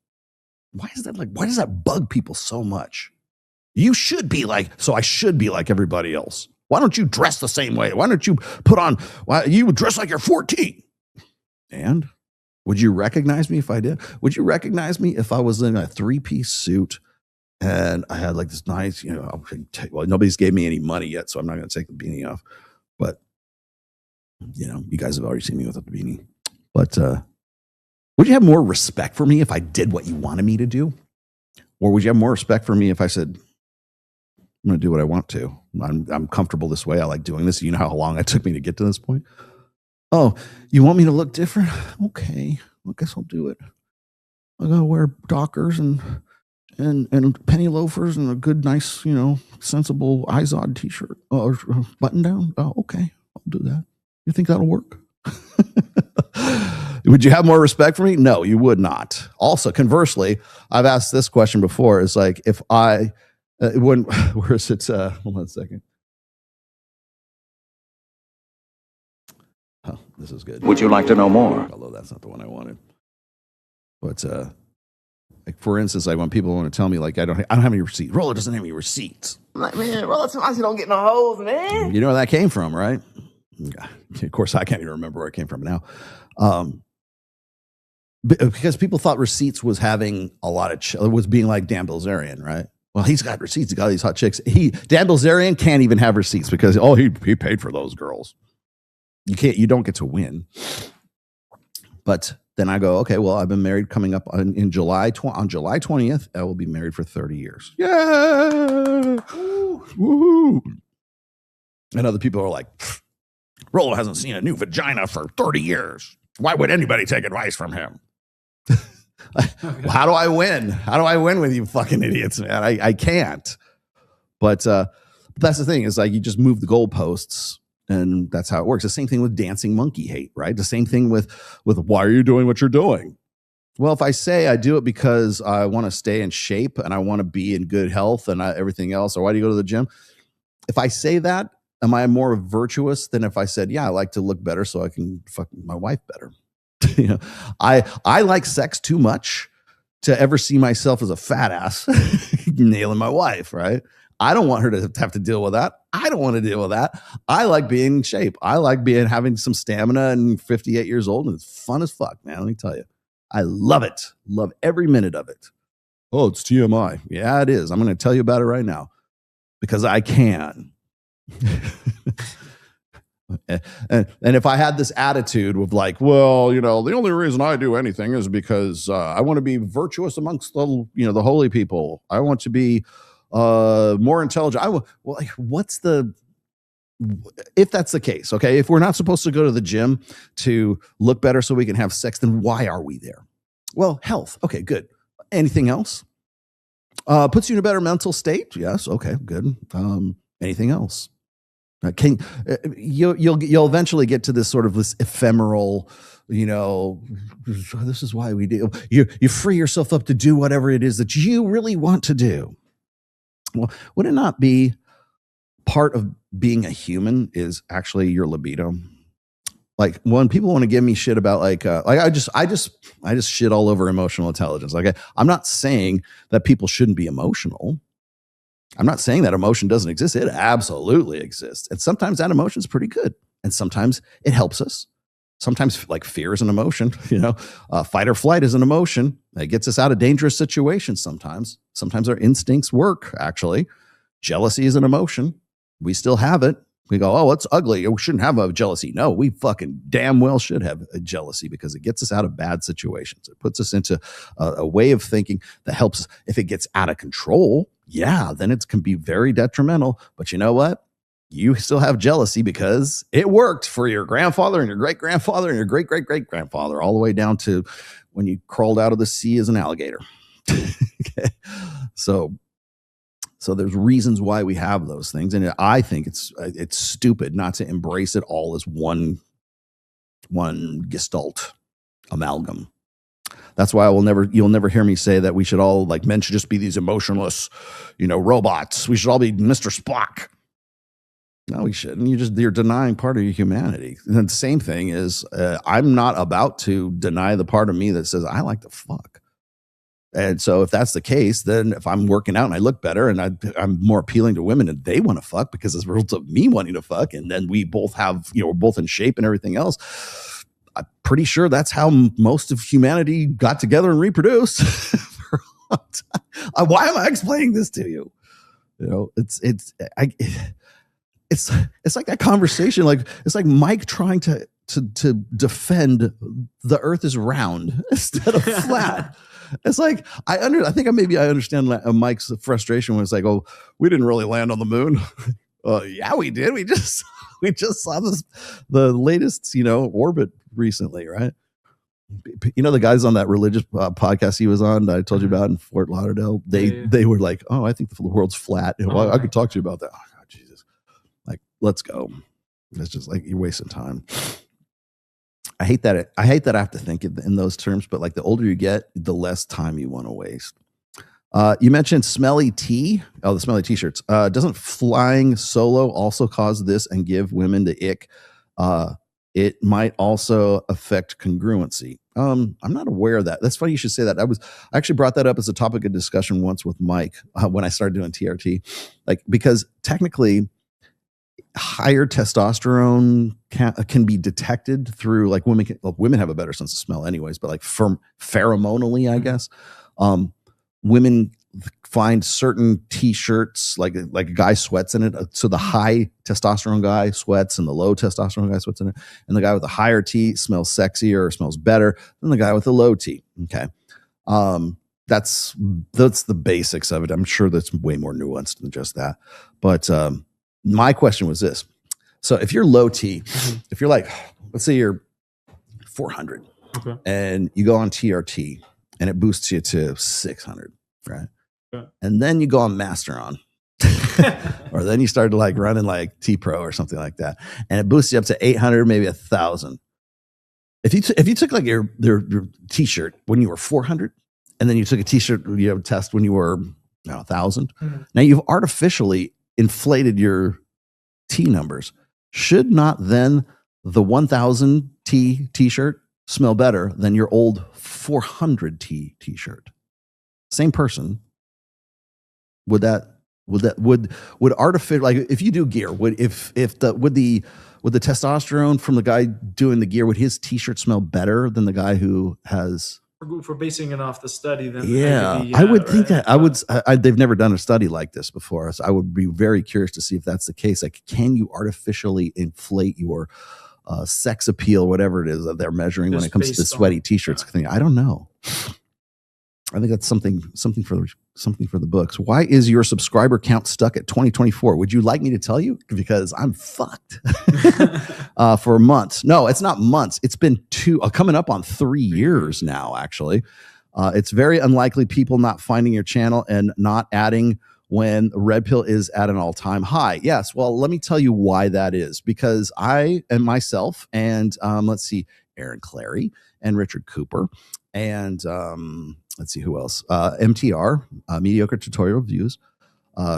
Why does that bug people so much? You should be so I should be like everybody else. Why don't you dress the same way? Why don't you you would dress like you're 14? And would you recognize me if I did? Would you recognize me if I was in a 3-piece suit and I had like this nice, nobody's gave me any money yet, so I'm not going to take the beanie off. But, you guys have already seen me without the beanie. But, would you have more respect for me if I did what you wanted me to do? Or would you have more respect for me if I said, I'm going to do what I want to? I'm comfortable this way. I like doing this. You know how long it took me to get to this point? Oh, you want me to look different? Okay. I guess I'll do it. I gotta wear Dockers and penny loafers and a good, nice, sensible Izod t-shirt or button down. Oh, okay, I'll do that. You think that'll work? Would you have more respect for me? No, you would not. Also, conversely, I've asked this question before. It's like if I where is it? Hold on a second. Oh, this is good. Would you like to know more? Although that's not the one I wanted. But like for instance, like when people want to tell me like I don't have any receipts. Roller doesn't have any receipts. I'm like, man, Roller sometimes you don't get no hoes, man. You know where that came from, right? Of course, I can't even remember where it came from now. Because people thought receipts was having a lot of was being like Dan Bilzerian, right? Well, he's got receipts. He got these hot chicks. Dan Bilzerian can't even have receipts because he paid for those girls. You don't get to win. But then I go, okay, well, I've been married coming up on July 20th. I will be married for 30 years. Yeah. Woo. And other people are like, Rolo hasn't seen a new vagina for 30 years. Why would anybody take advice from him? How do I win? How do I win with you fucking idiots, man? I can't. But that's the thing is like you just move the goalposts and that's how it works. The same thing with dancing monkey hate, right? The same thing with why are you doing what you're doing? Well, if I say I do it because I want to stay in shape and I want to be in good health and everything else, or why do you go to the gym? If I say that, am I more virtuous than if I said, yeah, I like to look better so I can fuck my wife better? I like sex too much to ever see myself as a fat ass nailing my wife, right? I don't want her to have to deal with that. I don't want to deal with that. I like being in shape. I like having some stamina and 58 years old, and it's fun as fuck, man. Let me tell you. I love it. Love every minute of it. Oh, it's TMI. Yeah, it is. I'm going to tell you about it right now because I can. And if I had this attitude with like, well, the only reason I do anything is because I want to be virtuous amongst the holy people. I want to be more intelligent. If that's the case, okay, if we're not supposed to go to the gym to look better so we can have sex, then why are we there? Well, health. Okay, good. Anything else? Puts you in a better mental state. Yes. Okay, good. Anything else? You'll eventually get to this sort of this ephemeral, this is why we do. You free yourself up to do whatever it is that you really want to do. Well, would it not be part of being a human is actually your libido? Like when people want to give me shit about like I just shit all over emotional intelligence. Like I'm not saying that people shouldn't be emotional. I'm not saying that emotion doesn't exist. It absolutely exists. And sometimes that emotion is pretty good. And sometimes it helps us. Sometimes like fear is an emotion, fight or flight is an emotion. It gets us out of dangerous situations sometimes. Sometimes our instincts work, actually. Jealousy is an emotion. We still have it. We go, oh, it's ugly. We shouldn't have a jealousy. No, we fucking damn well should have a jealousy because it gets us out of bad situations. It puts us into a way of thinking that helps us. If it gets out of control, yeah, then it can be very detrimental. But you know what? You still have jealousy because it worked for your grandfather and your great-grandfather and your great-great-great-grandfather all the way down to when you crawled out of the sea as an alligator. Okay. So there's reasons why we have those things. And I think it's stupid not to embrace it all as one gestalt amalgam. That's why you'll never hear me say that we should all, like, men should just be these emotionless, robots. We should all be Mr. Spock. No, we shouldn't. You're denying part of your humanity. And the same thing is, I'm not about to deny the part of me that says I like to fuck. And so if that's the case, then if I'm working out and I look better and I'm more appealing to women and they want to fuck because as a result of me wanting to fuck, and then we both have, we're both in shape and everything else, I'm pretty sure that's how most of humanity got together and reproduced. For a long time. Why am I explaining this to you? It's like that conversation. Like it's like Mike trying to defend the Earth is round instead of flat. It's like I understand Mike's frustration when it's like, oh, we didn't really land on the moon. Yeah, we did. We just saw the latest orbit recently, right? You know, the guys on that religious podcast he was on that I told you about in Fort Lauderdale, they were like, oh, I think the world's flat. Well, I could talk to you about that. Oh, God, Jesus. Like, let's go. It's just like, you're wasting time. I hate that I have to think in those terms, but like the older you get, the less time you want to waste. You mentioned smelly tea. Oh, the smelly t-shirts. Doesn't flying solo also cause this and give women the ick? It might also affect congruency. I'm not aware of that. That's funny you should say that. I actually brought that up as a topic of discussion once with Mike when I started doing TRT, like, because technically higher testosterone can be detected through, like, women have a better sense of smell anyways, but like pheromonally, I guess, women find certain t-shirts, like a guy sweats in it. So the high testosterone guy sweats and the low testosterone guy sweats in it. And the guy with the higher T smells sexier or smells better than the guy with the low T. Okay. That's the basics of it. I'm sure that's way more nuanced than just that. But my question was this. So if you're low T, if you're like, let's say you're 400 and you go on TRT and it boosts you to 600, right? And then you go on Masteron, or then you start like running like T-Pro or something like that, and it boosts you up to 800, maybe 1,000. If you took like your T-shirt when you were 400, and then you took a T-shirt test when you were 1,000, now you've artificially inflated your T numbers. Should not then the 1,000 T-shirt smell better than your old 400 T-shirt? Same person. Would artificial, like, if you do gear, would the testosterone from the guy doing the gear, would his T-shirt smell better than the guy who has? For basing it off the study, then I would think that they've never done a study like this before, so I would be very curious to see if that's the case. Like, can you artificially inflate your sex appeal, whatever it is that they're measuring when it comes to the sweaty T-shirts thing? I don't know. I think that's something for the books. Why is your subscriber count stuck at 2024? Would you like me to tell you? Because I'm fucked for months. No, it's not months. It's been coming up on 3 years now, actually. It's very unlikely people not finding your channel and not adding when Red Pill is at an all-time high. Yes, well, let me tell you why that is. Because I and myself and let's see, Aaron Clary and Richard Cooper and let's see who else, MTR, Mediocre Tutorial Reviews,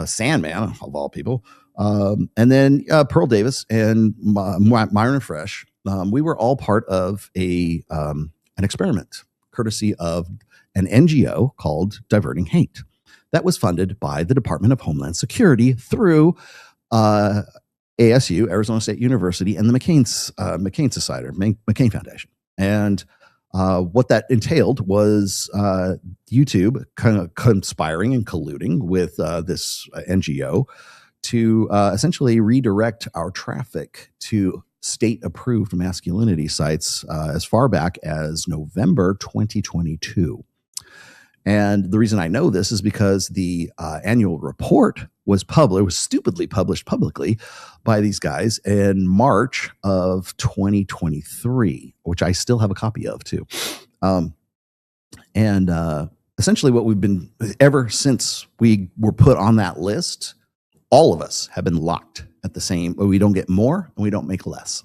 Sandman of all people, and then Pearl Davis and Myron Fresh. We were all part of an experiment courtesy of an NGO called Diverting Hate that was funded by the Department of Homeland Security through ASU, Arizona State University, and the McCain Society, McCain Foundation. And what that entailed was YouTube kind of conspiring and colluding with this NGO to essentially redirect our traffic to state-approved masculinity sites as far back as November 2022. And the reason I know this is because the annual report was stupidly published publicly by these guys in March of 2023, which I still have a copy of too. And essentially what we've been, ever since we were put on that list, all of us have been locked at the same, we don't get more and we don't make less.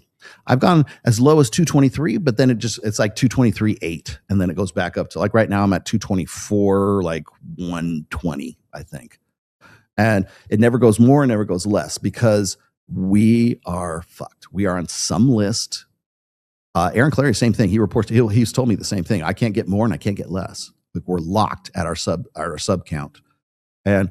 I've gone as low as 223, but then it's like 223.8. And then it goes back up to, like, right now I'm at 224, like 120, I think. And it never goes more and never goes less because we are fucked. We are on some list. Aaron Clary, same thing. He reports, he's told me the same thing. I can't get more and I can't get less. Like, we're locked at our sub count. And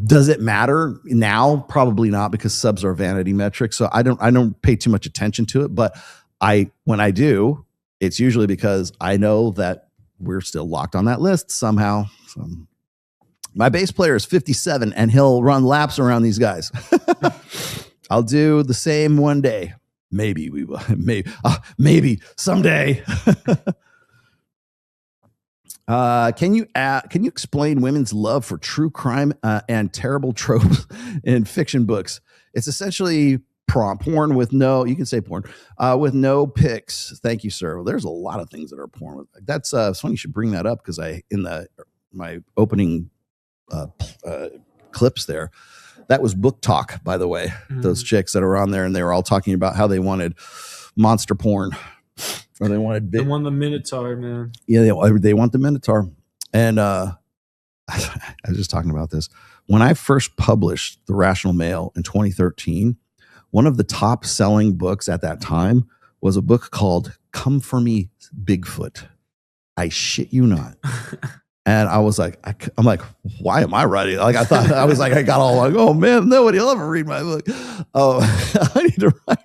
does it matter now? Probably not, because subs are vanity metrics. So I don't pay too much attention to it. But when I do, it's usually because I know that we're still locked on that list somehow. So my bass player is 57 and he'll run laps around these guys. I'll do the same one day. Maybe we will. Maybe someday. Can you explain women's love for true crime and terrible tropes in fiction books? It's essentially porn with no, you can say porn, with no pics. Thank you, sir. Well, there's a lot of things that are porn. That's it's funny you should bring that up, because my opening clips there, that was book talk, by the way. Those chicks that are on there, and they were all talking about how they wanted monster porn, or they wanted they want the Minotaur, man. Yeah, they want the Minotaur. And I was just talking about this when I first published The Rational Male in 2013. One of the top selling books at that time was a book called Come For Me, Bigfoot. I shit you not. And I was like, I'm like, why am I writing? Like, I thought, I was like, I got all like, oh man, nobody will ever read my book. Oh, I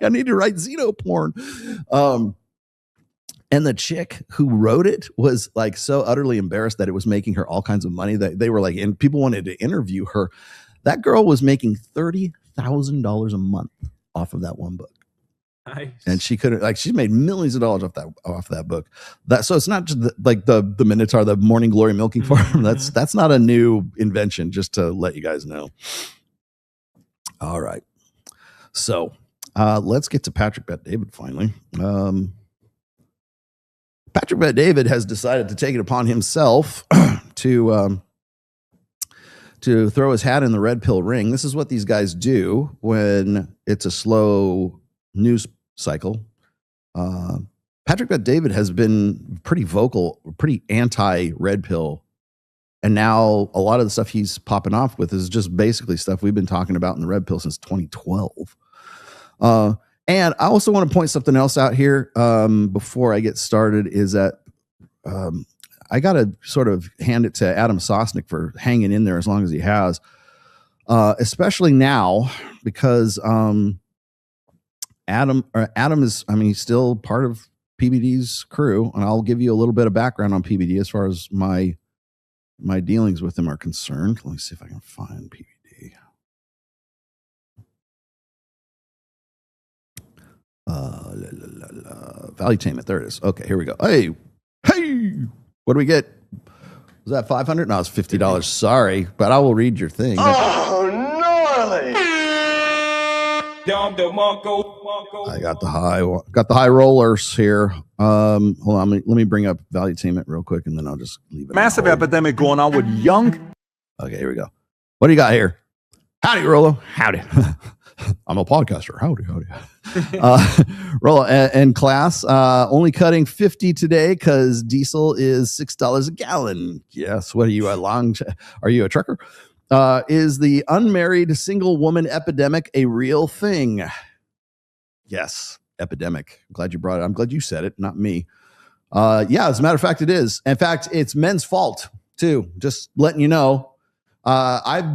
need to write xenoporn. And the chick who wrote it was like so utterly embarrassed that it was making her all kinds of money that they were like, and people wanted to interview her. That girl was making $30,000 a month off of that one book. Nice. And she couldn't, like, she made millions of dollars off that book. So it's not just the Minotaur, the Morning Glory milking farm. That's not a new invention, just to let you guys know. All right. So let's get to Patrick Bet David finally. Patrick Bet David has decided to take it upon himself to throw his hat in the red pill ring. This is what these guys do when it's a slow news cycle. Patrick Bet David has been pretty vocal, pretty anti-red pill. And now a lot of the stuff he's popping off with is just basically stuff we've been talking about in the red pill since 2012. And I also want to point something else out here before I get started, is that I got to sort of hand it to Adam Sosnick for hanging in there as long as he has, especially now, because Adam is, I mean, he's still part of PBD's crew, and I'll give you a little bit of background on PBD as far as my dealings with him are concerned. Let me see if I can find PBD. Valuetainment, there it is. Okay, here we go. Hey, what do we get? Was that $500? No, it's $50. Sorry, but I will read your thing. Oh, gnarly! I got the high rollers here. Hold on, let me bring up Valuetainment real quick, and then I'll just leave it. Massive epidemic going on with young. Okay, here we go. What do you got here? Howdy, Rollo. Howdy. I'm a podcaster. Howdy. Rollo and class, only cutting 50 today because diesel is $6 a gallon. Yes. What are you, are you a trucker? Is the unmarried single woman epidemic a real thing? Yes, epidemic. I'm glad you brought it. I'm glad you said it, not me. Yeah, as a matter of fact, it is. In fact, it's men's fault too. Just letting you know. I've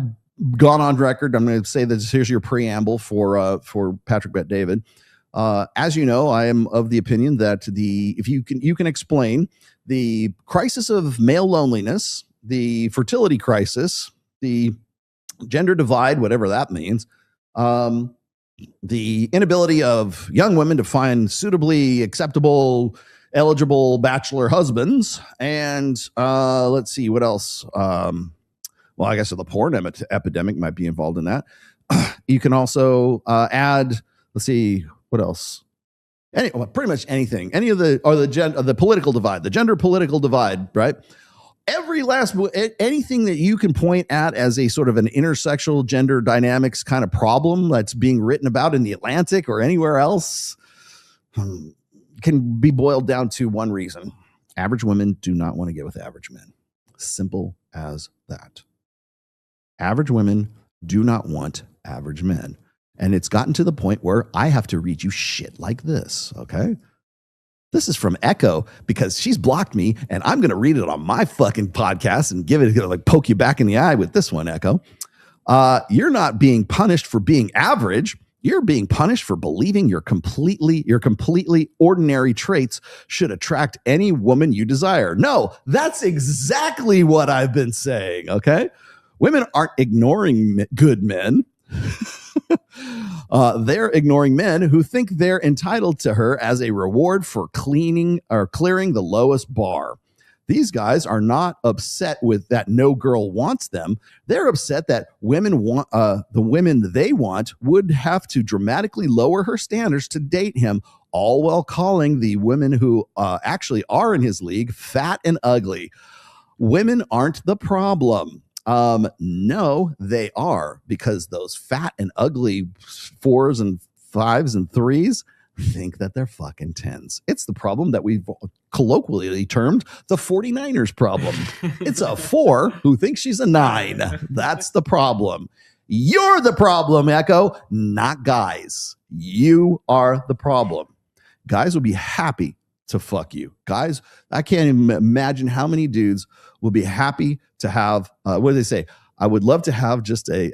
gone on record. I'm going to say that here's your preamble for Patrick Bet David. As you know, I am of the opinion that if you can explain the crisis of male loneliness, the fertility crisis, the gender divide, whatever that means, the inability of young women to find suitably acceptable, eligible bachelor husbands, and let's see what else. Well, I guess the porn epidemic might be involved in that. You can also add, let's see, what else? Pretty much anything. Any of the political divide, the gender political divide, right? Anything that you can point at as a sort of an intersexual gender dynamics kind of problem that's being written about in the Atlantic or anywhere else can be boiled down to one reason. Average women do not want to get with average men. Simple as that. Average women do not want average men. And it's gotten to the point where I have to read you shit like this, okay? This is from Echo because she's blocked me, and I'm going to read it on my fucking podcast and poke you back in the eye with this one, Echo. You're not being punished for being average. You're being punished for believing your completely ordinary traits should attract any woman you desire. No, that's exactly what I've been saying, okay? Women aren't ignoring good men. They're ignoring men who think they're entitled to her as a reward for clearing the lowest bar. These guys are not upset with that no girl wants them. They're upset that women want the women they want would have to dramatically lower her standards to date him, all while calling the women who actually are in his league fat and ugly. Women aren't the problem. No, they are, because those fat and ugly 4s and 5s and 3s think that they're fucking 10s. It's the problem that we've colloquially termed the 49ers problem. It's a 4 who thinks she's a 9. That's the problem. You're the problem, Echo, not guys. You are the problem. Guys will be happy to fuck you. Guys, I can't even imagine how many dudes will be happy to have, what do they say? I would love to have just a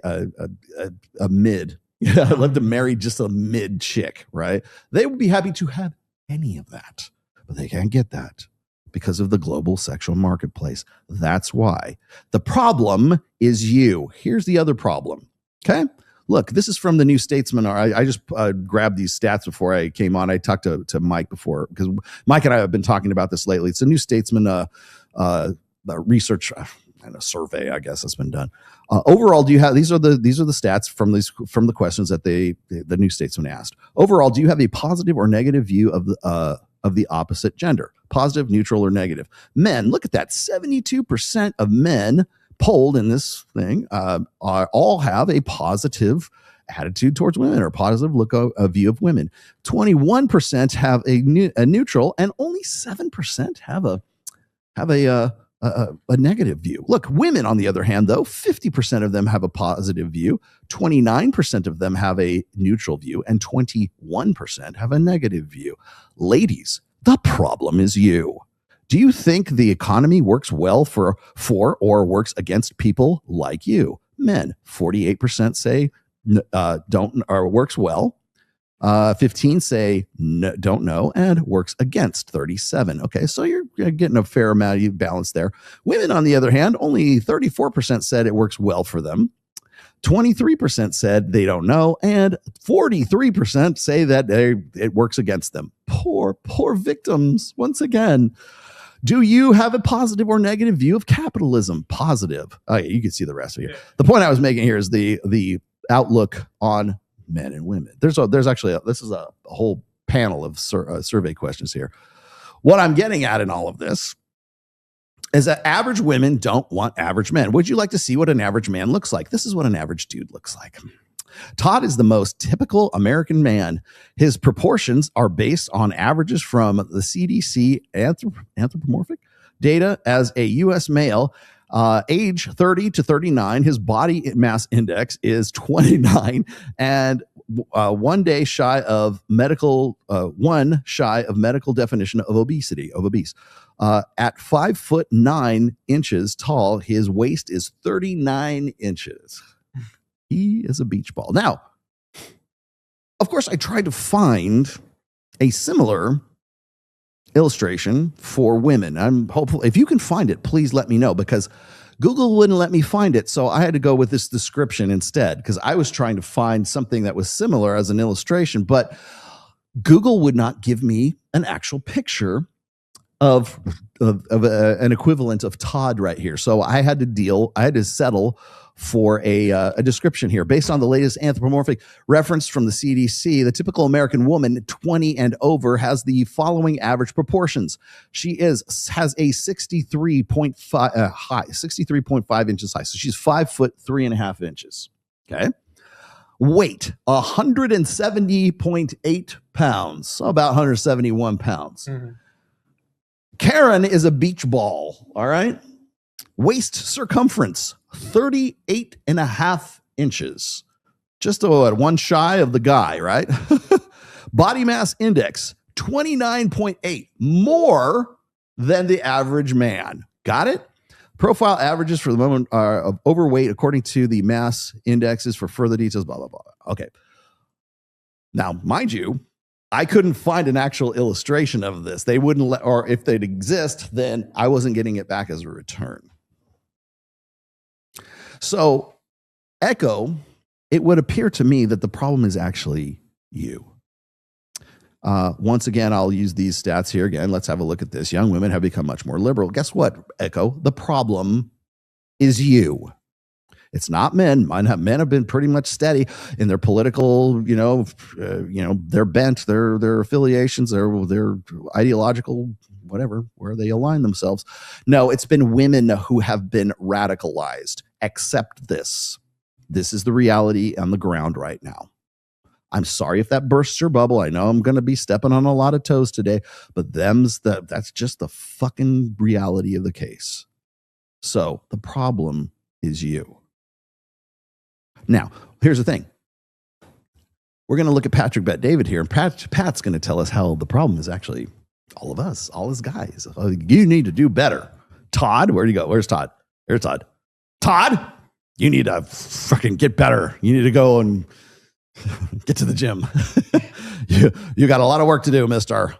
mid. I'd love to marry just a mid chick, right? They would be happy to have any of that, but they can't get that because of the global sexual marketplace. That's why. The problem is you. Here's the other problem, okay? Look, this is from the New Statesman. I just grabbed these stats before I came on. I talked to Mike before, because Mike and I have been talking about this lately. It's a New Statesman research and a survey, I guess, that's been done. Overall, do you have these are the stats from the questions that the New Statesman asked. Overall, do you have a positive or negative view of the opposite gender? Positive, neutral, or negative? Men, look at that. 72% of men polled in this thing all have a positive attitude towards women, or positive a view of women. 21% have a neutral, and only 7% have a negative view. Look, women, on the other hand, though, 50% of them have a positive view, 29% of them have a neutral view, and 21% have a negative view. Ladies, the problem is you. Do you think the economy works well for or works against people like you? Men, 48% say don't, or works well. 15 say don't know, and works against 37. Okay, so you're getting a fair amount of balance there. Women, on the other hand, only 34% said it works well for them. 23% said they don't know, and 43% say that it works against them. Poor victims, once again. Do you have a positive or negative view of capitalism? Positive. Oh, yeah, you can see the rest of it. The point I was making here is the outlook on men and women. There's actually this is a whole panel of survey questions here. What I'm getting at in all of this is that average women don't want average men. Would you like to see what an average man looks like? This is what an average dude looks like. Todd is the most typical American man. His proportions are based on averages from the CDC anthropomorphic data. As a U.S. male, age 30 to 39, his body mass index is 29, and one shy of medical definition of obesity. At 5'9" tall, his waist is 39 inches. He is a beach ball. Now, of course, I tried to find a similar illustration for women. I'm hopeful if you can find it, please let me know, because Google wouldn't let me find it. So I had to go with this description instead, because I was trying to find something that was similar as an illustration, but Google would not give me an actual picture of an equivalent of Todd right here. So I had to settle for a description here. Based on the latest anthropomorphic reference from the CDC, the typical American woman 20 and over has the following average proportions. She has a 63.5 inches high. So she's 5'3.5". Okay. Weight, 170.8 pounds. So about 171 pounds. Mm-hmm. Karen is a beach ball. All right. Waist circumference, 38.5 inches. Just one shy of the guy, right? Body mass index, 29.8, more than the average man. Got it? Profile averages for the moment are of overweight according to the mass indexes. For further details, blah, blah, blah. Okay. Now, mind you, I couldn't find an actual illustration of this. They wouldn't let, or if they'd exist, then I wasn't getting it back as a return. So, Echo, it would appear to me that the problem is actually you. Once again, I'll use these stats here again. Let's have a look at this. Young women have become much more liberal. Guess what, Echo? The problem is you. It's not men. Men have been pretty much steady in their political, their bent, their affiliations, their ideological, whatever, where they align themselves. No, it's been women who have been radicalized. Accept this. This is the reality on the ground right now. I'm sorry if that bursts your bubble. I know I'm going to be stepping on a lot of toes today, but that's just the fucking reality of the case. So the problem is you. Now, here's the thing. We're going to look at Patrick Bet David here, and Pat's going to tell us how the problem is actually all of us, all his guys. You need to do better. Todd, where'd you go? Where's Todd? Here's Todd. Todd, you need to fucking get better. You need to go and get to the gym. You got a lot of work to do, mister.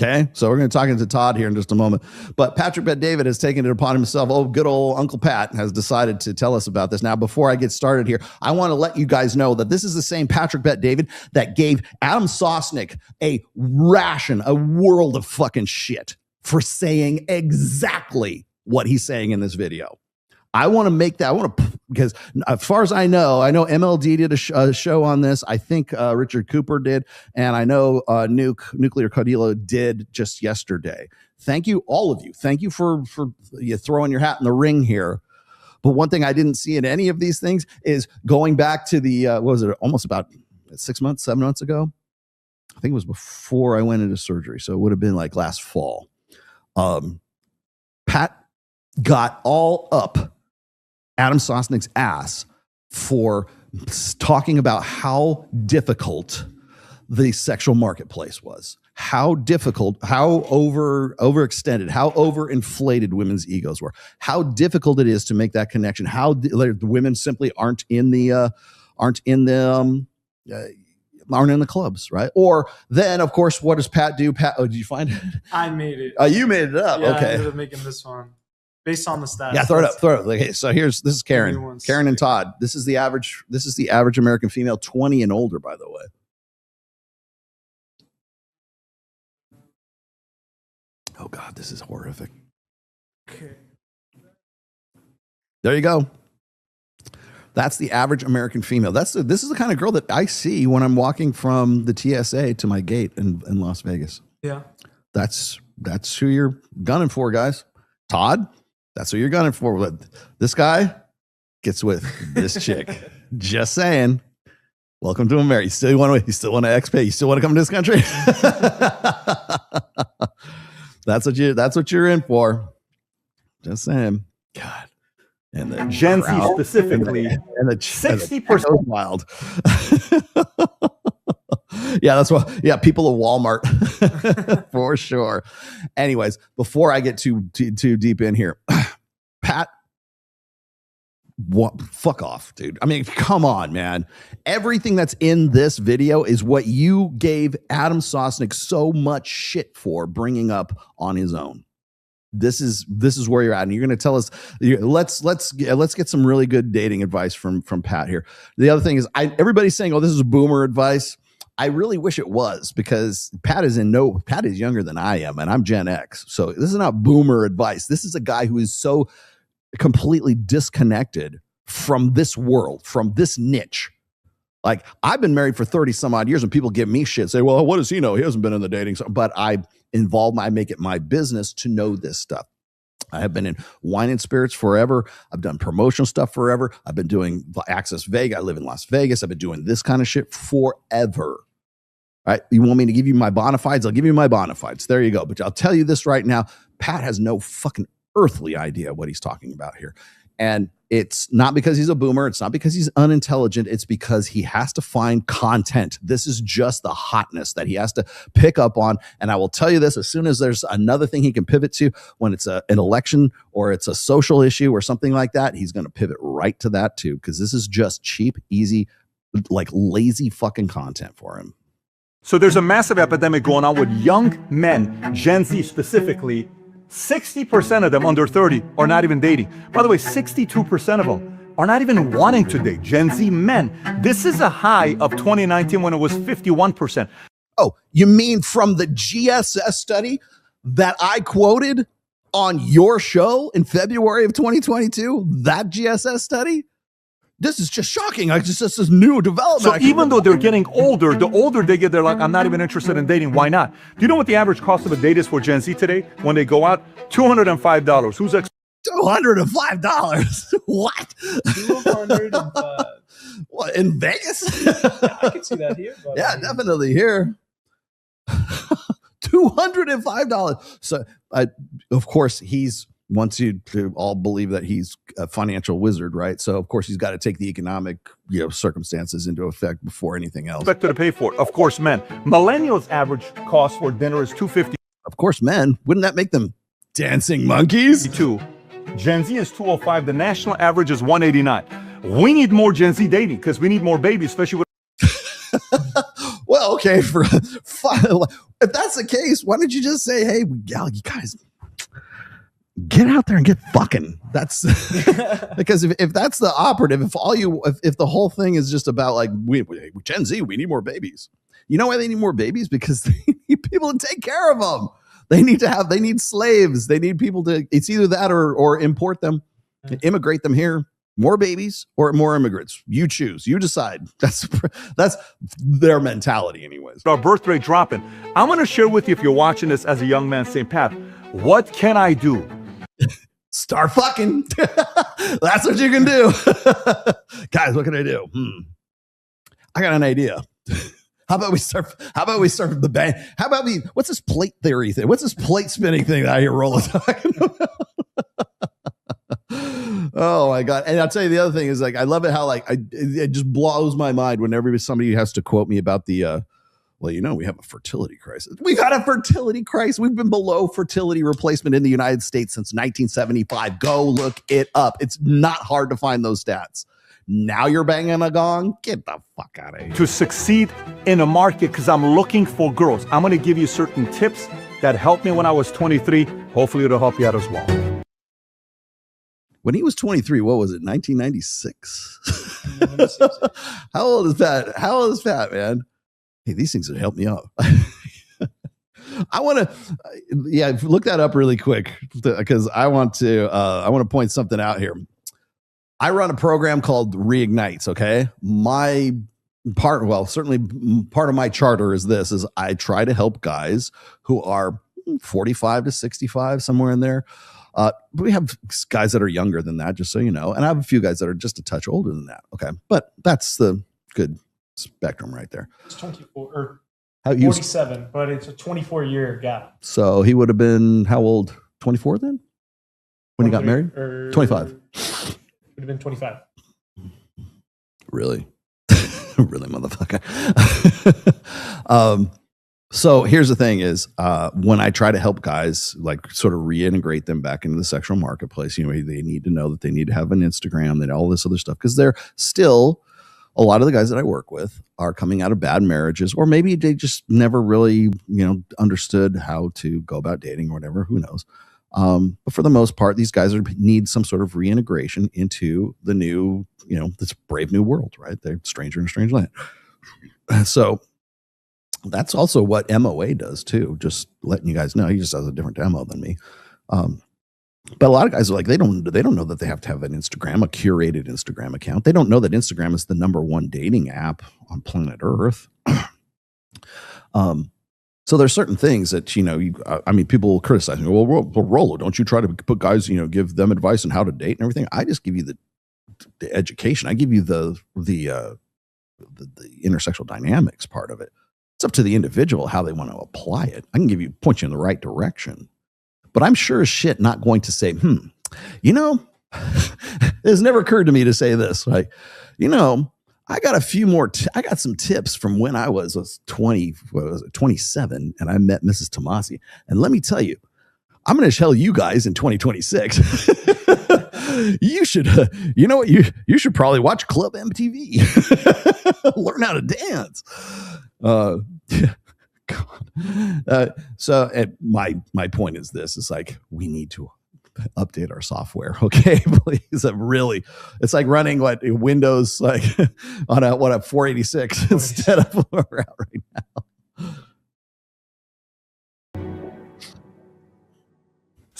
Okay, so we're going to talk to Todd here in just a moment. But Patrick Bet David has taken it upon himself. Oh, good old Uncle Pat has decided to tell us about this. Now, before I get started here, I want to let you guys know that this is the same Patrick Bet David that gave Adam Sosnick a world of fucking shit for saying exactly what he's saying in this video. I want to make that, because as far as I know MLD did a show on this. I think Richard Cooper did. And I know Nuclear Codillo did just yesterday. Thank you, all of you. Thank you for you throwing your hat in the ring here. But one thing I didn't see in any of these things is going back to the, what was it, almost about 7 months ago? I think it was before I went into surgery. So it would have been like last fall. Pat got all up Adam Sosnick's ass for talking about how difficult the sexual marketplace was, how difficult, how overextended, how overinflated women's egos were, how difficult it is to make that connection, how the women simply aren't in the clubs, right? Or then, of course, what does Pat do? Pat, did you find it? I made it. You made it up. Yeah, Okay. I ended up making this one based on the stats. Yeah, throw it up. Okay, so this is Karen. Karen and Todd. This is the average American female, 20 and older, by the way. Oh God, this is horrific. Okay. There you go. That's the average American female. This is the kind of girl that I see when I'm walking from the TSA to my gate in Las Vegas. Yeah. That's who you're gunning for, guys. Todd, that's who you're gunning for. This guy gets with this chick. Just saying. Welcome to America. You still want to expat? You still want to come to this country? That's what you're in for. Just saying. God. And the Gen Z specifically, and the 60% wild. Yeah, that's what. Yeah, people at Walmart for sure. Anyways, before I get too deep in here, Pat, fuck off, dude. I mean, come on, man. Everything that's in this video is what you gave Adam Sosnick so much shit for bringing up on his own. This is where you're at, and you're going to tell us. Let's get some really good dating advice from Pat here. The other thing is, everybody's saying, "Oh, this is boomer advice." I really wish it was, because Pat is younger than I am, and I'm Gen X. So this is not boomer advice. This is a guy who is so completely disconnected from this world, from this niche. Like, I've been married for 30 some odd years, and people give me shit, say, well, what does he know? He hasn't been in the dating. But I make it my business to know this stuff. I have been in wine and spirits forever. I've done promotional stuff forever. I've been doing Access Vegas. I live in Las Vegas. I've been doing this kind of shit forever. All right. You want me to give you my bona fides? I'll give you my bona fides. There you go. But I'll tell you this right now. Pat has no fucking earthly idea what he's talking about here. And it's not because he's a boomer. It's not because he's unintelligent. It's because he has to find content. This is just the hotness that he has to pick up on. And I will tell you this, as soon as there's another thing he can pivot to, when it's an election or it's a social issue or something like that, he's going to pivot right to that too. Because this is just cheap, easy, like lazy fucking content for him. So there's a massive epidemic going on with young men, Gen Z specifically. 60% of them under 30 are not even dating. By the way, 62% of them are not even wanting to date. Gen Z men. This is a high of 2019 when it was 51%. Oh, you mean from the GSS study that I quoted on your show in February of 2022? That GSS study? This is just shocking. This is new development. So even though they're getting older, the older they get, they're like, I'm not even interested in dating. Why not? Do you know what the average cost of a date is for Gen Z today when they go out? $205. Who's $205? What? 205. What, in Vegas? Yeah, I can see that here. Yeah, definitely here. $205. So, of course, he's wants you to all believe that he's a financial wizard, right? So, of course, he's got to take the economic, circumstances into effect before anything else. Expected to pay for it? Of course, men. Millennials' average cost for dinner is $250. Of course, men. Wouldn't that make them dancing monkeys? Gen Z is $205. The national average is $189. We need more Gen Z dating because we need more babies, especially with. Well, okay, if that's the case, why don't you just say, hey, you guys get out there and get fucking. That's because if that's the operative, if the whole thing is just about like we Gen Z, we need more babies. You know why they need more babies? Because they need people to take care of them. They need slaves. They need people to, it's either that or import them, immigrate them here. More babies or more immigrants. You choose. You decide. That's their mentality anyways. Our birth rate dropping. I'm going to share with you, if you're watching this as a young man, St. Pat, what can I do? Start fucking. That's what you can do. Guys, what can I do? I got an idea. How about we start the band? What's this plate theory thing? What's this plate spinning thing that I hear Rolla talking about? Oh my God. And I'll tell you the other thing is, like, I love it how it just blows my mind whenever somebody has to quote me about the we have a fertility crisis. We got a fertility crisis. We've been below fertility replacement in the United States since 1975. Go look it up. It's not hard to find those stats. Now you're banging a gong? Get the fuck out of here. To succeed in a market, because I'm looking for girls, I'm going to give you certain tips that helped me when I was 23. Hopefully it'll help you out as well. When he was 23, what was it? 1996. How old is Pat, man? Hey, these things would help me out. I want to, look that up really quick because I want to point something out here. I run a program called Reignites. Okay, certainly part of my charter is I try to help guys who are 45 to 65, somewhere in there. We have guys that are younger than that, just so you know, and I have a few guys that are just a touch older than that. Okay, but that's the good spectrum right there. It's 24 or 47, but it's a 24-year gap. So he would have been how old? 24 then? When he got married? 25. Would have been 25. Really? Really, motherfucker. So here's the thing is, when I try to help guys, like, sort of reintegrate them back into the sexual marketplace, they need to know that they need to have an Instagram and all this other stuff, because they're still, a lot of the guys that I work with are coming out of bad marriages, or maybe they just never really, understood how to go about dating or whatever, who knows. But for the most part, these guys need some sort of reintegration into the new, this brave new world, right? They're stranger in a strange land. So that's also what MOA does too. Just letting you guys know, he just has a different demo than me. But a lot of guys are like, they don't know that they have to have an Instagram, a curated Instagram account. They don't know that Instagram is the #1 dating app on planet Earth. So there's certain things that, people will criticize me. Well, Rollo, don't you try to put guys, give them advice on how to date and everything? I just give you the education. I give you the intersexual dynamics part of it. It's up to the individual how they want to apply it. I can point you in the right direction, but I'm sure as shit not going to say, it's never occurred to me to say this. Like, I got a few more. I got some tips from when I was 27, and I met Mrs. Tomasi. And let me tell you, I'm going to tell you guys in 2026. You should, you should probably watch Club MTV, learn how to dance. God. So my point is this: it's like we need to update our software, okay? Please, it's like running Windows on a 486 instead of where we're at right now.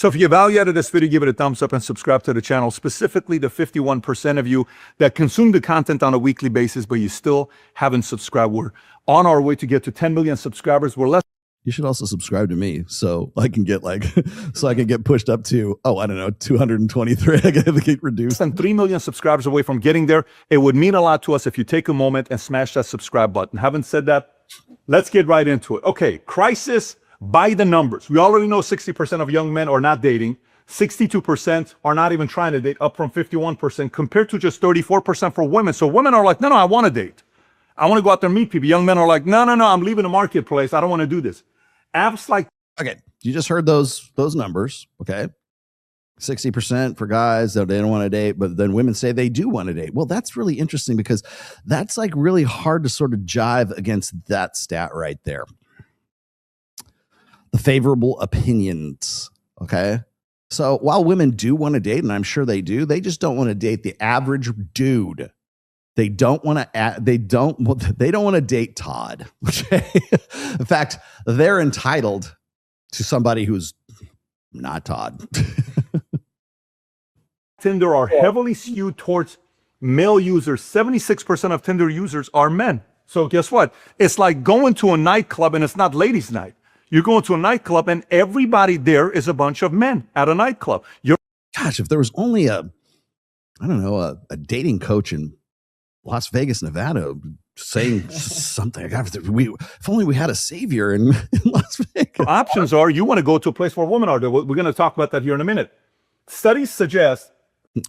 So if you get value out of this video, give it a thumbs up and subscribe to the channel, specifically the 51% of you that consume the content on a weekly basis, but you still haven't subscribed. We're on our way to get to 10 million subscribers. We're less. You should also subscribe to me so I can get pushed up to, I don't know, 223. I get reduced. Than 3 million subscribers away from getting there. It would mean a lot to us if you take a moment and smash that subscribe button. Having said that, let's get right into it. Okay, crisis by the numbers. We already know 60% of young men are not dating. 62% are not even trying to date, up from 51%, compared to just 34% for women. So women are like, no, I want to date. I want to go out there and meet people. Young men are like, no, I'm leaving the marketplace. I don't want to do this. Apps like... Okay, you just heard those numbers, okay? 60% for guys that they don't want to date, but then women say they do want to date. Well, that's really interesting because that's like really hard to sort of jive against that stat right there. The favorable opinions, okay? So while women do want to date, and I'm sure they do, they just don't want to date the average dude. They don't want to date Todd. Okay? In fact, they're entitled to somebody who's not Todd. Tinder are heavily skewed towards male users. 76% of Tinder users are men. So guess what? It's like going to a nightclub and it's not ladies' night. You're going to a nightclub and everybody there is a bunch of men at a nightclub. Gosh, if there was only a dating coach in Las Vegas, Nevada, saying something. If only we had a savior in Las Vegas. Options are you want to go to a place where women are. We're going to talk about that here in a minute. Studies suggest...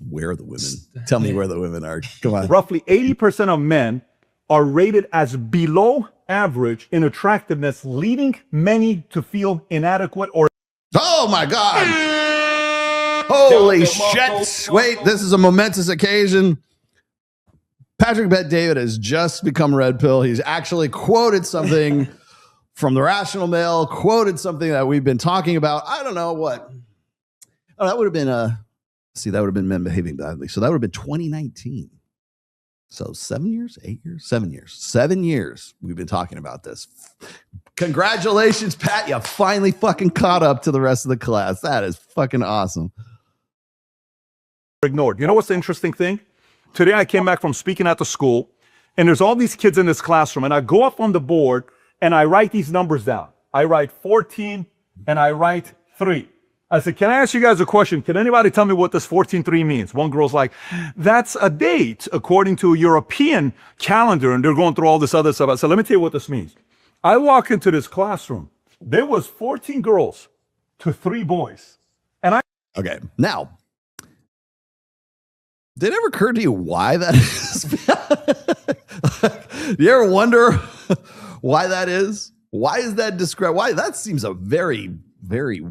Where are the women? Tell me where the women are. Come on. Roughly 80% of men are rated as below average in attractiveness, leading many to feel inadequate or... Oh my God. Holy shit. Wait, this is a momentous occasion. Patrick Bet David has just become Red Pill. He's actually quoted something from the Rational Mail, quoted something that we've been talking about. I don't know what. Oh, that would have been that would have been men behaving badly. So that would have been 2019. So 7 years, 8 years, 7 years, 7 years. We've been talking about this. Congratulations, Pat. You finally fucking caught up to the rest of the class. That is fucking awesome. Ignored. You know what's the interesting thing? Today I came back from speaking at the school and there's all these kids in this classroom and I go up on the board and I write these numbers down. I write 14 and I write 3. I said, can I ask you guys a question? Can anybody tell me what this 14-3 means? One girl's like, that's a date according to a European calendar, and they're going through all this other stuff. I said, let me tell you what this means. I walk into this classroom. There was 14 girls to 3 boys. Okay, now, did it ever occur to you why that is? Do you ever wonder why that is? Why is that Why that seems a very, very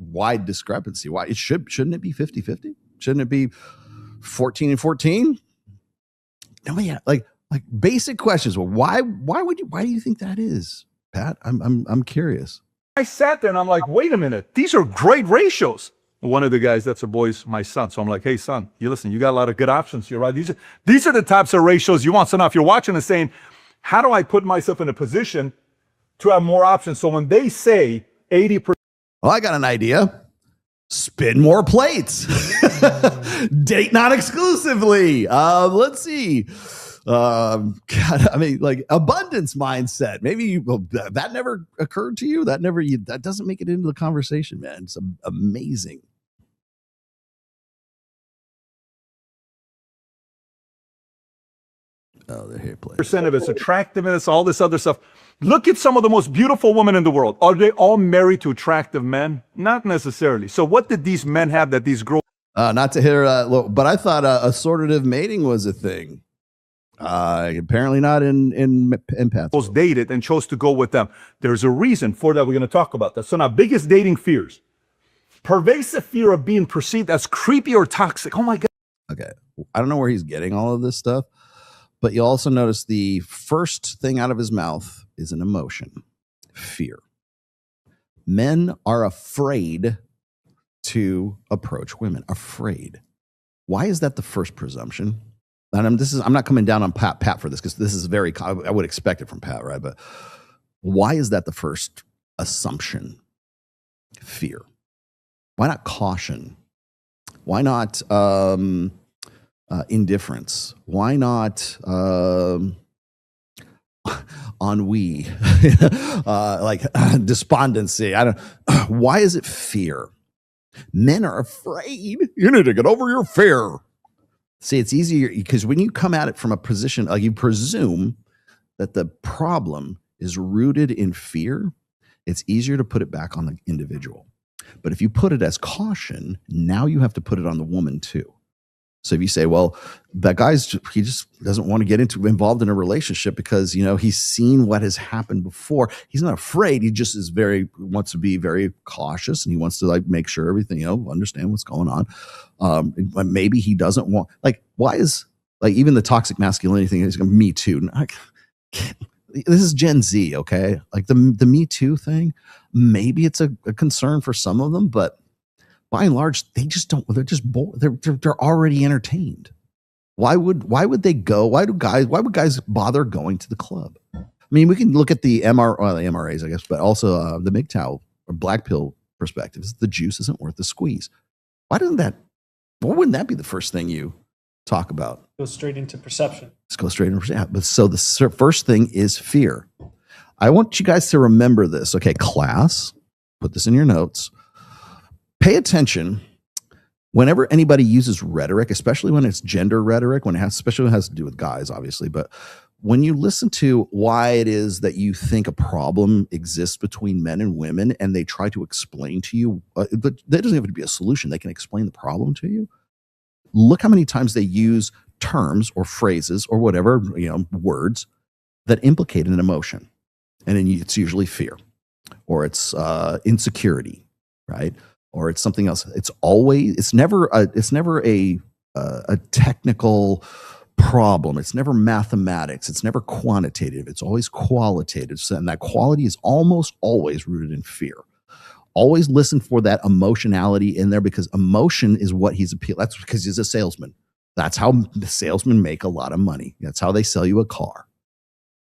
wide discrepancy. Why shouldn't it be 50-50? Shouldn't it be 14 and 14? No, yeah, like basic questions. Well, why do you think that is, Pat? I'm curious. I sat there and I'm like, wait a minute, these are great ratios. One of the guys that's a boy's my son. So I'm like, hey son, you got a lot of good options here, right? These are the types of ratios you want. So now if you're watching and saying, how do I put myself in a position to have more options? So when they say 80%. Well, I got an idea. Spin more plates. Date not exclusively. Let's see. God, I mean, like abundance mindset. Maybe that never occurred to you. That doesn't make it into the conversation, man. It's amazing. Oh, they're here. Percent of it's attractiveness, all this other stuff. Look at some of the most beautiful women in the world. Are they all married to attractive men? Not necessarily. So what did these men have that these girls? Not to hear, but I thought assortative mating was a thing. Apparently not in empaths. Dated and chose to go with them. There's a reason for that. We're going to talk about that. So now, biggest dating fears. Pervasive fear of being perceived as creepy or toxic. Oh my God. Okay. I don't know where he's getting all of this stuff, but you'll also notice the first thing out of his mouth is an emotion, fear. Men are afraid to approach women. Afraid. Why is that the first presumption? And I'm not coming down on Pat for this because this is very, I would expect it from Pat, right? But why is that the first assumption? Fear. Why not caution? Why not indifference? Why not ennui? Like despondency? I don't. Why is it fear? Men are afraid. You need to get over your fear. See, it's easier because when you come at it from a position, like you presume that the problem is rooted in fear, it's easier to put it back on the individual. But if you put it as caution, now you have to put it on the woman too. So if you say, well, that he just doesn't want to get involved in a relationship because, he's seen what has happened before. He's not afraid. He just wants to be very cautious, and he wants to make sure everything, understand what's going on. But maybe he doesn't want, why is even the toxic masculinity thing is going to Me Too. This is Gen Z. Okay. The Me Too thing, maybe it's a concern for some of them, but by and large, they just don't. They're just bored. They're already entertained. Why would they go? Why would guys bother going to the club? I mean, we can look at the MRAs, I guess, but also the MGTOW or black pill perspectives. The juice isn't worth the squeeze. Why wouldn't that be the first thing you talk about? Go straight into perception. Let's go straight into perception. But so the first thing is fear. I want you guys to remember this. Okay, class, put this in your notes. Pay attention whenever anybody uses rhetoric, especially when it's gender rhetoric, especially when it has to do with guys, obviously. But when you listen to why it is that you think a problem exists between men and women, and they try to explain to you, but that doesn't have to be a solution. They can explain the problem to you. Look how many times they use terms or phrases or whatever, words that implicate an emotion. And then it's usually fear, or it's insecurity, right? Or it's something else. It's never a technical problem. It's never mathematics. It's never quantitative. It's always qualitative. And that quality is almost always rooted in fear. Always listen for that emotionality in there, because emotion is what he's appealing. That's because he's a salesman. That's how the salesmen make a lot of money. That's how they sell you a car.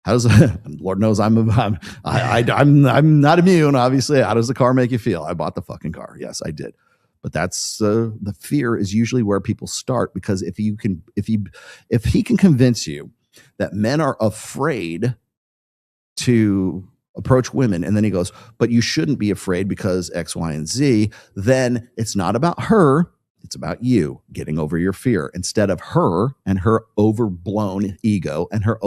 Lord knows I'm not immune, obviously. How does the car make you feel? I bought the fucking car. Yes, I did. But that's the fear is usually where people start, because if he can convince you that men are afraid to approach women, and then he goes, but you shouldn't be afraid because X, Y, and Z, then it's not about her. It's about you getting over your fear, instead of her and her overblown ego and her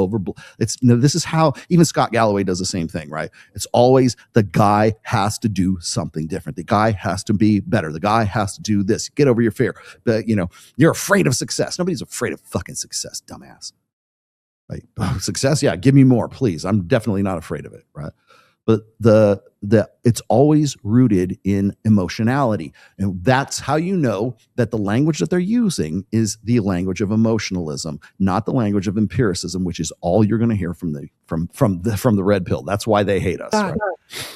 this is how even Scott Galloway does the same thing, right? It's always the guy has to do something different. The guy has to be better. The guy has to do this. Get over your fear. But you're afraid of success. Nobody's afraid of fucking success, dumbass. Right? Success, yeah, give me more, please. I'm definitely not afraid of it, right? But it's always rooted in emotionality. And that's how you know that the language that they're using is the language of emotionalism, not the language of empiricism, which is all you're going to hear from the red pill. That's why they hate us. Right?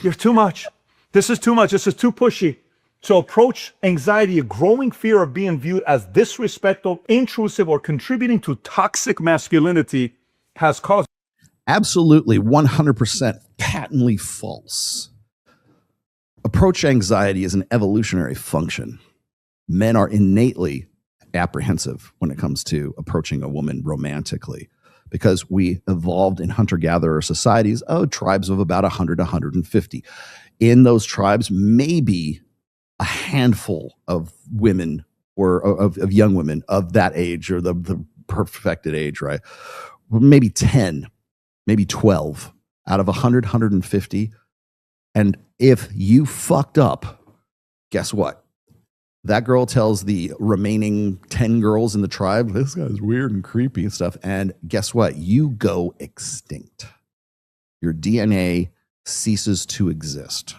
You're too much. This is too much. This is too pushy. So approach anxiety, a growing fear of being viewed as disrespectful, intrusive, or contributing to toxic masculinity has caused. Absolutely, 100% patently false. Approach anxiety is an evolutionary function. Men are innately apprehensive when it comes to approaching a woman romantically, because we evolved in hunter-gatherer societies, tribes of about 100 to 150. In those tribes, maybe a handful of women or of young women of that age, or the perfected age, right? Maybe 10. Maybe 12 out of 100, 150. And if you fucked up, guess what? That girl tells the remaining 10 girls in the tribe, this guy's weird and creepy and stuff. And guess what? You go extinct. Your DNA ceases to exist.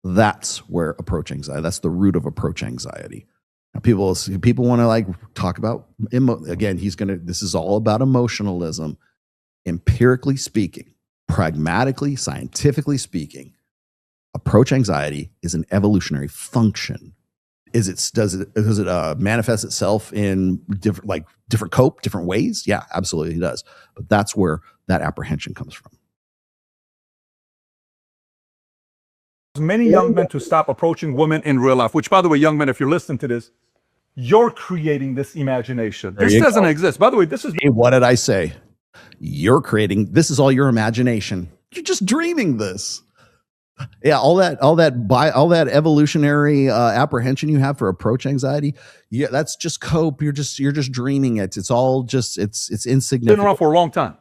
That's where approach anxiety, that's the root of approach anxiety. Now, people want to talk about, again, this is all about emotionalism. Empirically speaking, pragmatically, scientifically speaking, approach anxiety is an evolutionary function. Does it manifest itself in different ways? Yeah, absolutely it does. But that's where that apprehension comes from. Many young men to stop approaching women in real life, which, by the way, young men, if you're listening to this, you're creating this imagination. This doesn't exist. By the way, this is... Hey, what did I say? You're creating, this is all your imagination. You're just dreaming this. Yeah, all that evolutionary apprehension you have for approach anxiety, yeah, that's just cope. You're just dreaming it. It's all just it's insignificant. Been around for a long time.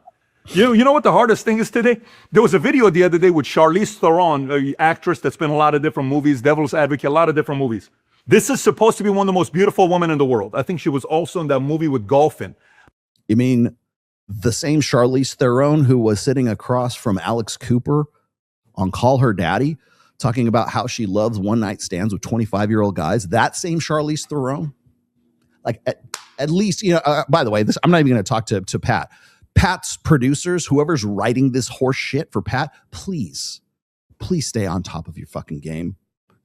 You know what the hardest thing is today? There was a video the other day with Charlize Theron, an actress that's been in a lot of different movies, Devil's Advocate, a lot of different movies. This is supposed to be one of the most beautiful women in the world. I think she was also in that movie with golfing. You mean the same Charlize Theron who was sitting across from Alex Cooper on Call Her Daddy, talking about how she loves one-night stands with 25-year-old guys? That same Charlize Theron? Like, at least, you know, by the way, this, I'm not even going to talk to Pat. Pat's producers, whoever's writing this horse shit for Pat, please stay on top of your fucking game.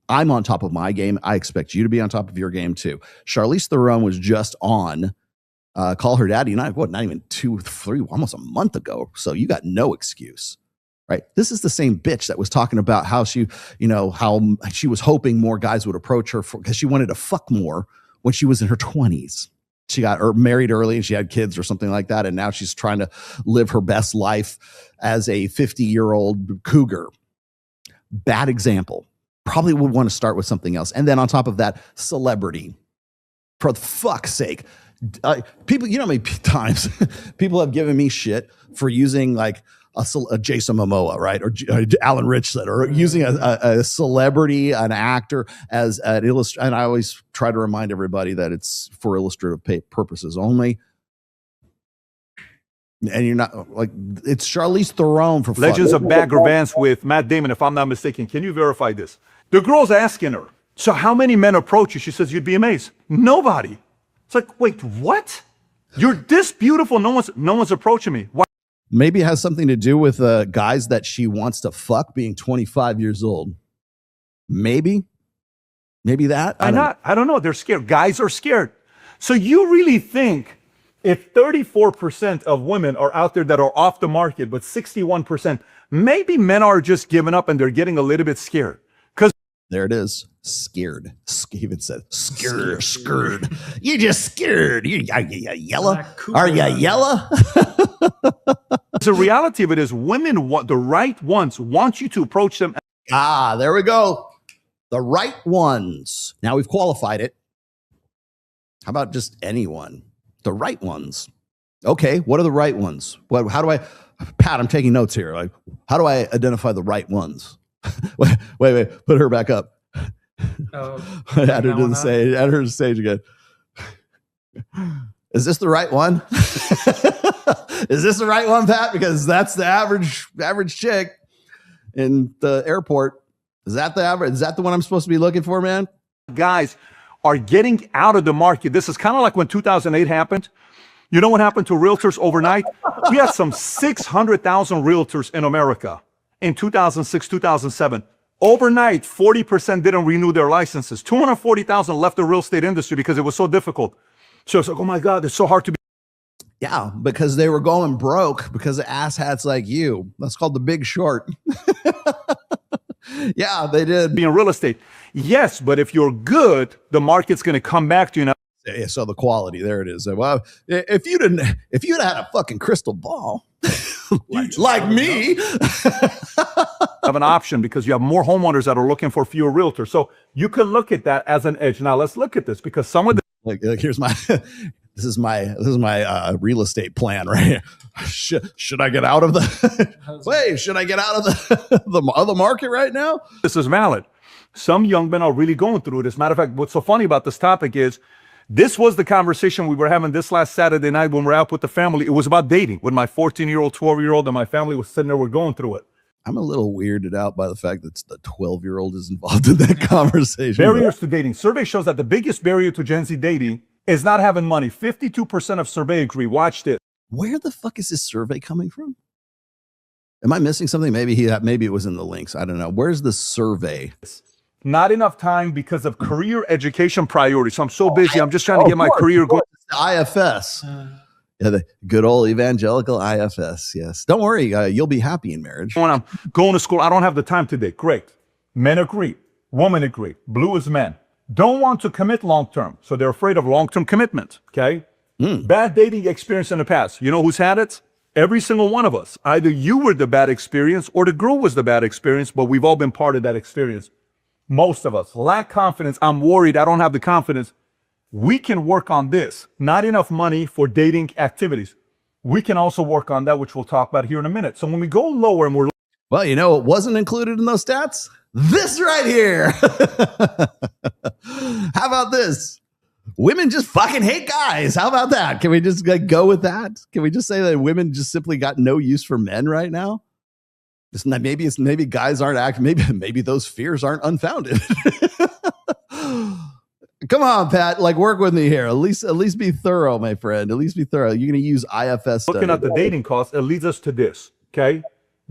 I'm on top of my game. I expect you to be on top of your game too. Charlize Theron was just on Call Her Daddy, not even 2, 3, almost a month ago. So you got no excuse, right? This is the same bitch that was talking about how she, you know, how she was hoping more guys would approach her because she wanted to fuck more when she was in her 20s. She got married early and she had kids or something like that. And now she's trying to live her best life as a 50-year-old cougar. Bad example. Probably would want to start with something else. And then on top of that, celebrity. For fuck's sake. People, you know how many times people have given me shit for using like a Jason Momoa, right? Or Alan Richson, or using a celebrity, an actor as an illustrator. And I always try to remind everybody that it's for illustrative purposes only. And you're not like, it's Charlize Theron for Legends of Bagger Vance with Matt Damon, if I'm not mistaken. Can you verify this? The girl's asking her, so how many men approach you? She says, you'd be amazed. Nobody. It's like, wait, what? You're this beautiful. No one's approaching me. Why? Maybe it has something to do with guys that she wants to fuck being 25 years old. Maybe that. I don't know. They're scared. Guys are scared. So you really think if 34% of women are out there that are off the market, but 61%, maybe men are just giving up and they're getting a little bit scared. Because there it is. Scared. Even said scared. You just scared. Are you yellow? Are you yellow? The reality of it is women want the right ones want you to approach them. There we go. The right ones. Now we've qualified it. How about just anyone? The right ones. Okay, what are the right ones? How do I, Pat, I'm taking notes here. Like, how do I identify the right ones? wait, put her back up. Add her to the stage. Add her to the stage again. Is this the right one? Is this the right one, Pat? Because that's the average chick in the airport. Is that the average? Is that the one I'm supposed to be looking for, man? Guys are getting out of the market. This is kind of like when 2008 happened. You know what happened to realtors overnight? We had some 600,000 realtors in America in 2006, 2007. Overnight, 40% didn't renew their licenses. 240,000 left the real estate industry because it was so difficult. So it's like, oh my God, it's so hard to be. Yeah, because they were going broke because of asshats like you. That's called the Big Short. Yeah, they did. Be in real estate. Yes, but if you're good, the market's going to come back to you now. Yeah, so the quality, there it is. Well, if you'd had a fucking crystal ball like me, have an option because you have more homeowners that are looking for fewer realtors. So you can look at that as an edge. Now let's look at this because some of the here's my this is my real estate plan right here. Should I get out of the wait? Should I get out of the market right now? This is valid. Some young men are really going through it. As a matter of fact, what's so funny about this topic is this was the conversation we were having this last Saturday night when we're out with the family. It was about dating with my 14-year-old, 12-year-old, and my family was sitting there. We're going through it. I'm a little weirded out by the fact that the 12-year-old is involved in that conversation. Barriers to dating. Survey shows that the biggest barrier to Gen Z dating is not having money. 52% of survey agree. Watch this. Where the fuck is this survey coming from? Am I missing something? Maybe it was in the links. I don't know. Where's the survey? Not enough time because of career education priorities. So I'm so busy. I'm just trying to get my career going. IFS. Yeah, the good old evangelical IFS. Yes. Don't worry. You'll be happy in marriage. When I'm going to school, I don't have the time today. Great. Men agree. Women agree. Blue is men. Don't want to commit long-term, so they're afraid of long-term commitment, okay? Bad dating experience in the past. You know who's had it? Every single one of us. Either you were the bad experience or the girl was the bad experience, but we've all been part of that experience. Most of us lack confidence. I'm worried. I don't have the confidence. We can work on this. Not enough money for dating activities. We can also work on that, which we'll talk about here in a minute. So when we go lower and we're... Well, you know what wasn't included in those stats? This right here. How about this? Women just fucking hate guys. How about that? Can we just go with that? Can we just say that women just simply got no use for men right now? Maybe guys aren't acting. Maybe those fears aren't unfounded. Come on, Pat. Like, work with me here. At least be thorough, my friend. At least be thorough. You're going to use IFS. Looking at the dating cost, it leads us to this. Okay,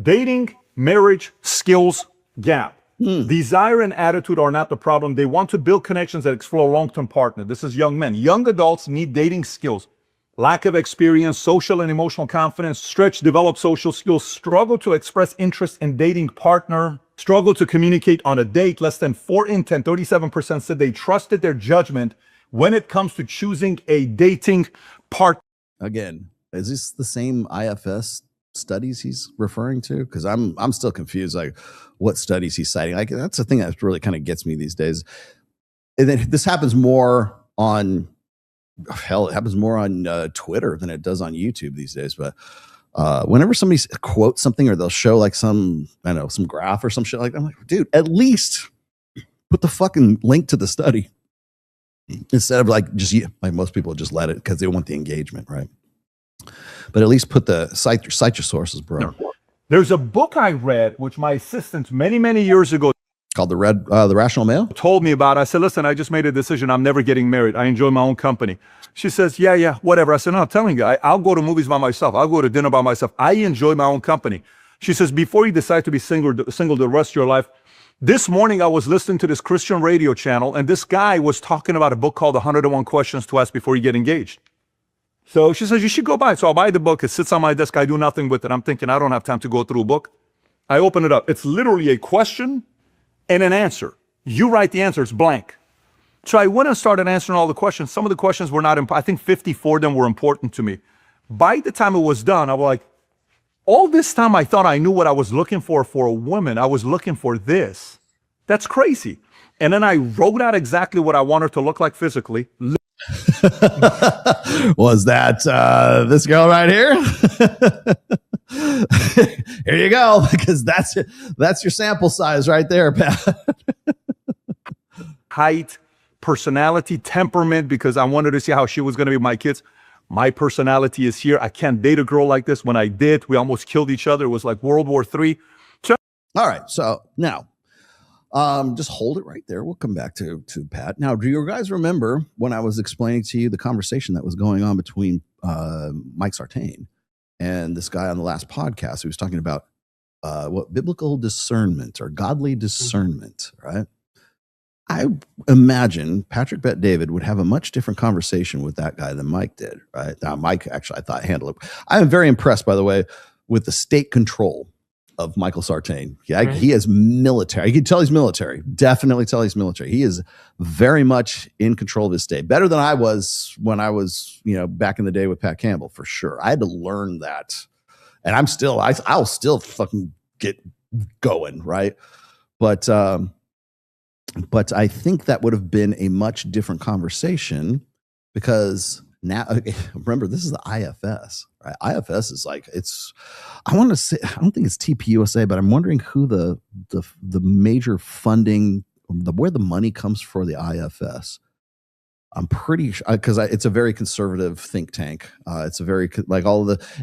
dating, marriage, skills gap. Desire and attitude are not the problem. They want to build connections that explore a long-term partner. This is young men. Young adults need dating skills. Lack of experience, social and emotional confidence, stretch, develop social skills, struggle to express interest in dating partner, struggle to communicate on a date. Less than 4 in 10, 37% said they trusted their judgment when it comes to choosing a dating partner. Again, is this the same IFS studies he's referring to? Because I'm still confused, like what studies he's citing. Like, that's the thing that really kind of gets me these days. And then this happens more on Twitter than it does on YouTube these days. But whenever somebody quotes something or they'll show like some graph or some shit like that, I'm like, dude, at least put the fucking link to the study instead of like most people just let it because they want the engagement, right? But at least put the cite your sources, bro. There's a book I read, which my assistant many years ago called the Rational Male told me about. I said, listen, I just made a decision. I'm never getting married. I enjoy my own company. She says, yeah, whatever. I said, no, I'm telling you, I'll go to movies by myself. I'll go to dinner by myself. I enjoy my own company. She says, before you decide to be single the rest of your life, this morning I was listening to this Christian radio channel, and this guy was talking about a book called 101 Questions to Ask Before You Get Engaged. So she says, you should go buy it. So I'll buy the book. It sits on my desk. I do nothing with it. I'm thinking, I don't have time to go through a book. I open it up. It's literally a question and an answer. You write the answer. It's blank. So I went and started answering all the questions. Some of the questions were not important. I think 54 of them were important to me. By the time it was done, I was like, all this time I thought I knew what I was looking for a woman. I was looking for this. That's crazy. And then I wrote out exactly what I want her to look like physically. Was that this girl right here? Here you go, because that's your sample size right there, Pat. Height, personality, temperament, because I wanted to see how she was going to be with my kids. My personality is here. I can't date a girl like this. When I did, we almost killed each other. It was like World War III. All right, so now just hold it right there. We'll come back to Pat. Now, do you guys remember when I was explaining to you the conversation that was going on between Mike Sartain and this guy on the last podcast who was talking about what biblical discernment or godly discernment, right? I imagine Patrick Bet David would have a much different conversation with that guy than Mike did, right? Now, Mike actually, I thought, handled it. I am very impressed, by the way, with the state control of Michael Sartain. Yeah, he is military. You can tell he's military. Definitely tell he's military. He is very much in control of his state. Better than I was when I was, back in the day with Pat Campbell, for sure. I had to learn that. And I'll still fucking get going, right? But I think that would have been a much different conversation because now, remember, this is the IFS, right? IFS is like, I want to say, I don't think it's TPUSA, but I'm wondering who the major funding, where the money comes for the IFS. I'm pretty sure, because it's a very conservative think tank. It's a very, like,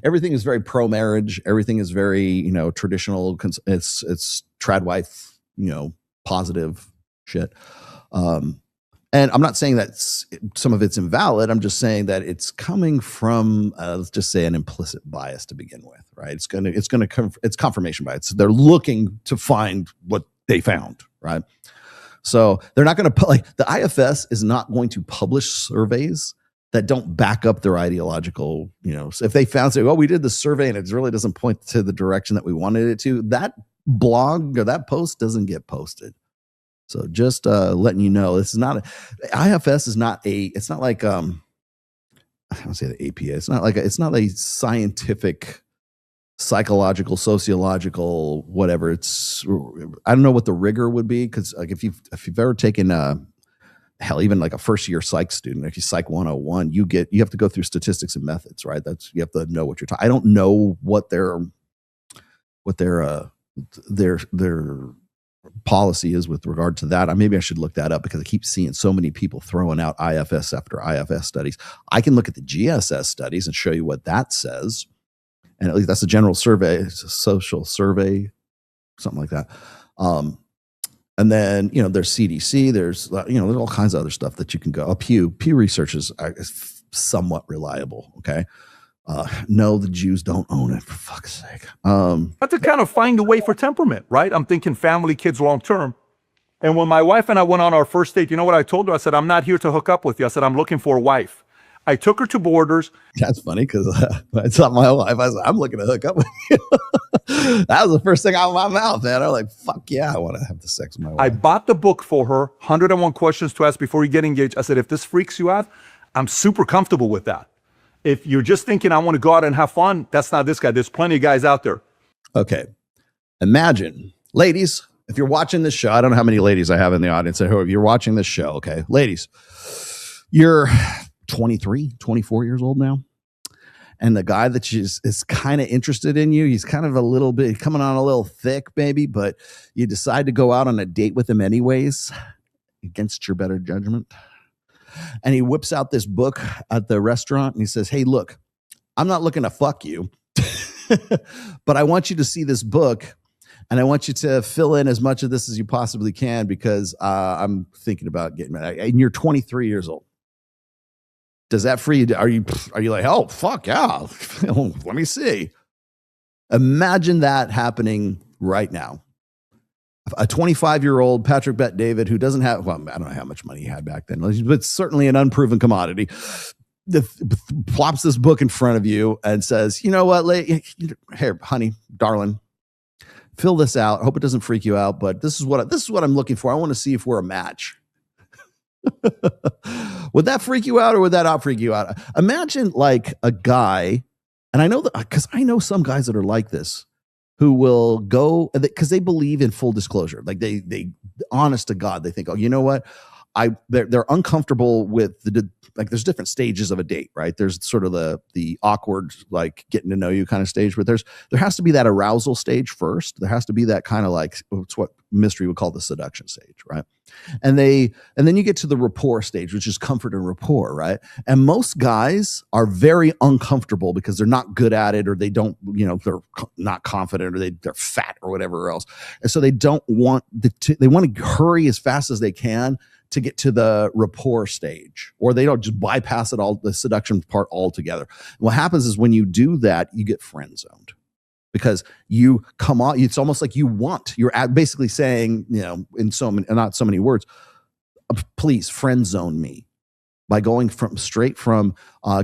everything is very pro-marriage. Everything is very, traditional. It's trad wife, positive shit. And I'm not saying that some of it's invalid. I'm just saying that it's coming from, let's just say, an implicit bias to begin with, right? It's confirmation bias. They're looking to find what they found, right? So they're not going to the IFS is not going to publish surveys that don't back up their ideological, so if they found, we did the survey and it really doesn't point to the direction that we wanted it to, that blog or that post doesn't get posted. So just letting you know, this is not IFS is not it's not like I don't say the APA. It's not a scientific, psychological, sociological, whatever. I don't know what the rigor would be, because like if you've ever taken hell, even like a first year psych student, if you psych 101, you have to go through statistics and methods, right? You have to know what you're talking. I don't know what their policy is with regard to that. Maybe I should look that up, because I keep seeing so many people throwing out IFS after IFS studies. I can look at the GSS studies and show you what that says. And at least that's a general survey, it's a social survey, something like that. And then, there's CDC, there's all kinds of other stuff that you can go. Pew Research is somewhat reliable. Okay. No, the Jews don't own it, for fuck's sake. But to kind of find a way for temperament, right? I'm thinking family, kids, long term. And when my wife and I went on our first date, you know what I told her? I said, I'm not here to hook up with you. I said, I'm looking for a wife. I took her to Borders. That's funny, because it's not my wife. I said, I'm looking to hook up with you. That was the first thing out of my mouth, man. I was like, fuck yeah, I want to have the sex with my wife. I bought the book for her, 101 Questions to Ask Before You Get Engaged. I said, if this freaks you out, I'm super comfortable with that. If you're just thinking, I want to go out and have fun, that's not this guy. There's plenty of guys out there. Okay. Imagine, ladies, if you're watching this show, I don't know how many ladies I have in the audience. If you're watching this show, okay, ladies, you're 23, 24 years old now. And the guy that is kind of interested in you, he's kind of a little bit coming on a little thick, maybe, but you decide to go out on a date with him anyways, against your better judgment. And he whips out this book at the restaurant and he says, hey, look, I'm not looking to fuck you, but I want you to see this book and I want you to fill in as much of this as you possibly can, because I'm thinking about getting married. And you're 23 years old. Does that free you? Are you like, oh, fuck yeah. Let me see. Imagine that happening right now. A 25-year-old Patrick Bet David, who doesn't have, well, I don't know how much money he had back then, but certainly an unproven commodity, plops this book in front of you and says, you know what, here, honey, darling, fill this out. I hope it doesn't freak you out, but this is what I'm looking for. I want to see if we're a match. Would that freak you out, or would that not freak you out? Imagine like a guy, and I know that because I know some guys that are like this, who will go because they believe in full disclosure. Like they honest to God, they think, oh, you know what? They're uncomfortable with there's different stages of a date, right? There's sort of the awkward, like getting to know you kind of stage, but there has to be that arousal stage first. There has to be that kind of like, it's what mystery would call the seduction stage, right? And then you get to the rapport stage, which is comfort and rapport, right? And most guys are very uncomfortable because they're not good at it, or they don't, they're not confident, or they're fat or whatever else. And so they don't want they want to hurry as fast as they can to get to the rapport stage, or they don't just bypass it all, the seduction part altogether. And what happens is when you do that, you get friend zoned, because you come on, it's almost like you're basically saying, in not so many words, please friend zone me. By going straight from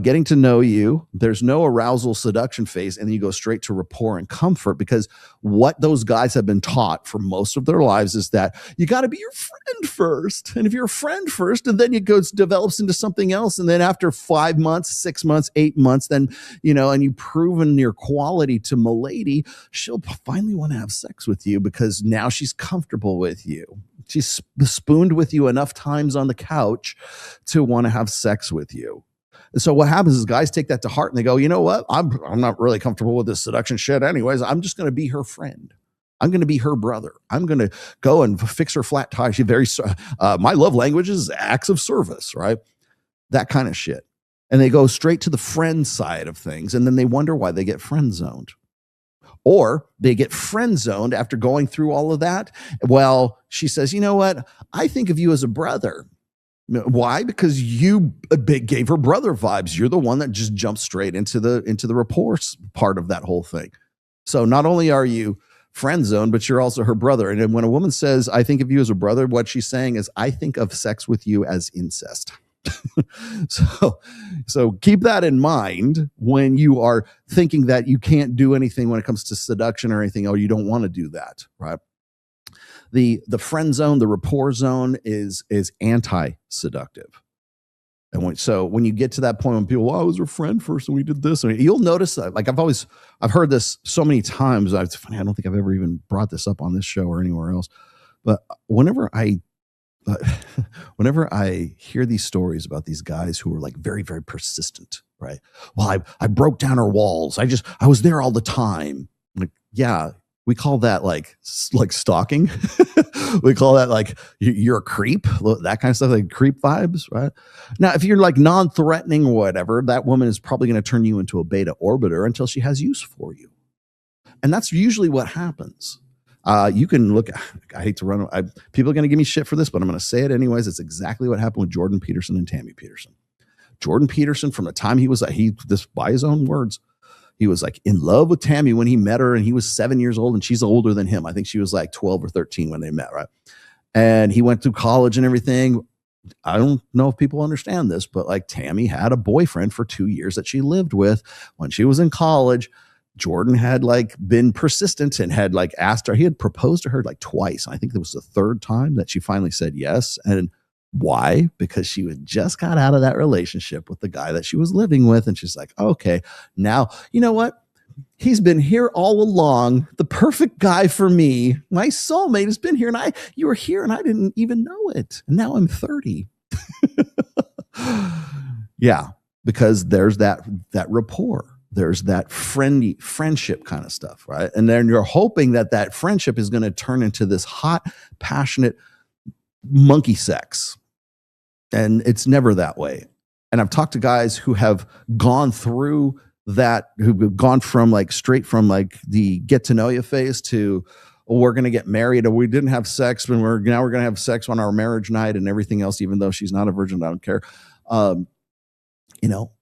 getting to know you, there's no arousal seduction phase, and then you go straight to rapport and comfort, because what those guys have been taught for most of their lives is that you got to be your friend first. And if you're a friend first, and then it develops into something else. And then after 5 months, 6 months, 8 months, then, and you've proven your quality to milady, she'll finally want to have sex with you, because now she's comfortable with you. She's spooned with you enough times on the couch to want to have sex with you. And so what happens is guys take that to heart and they go, you know what? I'm not really comfortable with this seduction shit anyways. I'm just going to be her friend. I'm going to be her brother. I'm going to go and fix her flat tire. My love language is acts of service, right? That kind of shit. And they go straight to the friend side of things. And then they wonder why they get friend zoned. Or they get friend zoned after going through all of that. Well, she says, you know what? I think of you as a brother. Why? Because you gave her brother vibes. You're the one that just jumped straight into the rapport part of that whole thing. So not only are you friend zoned, but you're also her brother. And when a woman says, I think of you as a brother, what she's saying is, I think of sex with you as incest. So keep that in mind when you are thinking that you can't do anything when it comes to seduction or anything, or you don't want to do that, right? The friend zone, the rapport zone is anti-seductive. And when you get to that point when people, well, I was your friend first and we did this, and you'll notice that, like I've heard this so many times. It's funny, I don't think I've ever even brought this up on this show or anywhere else. But whenever I hear these stories about these guys who are like very, very persistent, right? Well, I broke down her walls. I was there all the time. Like, yeah, we call that like stalking. We call that like you're a creep, that kind of stuff, like creep vibes, right? Now, if you're like non-threatening or whatever, that woman is probably going to turn you into a beta orbiter until she has use for you. And that's usually what happens. You can look, I hate to run, people are going to give me shit for this, but I'm going to say it anyways. It's exactly what happened with Jordan Peterson and Tammy Peterson. Jordan Peterson, from the time this by his own words, he was like in love with Tammy when he met her, and he was 7 years old and she's older than him. I think she was like 12 or 13 when they met, right? And he went through college and everything. I don't know if people understand this, but like Tammy had a boyfriend for 2 years that she lived with when she was in college. Jordan had like been persistent and had like asked her, he had proposed to her like twice. I think it was the third time that she finally said yes. And why? Because she had just got out of that relationship with the guy that she was living with. And she's like, okay, now, you know what? He's been here all along. The perfect guy for me. My soulmate has been here, and you were here and I didn't even know it. And now I'm 30. Yeah, because there's that rapport. There's that friendship kind of stuff, right? And then you're hoping that friendship is going to turn into this hot, passionate monkey sex. And it's never that way. And I've talked to guys who have gone through that, who've gone from like straight from like the get to know you phase to, oh, we're going to get married, or we didn't have sex, and now we're going to have sex on our marriage night and everything else, even though she's not a virgin. I don't care.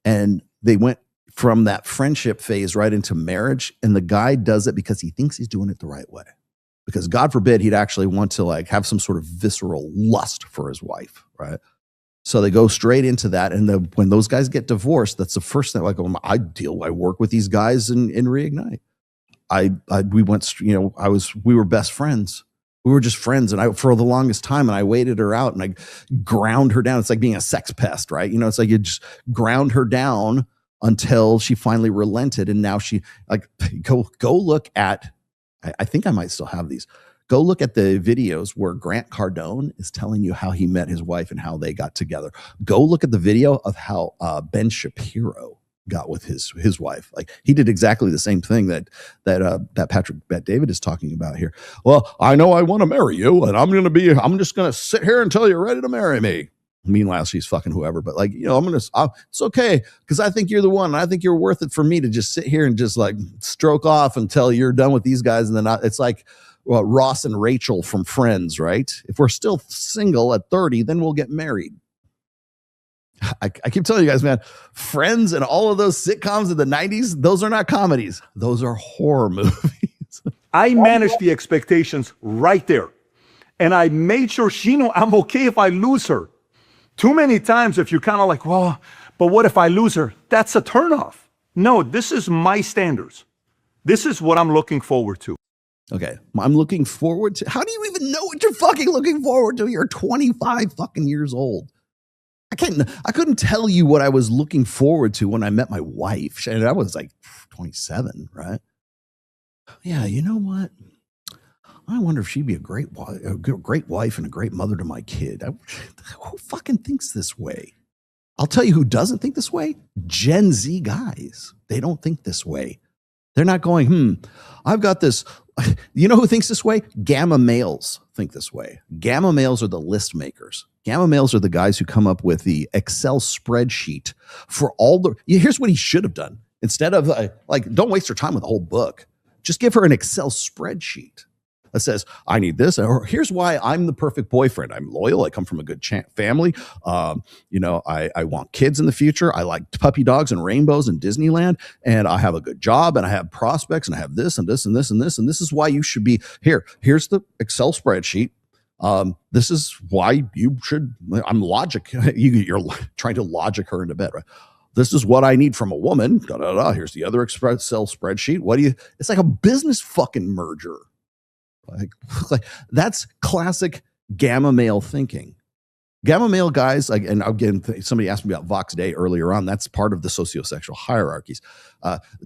And they went from that friendship phase right into marriage. And the guy does it because he thinks he's doing it the right way. Because God forbid he'd actually want to like have some sort of visceral lust for his wife, right? So they go straight into that. And when those guys get divorced, that's the first thing. Like, I work with these guys in Reignite. We were best friends. We were just friends. And for the longest time, and I waited her out and I ground her down. It's like being a sex pest, right? It's like you just ground her down until she finally relented. And now she like, go look at, I think I might still have these. Go look at the videos where Grant Cardone is telling you how he met his wife and how they got together. Go look at the video of how Ben Shapiro got with his wife. Like, he did exactly the same thing that Patrick Bet David is talking about here. Well, I know I want to marry you, and I'm just gonna sit here until you're ready to marry me. Meanwhile, she's fucking whoever, but like, it's okay because I think you're the one. And I think you're worth it for me to just sit here and just like stroke off until you're done with these guys. And then it's like, well, Ross and Rachel from Friends, right? If we're still single at 30, then we'll get married. I keep telling you guys, man, Friends and all of those sitcoms of the 90s, those are not comedies. Those are horror movies. I managed the expectations right there. And I made sure she knew I'm okay if I lose her. Too many times, if you're kind of like, well, but what if I lose her? That's a turnoff. No, this is my standards. This is what I'm looking forward to. Okay, I'm looking forward to. How do you even know what you're fucking looking forward to? You're 25 fucking years old. I couldn't tell you what I was looking forward to when I met my wife. And I was like 27, right? Yeah, you know what? I wonder if she'd be a great wife and a great mother to my kid. Who fucking thinks this way? I'll tell you who doesn't think this way. Gen Z guys. They don't think this way. They're not going, I've got this. You know who thinks this way? Gamma males think this way. Gamma males are the list makers. Gamma males are the guys who come up with the Excel spreadsheet for all the. Here's what he should have done. Instead of don't waste her time with a whole book. Just give her an Excel spreadsheet that says, I need this, or here's why I'm the perfect boyfriend. I'm loyal. I come from a good family. I want kids in the future. I like puppy dogs and rainbows and Disneyland, and I have a good job, and I have prospects, and I have this and this and this and this, and this is why you should be here. Here's the Excel spreadsheet. This is why you should. I'm logic. You're trying to logic her into bed, right? This is what I need from a woman. Da, da, da. Here's the other Excel spreadsheet. What do you? It's like a business fucking merger. Like that's classic gamma male thinking. Gamma male guys, like, and again, somebody asked me about Vox Day earlier on. That's part of the sociosexual hierarchies.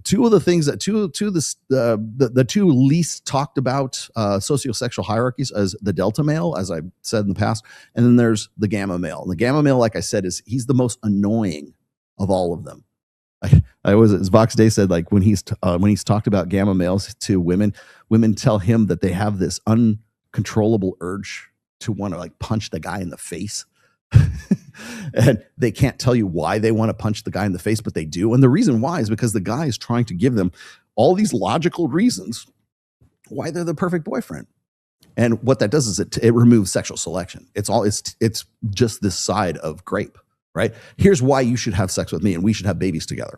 Two of the things that the two least talked about sociosexual hierarchies is the delta male, as I said in the past, and then there's the gamma male. And the gamma male, like I said, he's the most annoying of all of them. As Vox Day said, like when he's talked about gamma males to women tell him that they have this uncontrollable urge to want to like punch the guy in the face. And they can't tell you why they want to punch the guy in the face, but they do. And the reason why is because the guy is trying to give them all these logical reasons why they're the perfect boyfriend. And what that does is it removes sexual selection. It's just this side of grape, right? Here's why you should have sex with me and we should have babies together.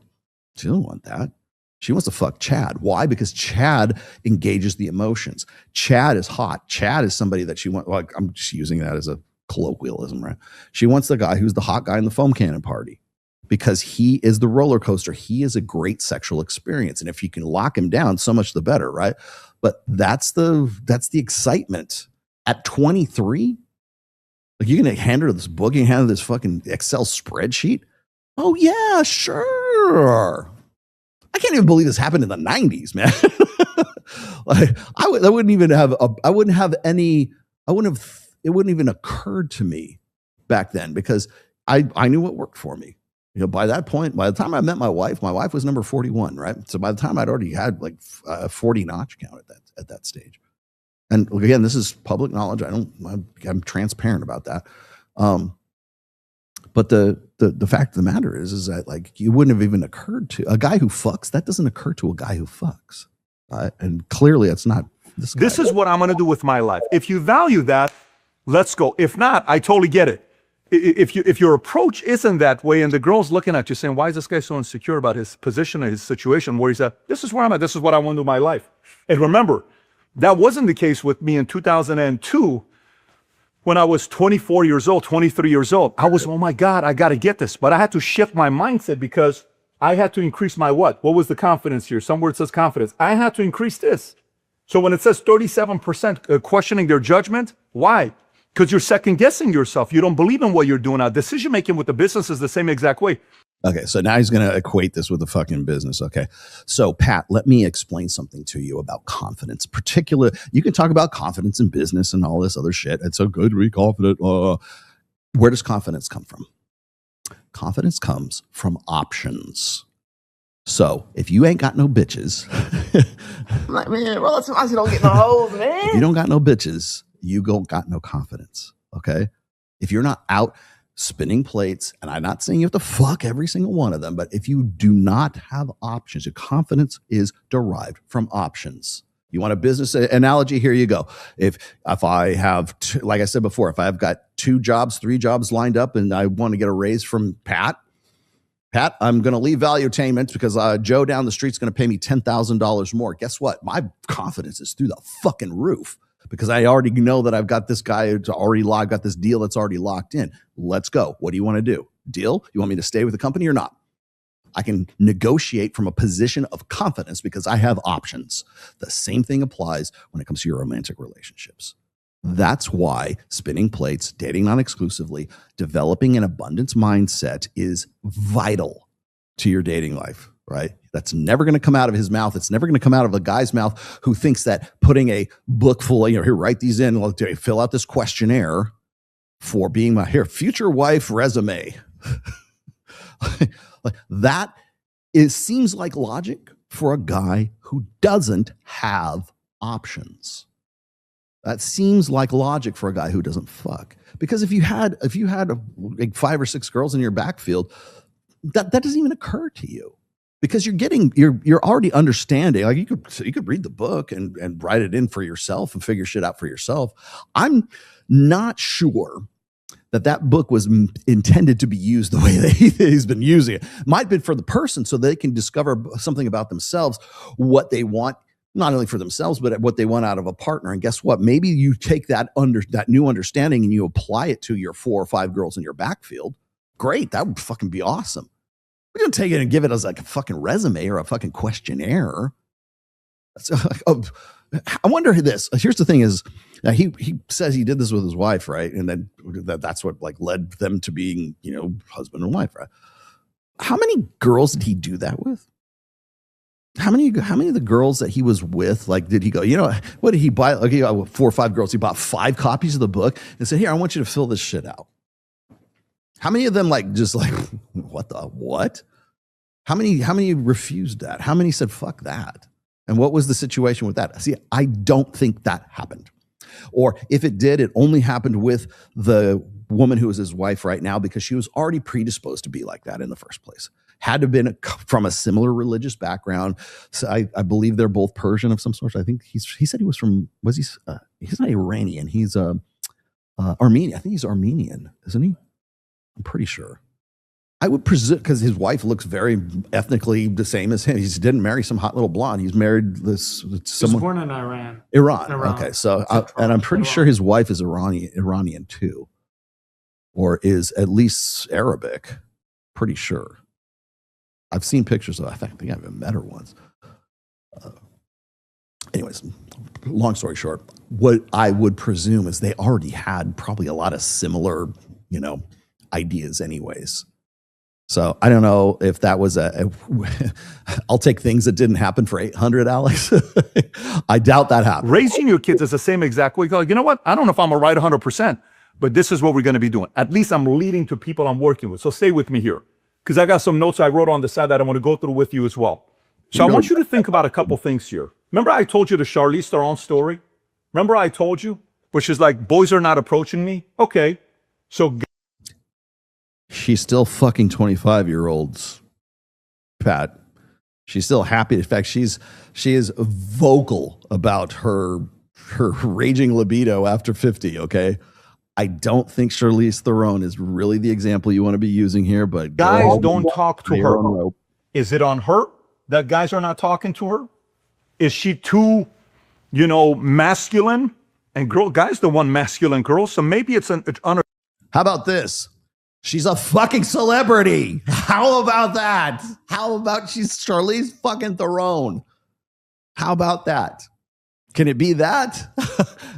She doesn't want that. She wants to fuck Chad. Why? Because Chad engages the emotions. Chad is hot. Chad is somebody that she wants. Like, I'm just using that as a colloquialism, right? She wants the guy who's the hot guy in the foam cannon party because he is the roller coaster. He is a great sexual experience. And if you can lock him down, so much the better, right? But that's the excitement. At 23, like you're going to hand her this book, you hand her this fucking Excel spreadsheet. Oh yeah, sure. I can't even believe this happened in the 90s, man. Like it wouldn't even occurred to me back then because I knew what worked for me. You know, by that point, by the time I met my wife was number 41, right? So by the time I'd already had like 40 notch count at that stage. And again, this is public knowledge. I'm transparent about that. But the fact of the matter is that like you wouldn't have even occurred to a guy who fucks. That doesn't occur to a guy who fucks, and clearly it's not this guy. This is what I'm going to do with my life. If you value that, let's go. If not, I totally get it. If your approach isn't that way, and the girl's looking at you saying, "Why is this guy so insecure about his position and his situation?" Where he's at, this is where I'm at. This is what I want to do with my life. And remember, that wasn't the case with me in 2002. When I was 24 years old, 23 years old, I was, oh my God, I got to get this. But I had to shift my mindset because I had to increase my what? What was the confidence here? Somewhere it says confidence. I had to increase this. So when it says 37% questioning their judgment, why? Because you're second guessing yourself. You don't believe in what you're doing. Now, decision making with the business is the same exact way. Okay, so now he's going to equate this with the fucking business. Okay, so Pat, let me explain something to you about confidence. You can talk about confidence in business and all this other shit. It's so good to be confident. Where does confidence come from? Confidence comes from options. So if you ain't got no bitches, like, man, bro, sometimes you don't get no hoes, man. If you don't got no bitches, you don't got no confidence. Okay, if you're not out spinning plates, and I'm not saying you have to fuck every single one of them, but if you do not have options, your confidence is derived from options. You want a business analogy? Here you go. If I have, like I said before, if I've got 2 jobs, 3 jobs lined up, and I want to get a raise from Pat, I'm going to leave Valuetainment because Joe down the street's going to pay me $10,000 more. Guess what? My confidence is through the fucking roof. Because I already know that I've got this guy who's already got this deal that's already locked in. Let's go. What do you want to do? Deal? You want me to stay with the company or not? I can negotiate from a position of confidence because I have options. The same thing applies when it comes to your romantic relationships. That's why spinning plates, dating non-exclusively, developing an abundance mindset is vital to your dating life, right? That's never going to come out of his mouth. It's never going to come out of a guy's mouth who thinks that putting a book full of, here, write these in, fill out this questionnaire for being my future wife resume. That seems like logic for a guy who doesn't have options. That seems like logic for a guy who doesn't fuck. Because if you had like 5 or 6 girls in your backfield, that doesn't even occur to you. Because you're already understanding. Like you could read the book and write it in for yourself and figure shit out for yourself. I'm not sure that book was intended to be used the way that he's been using it. Might have been for the person so they can discover something about themselves, what they want, not only for themselves, but what they want out of a partner. And guess what? Maybe you take that new understanding and you apply it to your 4 or 5 girls in your backfield. Great. That would fucking be awesome. We don't take it and give it as like a fucking resume or a fucking questionnaire. So, I wonder this. Here's the thing is, he says he did this with his wife, right? And then that's what like led them to being, husband and wife, right? How many girls did he do that with? How many of the girls that he was with, like, did he go, what did he buy? Like, he got 4 or 5 girls. He bought 5 copies of the book and said, here, I want you to fill this shit out. How many of them what? How many refused that? How many said, fuck that? And what was the situation with that? See, I don't think that happened. Or if it did, it only happened with the woman who is his wife right now because she was already predisposed to be like that in the first place. Had to have been from a similar religious background. So I believe they're both Persian of some sort. I think he said he was from, he's not Iranian. He's Armenian. I think he's Armenian, isn't he? I'm pretty sure. I would presume, because his wife looks very ethnically the same as him. He didn't marry some hot little blonde. He's married someone. He was born in Iran. Iran. Okay, so and I'm pretty sure his wife is Iranian too, or is at least Arabic. Pretty sure. I've seen pictures of her. I think I haven't met her once. Anyways, long story short, what I would presume is they already had probably a lot of similar, ideas anyways. So I don't know if that was I'll take things that didn't happen for 800, Alex. I doubt that happened. Raising your kids is the same exact way. You know what? I don't know if I'm right 100%, but this is what we're going to be doing. At least I'm leading to people I'm working with. So stay with me here, because I got some notes I wrote on the side that I want to go through with you as well. So I want you to think about a couple things here. Remember I told you the Charlize Theron story? Remember I told you? Where she's like, boys are not approaching me. Okay. So she's still fucking 25-year-olds, Pat. She's still happy. In fact, she is vocal about her raging libido after 50, okay? I don't think Charlize Theron is really the example you want to be using here, but guys don't talk to her. Is it on her that guys are not talking to her? Is she too, masculine? And guys don't want masculine girls, so maybe it's How about this? She's a fucking celebrity. How about that? How about she's Charlize fucking Theron? How about that? Can it be that?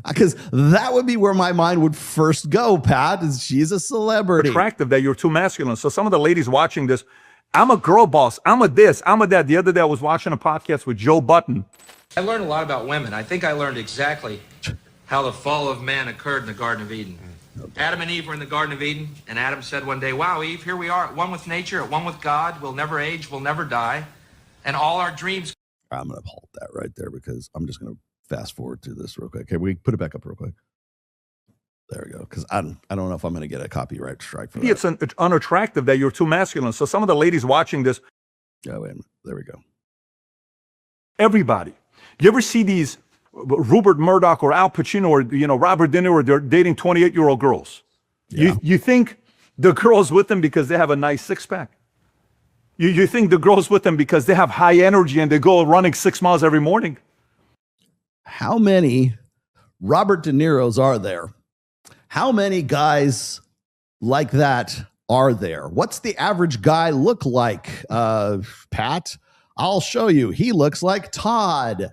Because that would be where my mind would first go, Pat, is she's a celebrity. Attractive that you're too masculine. So some of the ladies watching this, I'm a girl boss. I'm a this. I'm a that. The other day I was watching a podcast with Joe Button. I learned a lot about women. I think I learned exactly how the fall of man occurred in the Garden of Eden. Adam and Eve were in the Garden of Eden, and Adam said one day, wow, Eve, here we are, at one with nature, at one with God. We'll never age, we'll never die, and all our dreams. I'm going to halt that right there because I'm just going to fast forward through this real quick. Okay, we put it back up real quick. There we go, because I don't know if I'm going to get a copyright strike for that. It's unattractive that you're too masculine. So some of the ladies watching this. Oh, wait a minute. There we go. Everybody. You ever see these Rupert Murdoch or Al Pacino or Robert De Niro, they're dating 28-year-old girls. Yeah. You think the girl's with them because they have a nice six-pack. You think the girl's with them because they have high energy and they go running 6 miles every morning. How many Robert De Niros are there? How many guys like that are there? What's the average guy look like, Pat? I'll show you. He looks like Todd.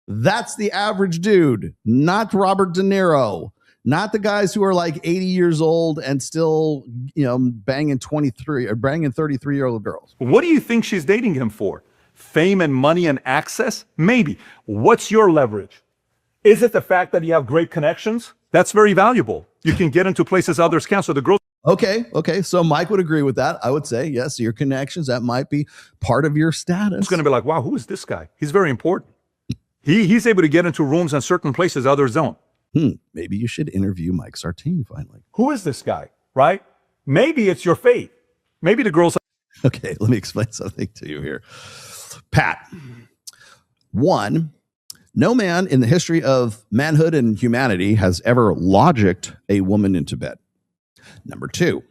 That's the average dude, not Robert De Niro, not the guys who are like 80 years old and still, banging 23 or banging 33-year-old girls. What do you think she's dating him for? Fame and money and access? Maybe. What's your leverage? Is it the fact that you have great connections? That's very valuable. You can get into places others can't. So the girls. Okay. So Mike would agree with that. I would say, yes, your connections, that might be part of your status. It's going to be like, wow, who is this guy? He's very important. He's able to get into rooms in certain places others don't. Maybe you should interview Mike Sartain finally. Who is this guy, right? Maybe it's your fate. Maybe the girls. Okay, let me explain something to you here. Pat, 1, no man in the history of manhood and humanity has ever logicked a woman into bed. Number 2,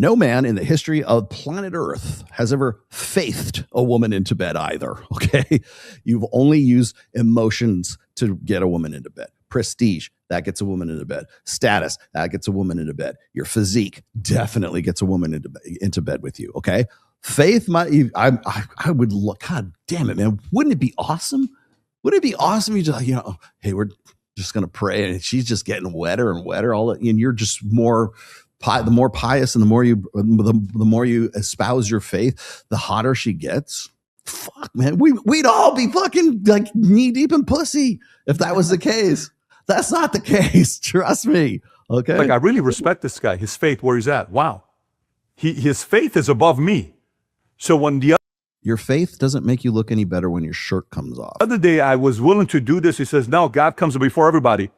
No man in the history of planet Earth has ever faithed a woman into bed either. Okay. You've only used emotions to get a woman into bed. Prestige, that gets a woman into bed. Status, that gets a woman into bed. Your physique definitely gets a woman into bed with you. Okay. Faith, I would look, God damn it, man. Wouldn't it be awesome? Wouldn't it be awesome? You just, hey, we're just going to pray. And she's just getting wetter and wetter. And you're just more, the more pious and the more you espouse your faith, the hotter she gets. Fuck, man. We'd all be fucking like knee deep in pussy if that was the case. That's not the case. Trust me. Okay. Like, I really respect this guy, his faith, where he's at. Wow. His faith is above me. So when your faith doesn't make you look any better when your shirt comes off. The other day I was willing to do this. He says, no, God comes before everybody.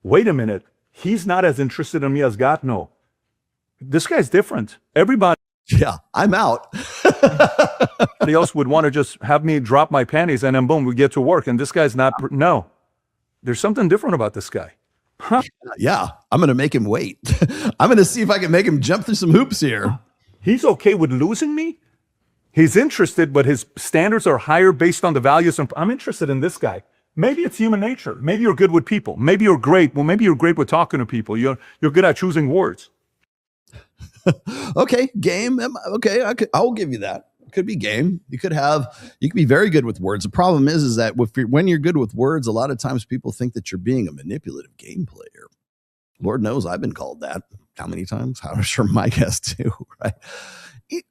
Wait a minute. He's not as interested in me as God. No. This guy's different. Everybody. Yeah, I'm out. Somebody else would want to just have me drop my panties and then boom, we get to work. And this guy's not. No. There's something different about this guy. Huh? Yeah, I'm going to make him wait. I'm going to see if I can make him jump through some hoops here. He's okay with losing me. He's interested, but his standards are higher based on the values. I'm interested in this guy. Maybe it's human nature. Maybe you're good with people. Maybe you're great. Well, maybe you're great with talking to people. You're good at choosing words. Okay, game. Okay, I'll give you that. It could be game. You could be very good with words. The problem is that when you're good with words, a lot of times people think that you're being a manipulative game player. Lord knows I've been called that. How many times? I'm sure Mike has too, right?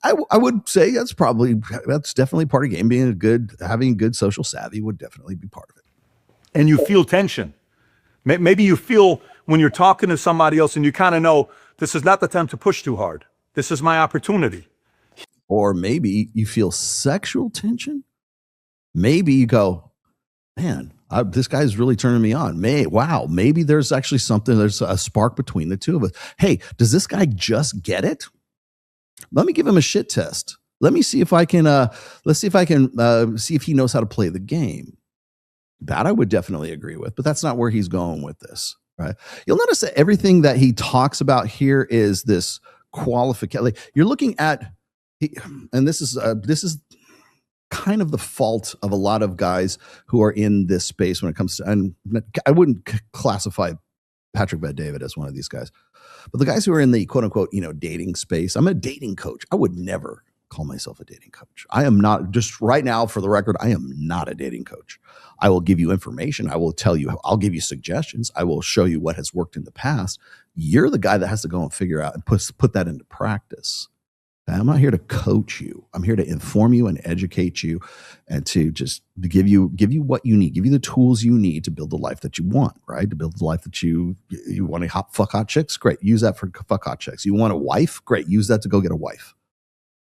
I would say that's definitely part of game. Having good social savvy would definitely be part of it. And you feel tension. Maybe you feel when you're talking to somebody else and you kind of know this is not the time to push too hard. This is my opportunity. Or maybe you feel sexual tension. Maybe you go, man, this guy's really turning me on. Maybe there's actually something, there's a spark between the two of us. Hey, does this guy just get it? Let me give him a shit test. Let me see if I can, see if he knows how to play the game. That I would definitely agree with, but that's not where he's going with this, right? You'll notice that everything that he talks about here is this qualification. Like you're looking at, and this is kind of the fault of a lot of guys who are in this space when it comes to, and I wouldn't classify Patrick Bet-David as one of these guys, but the guys who are in the quote unquote, dating space. I'm a dating coach. I would never call myself a dating coach. I am not, just right now for the record, I am not a dating coach. I will give you information. I will tell you, I'll give you suggestions. I will show you what has worked in the past. You're the guy that has to go and figure out and put that into practice. I'm not here to coach you. I'm here to inform you and educate you and to just give you what you need, give you the tools you need to build the life that you want, right? To build the life that you want to fuck hot chicks? Great. Use that for fuck hot chicks. You want a wife? Great. Use that to go get a wife.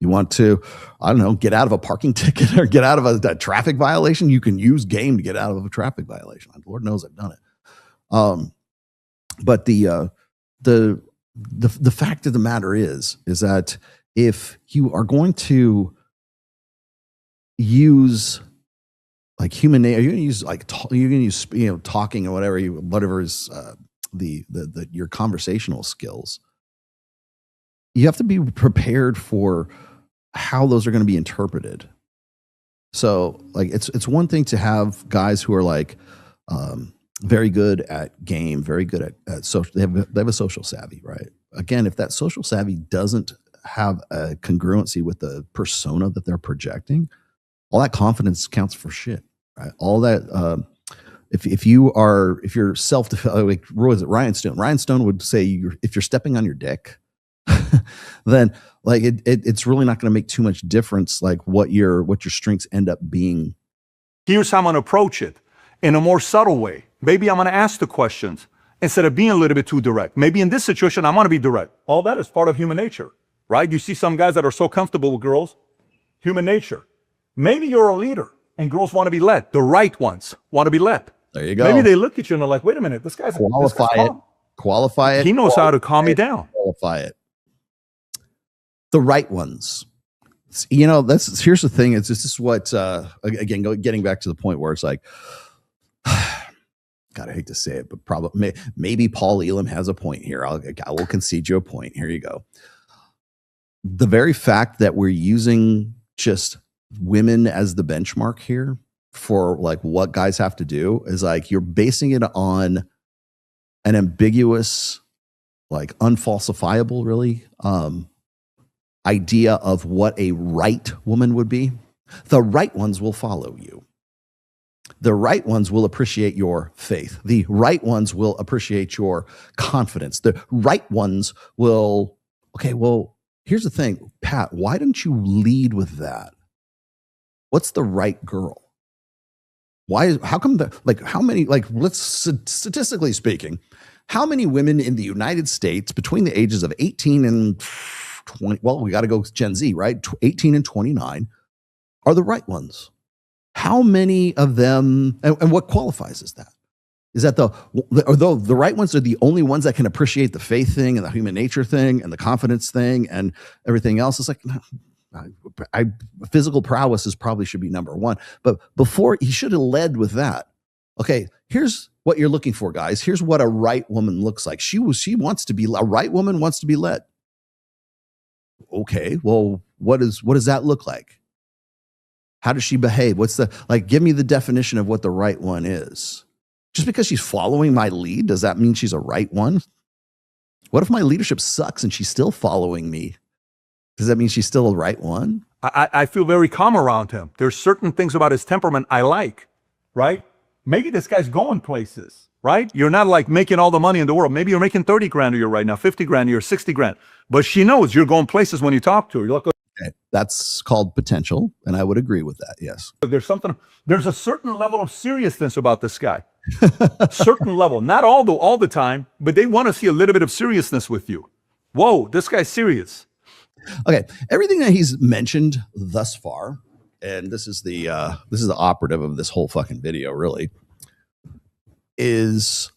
You want to, I don't know, get out of a parking ticket or get out of a traffic violation? You can use game to get out of a traffic violation. Lord knows I've done it. But the fact of the matter is that if you are going to use like human nature, you're going to use you're going to use talking or whatever is your conversational skills. You have to be prepared for how those are going to be interpreted. So like it's one thing to have guys who are like very good at game, very good at social. They have a social savvy, right? Again, if that social savvy doesn't have a congruency with the persona that they're projecting, all that confidence counts for shit, right? All that if you're self, like, what is it? Ryan Stone would say if you're stepping on your dick, then like it's really not going to make too much difference, like what your strengths end up being. Here's how I'm going to approach it in a more subtle way. Maybe I'm going to ask the questions instead of being a little bit too direct. Maybe in this situation, I want to be direct. All that is part of human nature, right? You see some guys that are so comfortable with girls, human nature. Maybe you're a leader and girls want to be led. The right ones want to be led. There you go. Maybe they look at you and they're like, wait a minute, this guy's qualify it. He knows how to calm me down. Qualify it. The right ones. Here's the thing. This is what, again, getting back to the point where it's like, God, I hate to say it, but probably maybe Paul Elam has a point here. I will concede you a point. Here you go. the very fact that we're using just women as the benchmark here for like what guys have to do is like you're basing it on an ambiguous, like unfalsifiable, really, idea of what a right woman would be. The right ones will follow you. The right ones will appreciate your faith. The right ones will appreciate your confidence. The right ones will, okay, well, here's the thing, Pat, why don't you lead with that? What's the right girl? How come how many, let's statistically speaking, how many women in the United States between the ages of 18 and 20, well, we got to go Gen Z, right? 18 and 29 are the right ones. How many of them, and what qualifies as that? Is that the right ones are the only ones that can appreciate the faith thing and the human nature thing and the confidence thing and everything else? It's like, physical prowess probably should be number one. But before, he should have led with that. Okay, here's what you're looking for, guys. Here's what a right woman looks like. She wants to be, a right woman wants to be led. Okay, well, what does that look like? How does she behave? Give me the definition of what the right one is. Just because she's following my lead, does that mean she's a right one? What if my leadership sucks and she's still following me? Does that mean she's still a right one? I feel very calm around him. There's certain things about his temperament I like, right? Maybe this guy's going places, right? You're not like making all the money in the world. Maybe you're making 30 grand a year right now, 50 grand a year, 60 grand. But she knows you're going places when you talk to her. You're like, okay, that's called potential, and I would agree with that, yes. There's a certain level of seriousness about this guy. Certain level, not all the time, but they want to see a little bit of seriousness with you. Whoa, this guy's serious. Okay, everything that he's mentioned thus far, and this is the operative of this whole fucking video, really, they're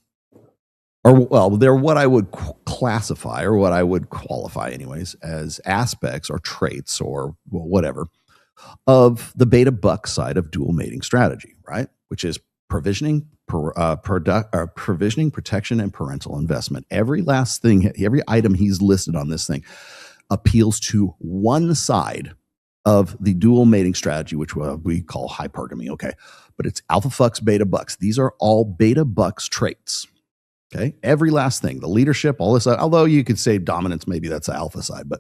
what I would classify, or what I would qualify anyways, as aspects or traits or whatever of the beta buck side of dual mating strategy, right? Which is provisioning, protection, and parental investment. Every last thing, every item he's listed on this thing appeals to one side of the dual mating strategy, which we call hypergamy. Okay, but it's alpha fucks, beta bucks. These are all beta bucks traits. Okay, every last thing, the leadership, all this, although you could say dominance, maybe that's the alpha side, but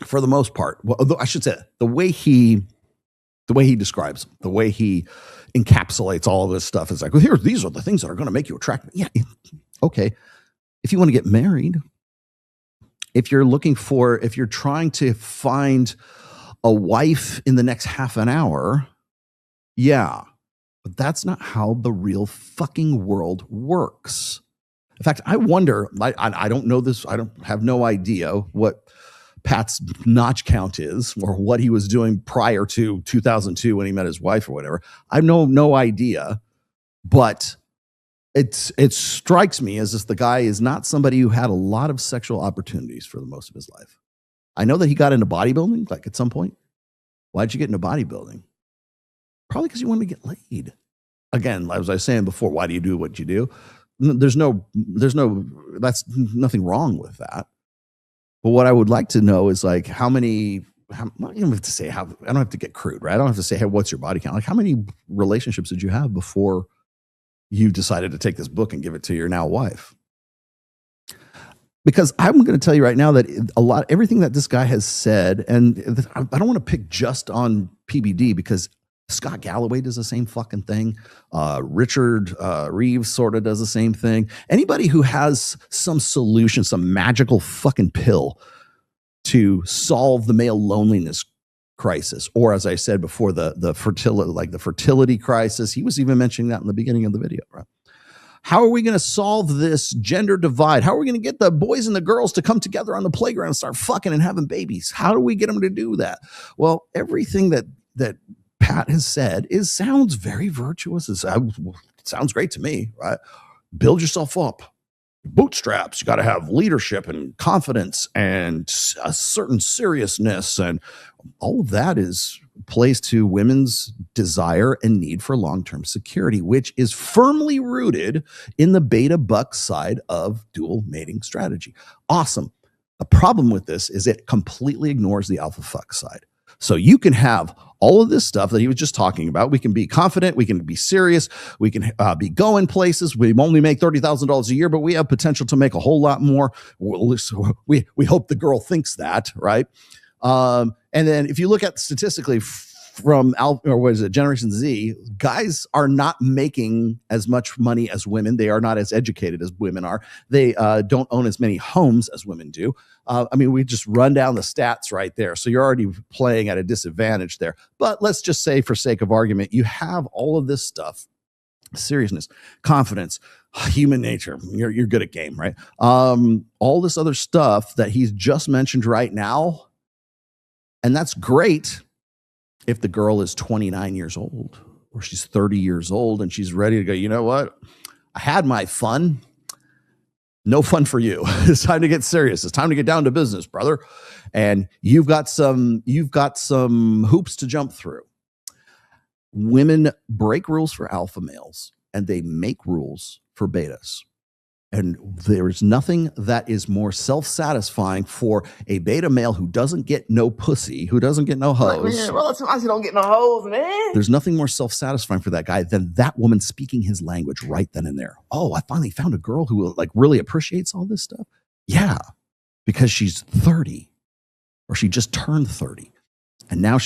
for the most part, I should say the way he describes, the way he encapsulates all of this stuff is like, well, these are the things that are going to make you attractive. Yeah, okay. If you want to get married, if you're trying to find a wife in the next half an hour, yeah. But that's not how the real fucking world works. In fact, I wonder, I don't know this, I don't have no idea what Pat's notch count is or what he was doing prior to 2002 when he met his wife or whatever. I have no idea, but it strikes me as if the guy is not somebody who had a lot of sexual opportunities for the most of his life. I know that he got into bodybuilding, like at some point. Why'd you get into bodybuilding? Probably because you wanted to get laid. Again, as I was saying before, why do you do what you do? That's nothing wrong with that. But what I would like to know is like I don't have to get crude, right? I don't have to say, hey, what's your body count? Like how many relationships did you have before you decided to take this book and give it to your now wife? Because I'm going to tell you right now that everything that this guy has said, and I don't want to pick just on PBD because Scott Galloway does the same fucking thing. Richard Reeves sort of does the same thing. Anybody who has some solution, some magical fucking pill to solve the male loneliness crisis, or as I said before, the fertility crisis. He was even mentioning that in the beginning of the video, right? How are we going to solve this gender divide? How are we going to get the boys and the girls to come together on the playground and start fucking and having babies? How do we get them to do that? Well, everything that Pat has said sounds very virtuous. It sounds great to me, right? Build yourself up. Bootstraps. You got to have leadership and confidence and a certain seriousness, and all of that plays to women's desire and need for long-term security, which is firmly rooted in the beta buck side of dual mating strategy. Awesome. The problem with this is it completely ignores the alpha fuck side. So you can have all of this stuff that he was just talking about. We can be confident. We can be serious. We can be going places. We only make $30,000 a year, but we have potential to make a whole lot more. We hope the girl thinks that, right? And then if you look at statistically from Generation Z, guys are not making as much money as women. They are not as educated as women are. They don't own as many homes as women do. I mean, we just run down the stats right there. So you're already playing at a disadvantage there. But let's just say, for sake of argument, you have all of this stuff: seriousness, confidence, human nature. You're good at game, right? All this other stuff that he's just mentioned right now. And that's great if the girl is 29 years old or she's 30 years old and she's ready to go, you know what? I had my fun. No fun for you. It's time to get serious. It's time to get down to business, brother. And you've got some hoops to jump through. Women break rules for alpha males and they make rules for betas. And there's nothing that is more self-satisfying for a beta male who doesn't get no pussy, who doesn't get no hoes. Man, bro, sometimes you don't get no hoes, man. There's nothing more self-satisfying for that guy than that woman speaking his language right then and there. Oh, I finally found a girl who like really appreciates all this stuff. Yeah, because she's 30 or she just turned 30. And now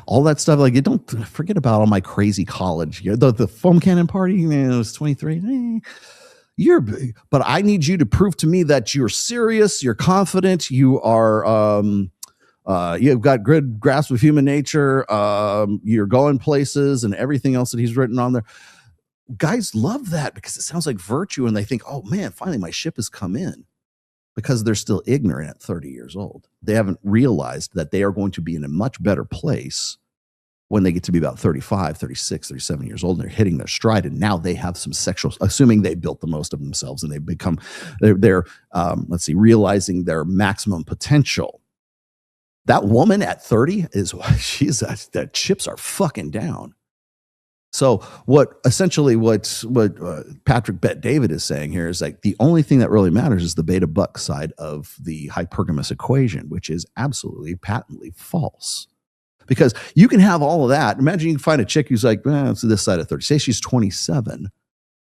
all that stuff, like, you don't forget about all my crazy college. The foam cannon party, man, it was 23. But I need you to prove to me that you're serious, you're confident, you are, you've got good grasp of human nature, you're going places, and everything else that he's written on there. Guys love that because it sounds like virtue, and they think, oh man, finally my ship has come in. Because they're still ignorant at 30 years old. They haven't realized that they are going to be in a much better place when they get to be about 35, 36, 37 years old, and they're hitting their stride. And now they have some sexual, assuming they built the most of themselves and they're realizing their maximum potential. That woman at 30 that chips are fucking down. So what Patrick Bet David is saying here is like the only thing that really matters is the beta buck side of the hypergamous equation, which is absolutely patently false. Because you can have all of that. Imagine you can find a chick who's like, it's this side of 30. Say she's 27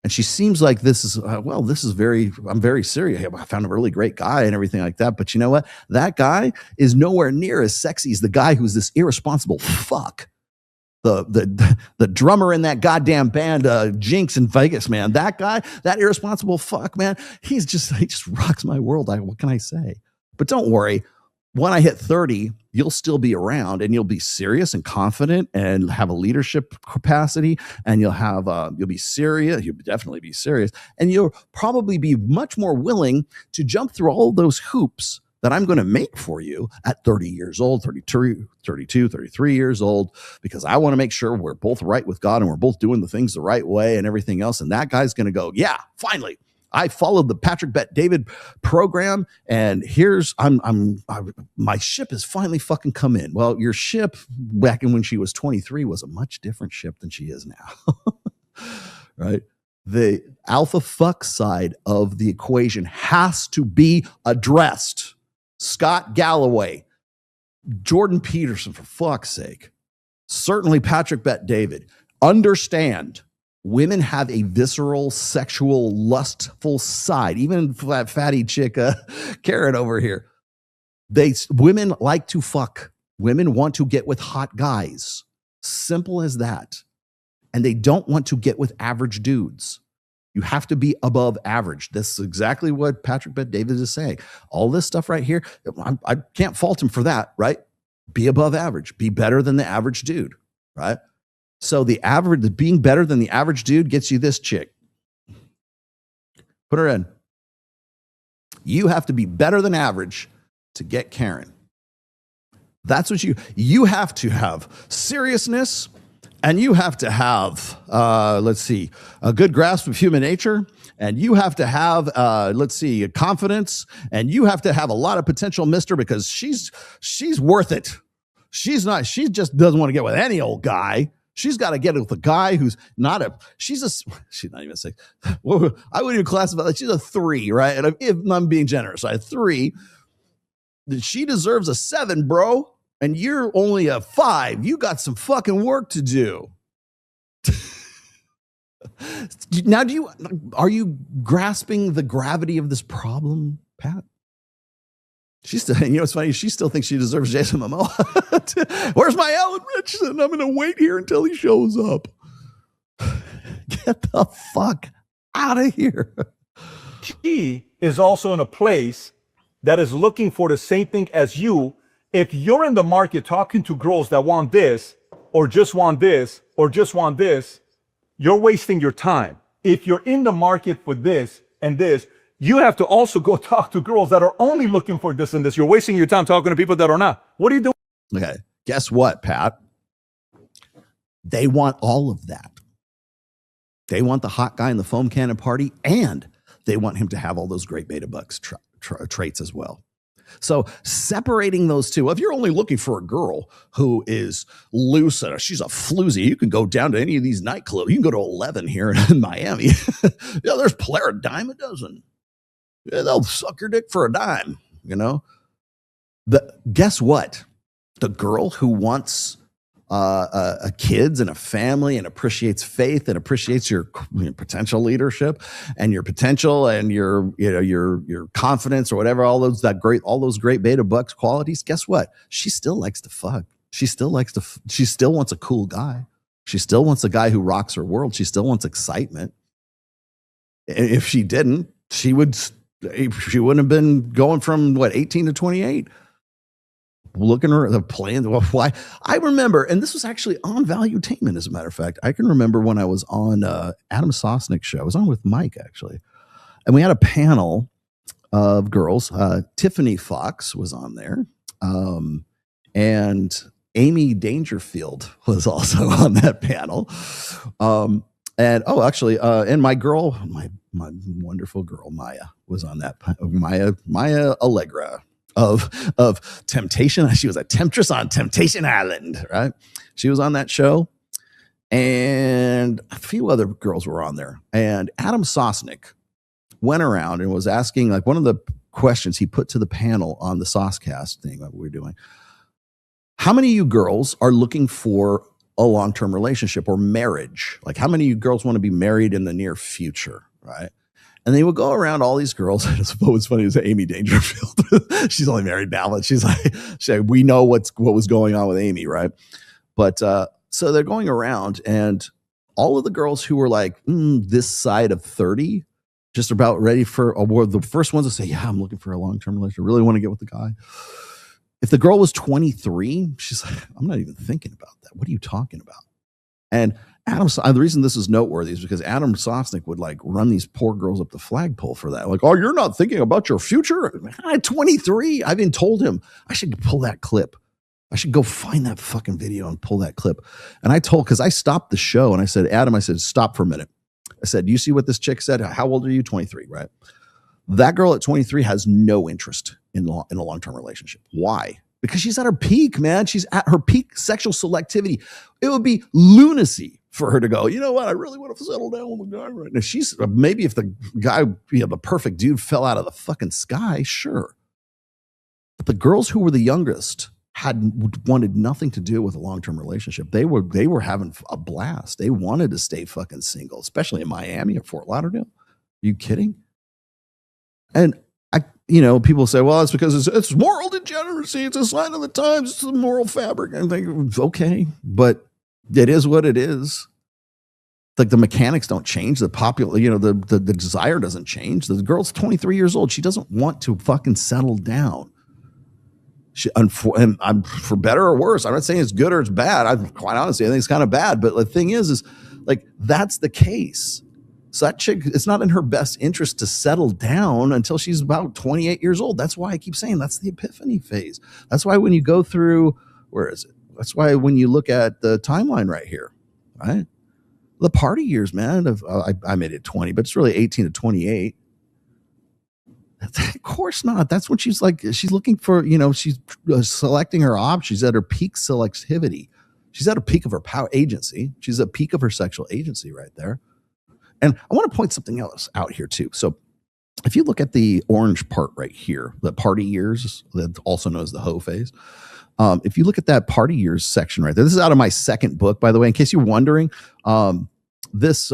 and she seems like I'm very serious. I found a really great guy and everything like that. But you know what? That guy is nowhere near as sexy as the guy who's this irresponsible fuck. The drummer in that goddamn band, Jinx in Vegas, man. That guy, that irresponsible fuck, man. He just rocks my world. What can I say? But don't worry. When I hit 30, you'll still be around and you'll be serious and confident and have a leadership capacity, and you'll be serious. You'll definitely be serious, and you'll probably be much more willing to jump through all those hoops that I'm going to make for you at 30 years old, 32, 33 years old, because I want to make sure we're both right with God and we're both doing the things the right way and everything else. And that guy's going to go, yeah, finally, I followed the Patrick Bet David program, and my ship has finally fucking come in. Well, your ship back in when she was 23 was a much different ship than she is now, right? The alpha fuck side of the equation has to be addressed. Scott Galloway, Jordan Peterson, for fuck's sake, certainly Patrick Bet David, understand women have a visceral, sexual, lustful side. Even that fatty chick, Karen over here. Women like to fuck. Women want to get with hot guys. Simple as that. And they don't want to get with average dudes. You have to be above average. This is exactly what Patrick Bet David is saying. All this stuff right here, I can't fault him for that, right? Be above average. Be better than the average dude, right? So being better than the average dude gets you this chick. Put her in. You have to be better than average to get Karen. That's what you have to have seriousness, and you have to have, a good grasp of human nature, and you have to have, confidence, and you have to have a lot of potential, mister, because she's worth it. She just doesn't want to get with any old guy. She's got to get with a guy who's she's not even 6. Well, I wouldn't even classify that. She's a 3, right? And if I'm being generous, I had 3. She deserves a 7, bro. And you're only a 5. You got some fucking work to do. Now, are you grasping the gravity of this problem, Pat? She's still, it's funny. She still thinks she deserves Jason Momoa. Where's my Alan Richardson? I'm going to wait here until he shows up. Get the fuck out of here. She is also in a place that is looking for the same thing as you. If you're in the market talking to girls that want this, or just want this, or just want this, you're wasting your time. If you're in the market for this and this, you have to also go talk to girls that are only looking for this and this. You're wasting your time talking to people that are not. What are you doing? Okay. Guess what, Pat? They want all of that. They want the hot guy in the foam cannon party, and they want him to have all those great beta bucks traits as well. So separating those two, if you're only looking for a girl who is loose and she's a floozy, you can go down to any of these nightclubs. You can go to 11 here in Miami. Yeah, there's Player a dime a dozen. Yeah, they'll suck your dick for a dime, Guess what? The girl who wants a kids and a family and appreciates faith and appreciates your potential leadership and your potential and your confidence or whatever, all those great beta bucks qualities. Guess what? She still likes to fuck. She still wants a cool guy. She still wants a guy who rocks her world. She still wants excitement. If she didn't, she wouldn't have been going from 18 to 28. Looking at the plan. Why? I remember, and this was actually on Valuetainment, as a matter of fact. I can remember when I was on Adam Sosnick's show. I was on with Mike, actually. And we had a panel of girls. Tiffany Fox was on there. And Amy Dangerfield was also on that panel. And my girl, my wonderful girl, Maya, was on that. Maya Allegra. Of Temptation. She was a temptress on Temptation Island, right? She was on that show. And a few other girls were on there. And Adam Sosnick went around and was asking, one of the questions he put to the panel on the Saucecast thing that we were doing. How many of you girls are looking for a long-term relationship or marriage? How many of you girls want to be married in the near future, right? And they would go around all these girls. What was funny is Amy Dangerfield. She's only married now, but she's like, we know what was going on with Amy, right? But so they're going around, and all of the girls who were this side of 30, just about ready for, or the first ones to say, yeah, I'm looking for a long-term relationship. I really want to get with the guy. If the girl was 23, she's like, I'm not even thinking about that. What are you talking about? And the reason this is noteworthy is because Adam Sosnick would run these poor girls up the flagpole for that. Oh, you're not thinking about your future? I'm 23. I even told him I should pull that clip. I should go find that fucking video and pull that clip. And because I stopped the show and I said, Adam, stop for a minute. I said, you see what this chick said? How old are you? 23, right? That girl at 23 has no interest in a long-term relationship. Why? Because she's at her peak, man. She's at her peak sexual selectivity. It would be lunacy for her to go, you know what? I really want to settle down with a guy right now. Maybe if the guy, the perfect dude fell out of the fucking sky, sure. But the girls who were the youngest wanted nothing to do with a long-term relationship. They were having a blast. They wanted to stay fucking single, especially in Miami or Fort Lauderdale. Are you kidding? And people say, well, it's because it's moral degeneracy. It's a sign of the times. It's the moral fabric. I think, okay, but it is what it is. The mechanics don't change. The the desire doesn't change. The girl's 23 years old. She doesn't want to fucking settle down. And I'm for better or worse. I'm not saying it's good or it's bad. I'm quite honestly, I think it's kind of bad. But the thing is that's the case. So that chick, it's not in her best interest to settle down until she's about 28 years old. That's why I keep saying that's the epiphany phase. That's why when you go through, where is it? That's why when you look at the timeline right here, right? The party years, man, I made it 20, but it's really 18 to 28. Of course not. That's when she's looking for, she's selecting her options. She's at her peak selectivity. She's at a peak of her power agency. She's at a peak of her sexual agency right there. And I want to point something else out here too. So if you look at the orange part right here, the party years, that's also known as the hoe phase. If you look at that party years section right there, this is out of my second book, by the way, in case you're wondering. This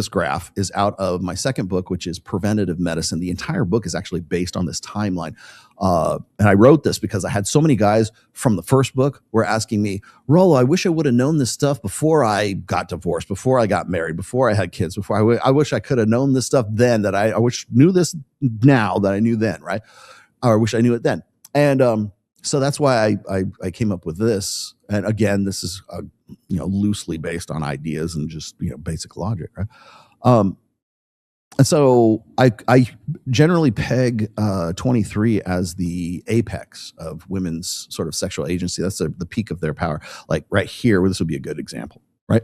graph is out of my second book, which is Preventative Medicine. The entire book is actually based on this timeline. And I wrote this because I had so many guys from the first book were asking me, Rollo, I wish I would have known this stuff before I got divorced, before I got married, before I had kids, before I wish I could have known this stuff then, that I wish knew this now that I knew then, right? Or I wish I knew it then. And so that's why I came up with this. And again, this is loosely based on ideas and just basic logic, right? And so I generally peg 23 as the apex of women's sort of sexual agency. That's the peak of their power. Like right here, where this would be a good example, right?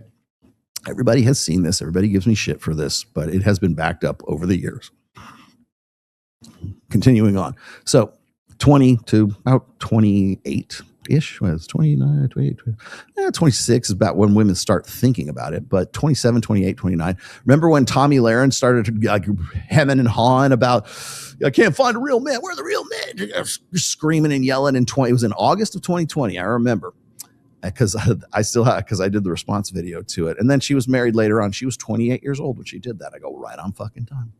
Everybody has seen this. Everybody gives me shit for this, but it has been backed up over the years. Continuing on. So 20 to about 28-ish. Well, it's 29, 28, 26 is about when women start thinking about it. But 27, 28, 29. Remember when Tommy Lahren started to like hemming and hawing about, I can't find a real man. Where are the real men? Screaming and yelling in 20. It was in August of 2020. I remember. Because I did the response video to it. And then she was married later on. She was 28 years old when she did that. I go, right on fucking time.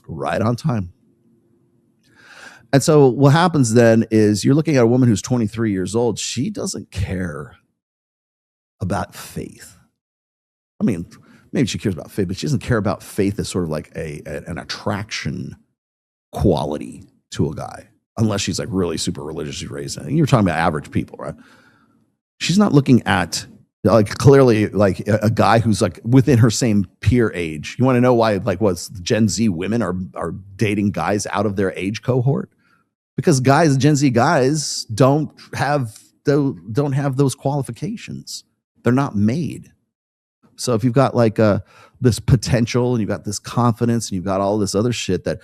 Right on time. And so what happens then is you're looking at a woman who's 23 years old. She doesn't care about faith. I mean, maybe she cares about faith, but she doesn't care about faith as sort of like an attraction quality to a guy, unless she's like really super religiously raised. And you're talking about average people, right? She's not looking at like clearly like a guy who's like within her same peer age. You want to know why like Gen Z women are dating guys out of their age cohort? Because Gen Z guys don't have those qualifications. They're not made. So if you've got like this potential and you've got this confidence and you've got all this other shit that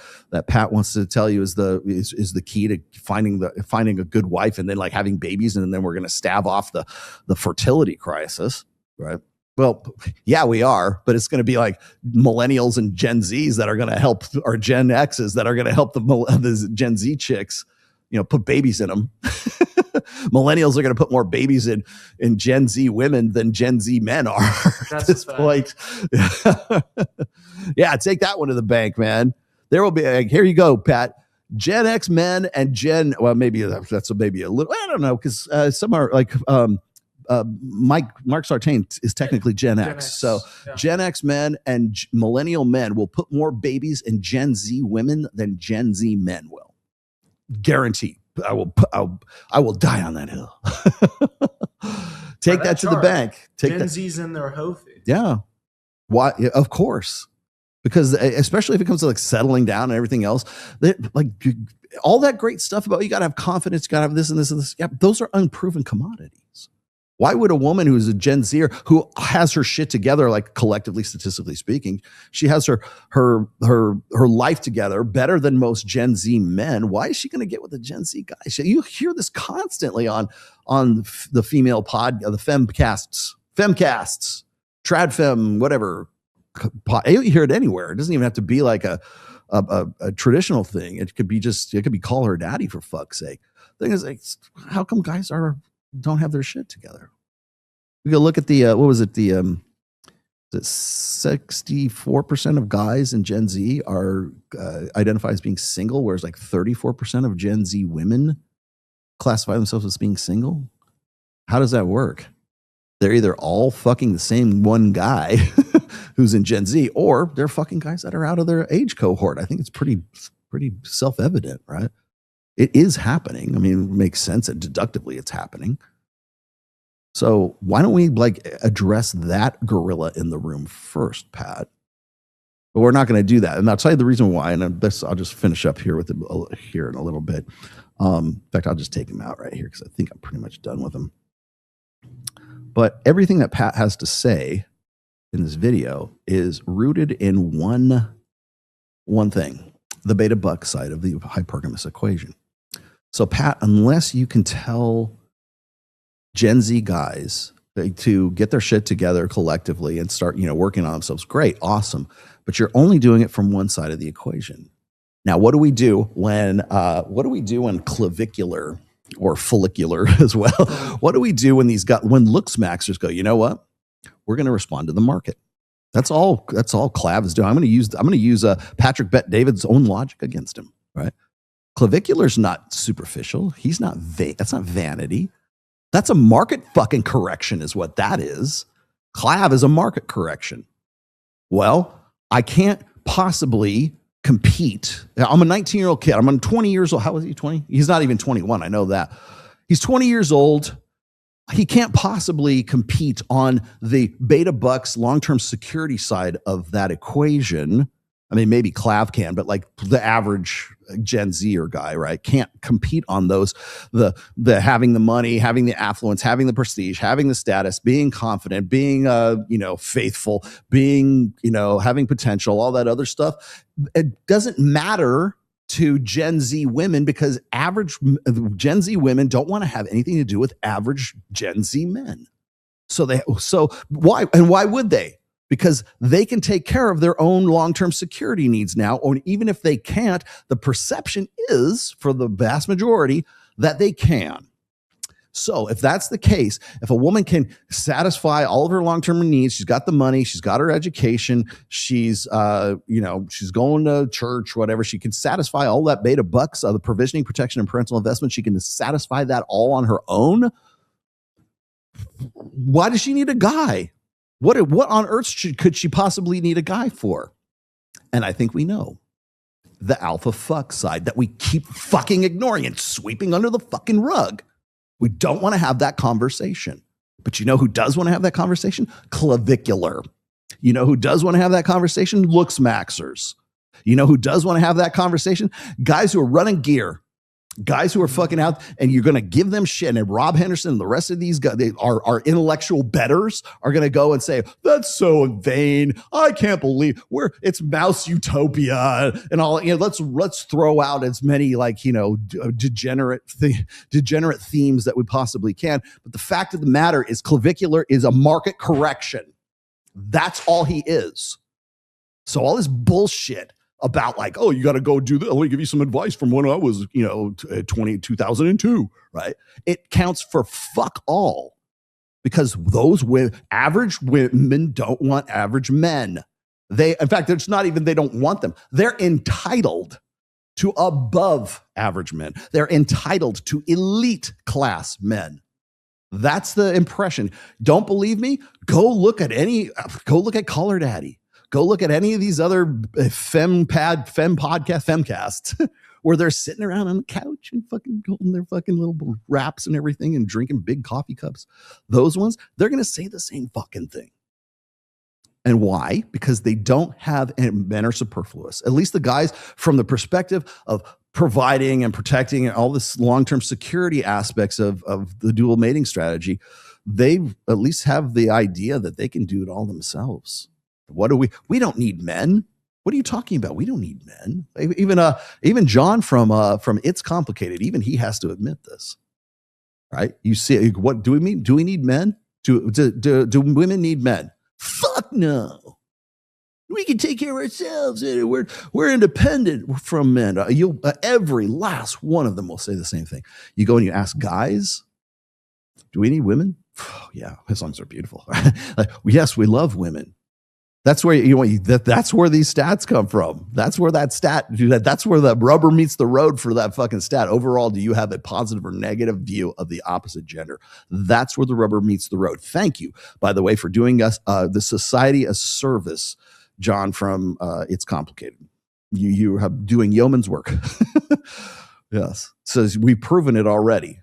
Pat wants to tell you is the key to finding a good wife and then like having babies and then we're going to stave off the fertility crisis, right? Well, yeah, we are, but it's going to be like millennials and Gen Zs that are going to help, or Gen Xs that are going to help the Gen Z chicks, put babies in them. Millennials are going to put more babies in Gen Z women than Gen Z men are at this point. Yeah, take that one to the bank, man. There will be, here you go, Pat. Gen X men and maybe that's maybe a little, I don't know, because some are like, Mark Sartain is technically Gen X. So yeah. Gen X men and millennial men will put more babies in Gen Z women than Gen Z men will. Guaranteed. I will die on that hill. Take that to the bank. Gen Z's in their hoe phase. Yeah. Why? Yeah, of course. Because especially if it comes to like settling down and everything else, like all that great stuff about you got to have confidence, you got to have this and this and this. Yeah, those are unproven commodities. Why would a woman who's a Gen Zer who has her shit together, like collectively, statistically speaking, she has her life together better than most Gen Z men? Why is she going to get with a Gen Z guy? You hear this constantly on the female the femcasts, tradfem, whatever. You hear it anywhere. It doesn't even have to be like a traditional thing. It could be call her daddy for fuck's sake. The thing is, like, how come guys don't have their shit together? We go look at the what was it, the 64% of guys in Gen Z are identify as being single, whereas like 34% of Gen Z women classify themselves as being single. How does that work? They're either all fucking the same one guy who's in Gen Z, or they're fucking guys that are out of their age cohort. I think it's pretty self-evident, right? It is happening. I mean, it makes sense that deductively it's happening. So why don't we like address that gorilla in the room first, Pat? But we're not going to do that. And I'll tell you the reason why. And I'll just finish up here with it here in a little bit. In fact, I'll just take him out right here because I think I'm pretty much done with him. But everything that Pat has to say in this video is rooted in one thing, the beta buck side of the hypergamous equation. So Pat, unless you can tell Gen Z guys to get their shit together collectively and start, working on themselves, great, awesome. But you're only doing it from one side of the equation. Now, what do we do when clavicular or follicular as well? What do we do when when looks maxers go, you know what? We're going to respond to the market. That's all Clav is doing. I'm going to use Patrick Bet-David's own logic against him, right? Clavicular's not superficial. He's not that's not vanity. That's a market fucking correction is what that is. Clav is a market correction. Well, I can't possibly compete. I'm a 19-year-old kid. I'm 20 years old. How is he, 20? He's not even 21. I know that. He's 20 years old. He can't possibly compete on the beta bucks long-term security side of that equation. I mean, maybe Clav can, but like the average Gen Zer guy, right, can't compete on those. The having the money, having the affluence, having the prestige, having the status, being confident, being faithful, being having potential, all that other stuff. It doesn't matter to Gen Z women because average Gen Z women don't want to have anything to do with average Gen Z men. So why would they? Because they can take care of their own long-term security needs now, or even if they can't, the perception is for the vast majority that they can. So if that's the case, if a woman can satisfy all of her long-term needs, she's got the money, she's got her education, she's she's going to church, whatever, she can satisfy all that beta bucks, the provisioning, protection, and parental investment, she can satisfy that all on her own. Why does she need a guy? What on earth could she possibly need a guy for? And I think we know. The alpha fuck side that we keep fucking ignoring and sweeping under the fucking rug. We don't want to have that conversation. But you know who does want to have that conversation? Clavicular. You know who does want to have that conversation? Looks maxers. You know who does want to have that conversation? Guys who are running gear. Guys who are fucking out, and you're going to give them shit. And Rob Henderson and the rest of these guys, our intellectual betters, are going to go and say, that's so vain. I can't believe it's mouse utopia and all. Let's throw out as many degenerate themes that we possibly can. But the fact of the matter is, clavicular is a market correction. That's all he is. So all this bullshit about you got to go do this. Let me give you some advice from when I was, 2002, right? It counts for fuck all because those average women don't want average men. In fact, it's not even they don't want them. They're entitled to above average men. They're entitled to elite class men. That's the impression. Don't believe me? Go look at Caller Daddy. Go look at any of these other femcasts where they're sitting around on the couch and fucking holding their fucking little wraps and everything and drinking big coffee cups. Those ones, they're going to say the same fucking thing. And why? Because they don't have, and men are superfluous. At least the guys from the perspective of providing and protecting and all this long-term security aspects of the dual mating strategy, they at least have the idea that they can do it all themselves. We don't need men. What are you talking about? We don't need men. Even John from It's Complicated, even he has to admit this, right? You see, what do we mean? Do we need men? Do women need men? Fuck no. We can take care of ourselves. We're independent from men. Every last one of them will say the same thing. You go and you ask guys, do we need women? Yeah, as long as they're beautiful. Yes, we love women. That's where that's where these stats come from. That's where that's where the rubber meets the road for that fucking stat. Overall, do you have a positive or negative view of the opposite gender? That's where the rubber meets the road. Thank you, by the way, for doing us the society a service, John from It's Complicated. You have doing yeoman's work. Yes, so we've proven it already.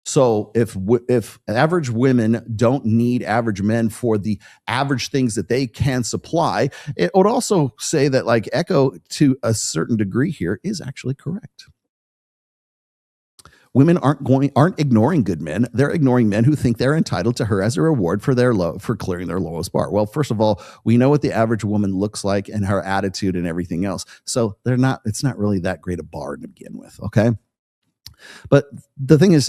So if average women don't need average men for the average things that they can supply, it would also say that Echo to a certain degree here is actually correct. Women aren't ignoring good men. They're ignoring men who think they're entitled to her as a reward for clearing their lowest bar. Well, first of all, we know what the average woman looks like and her attitude and everything else. So it's not really that great a bar to begin with. Okay. But the thing is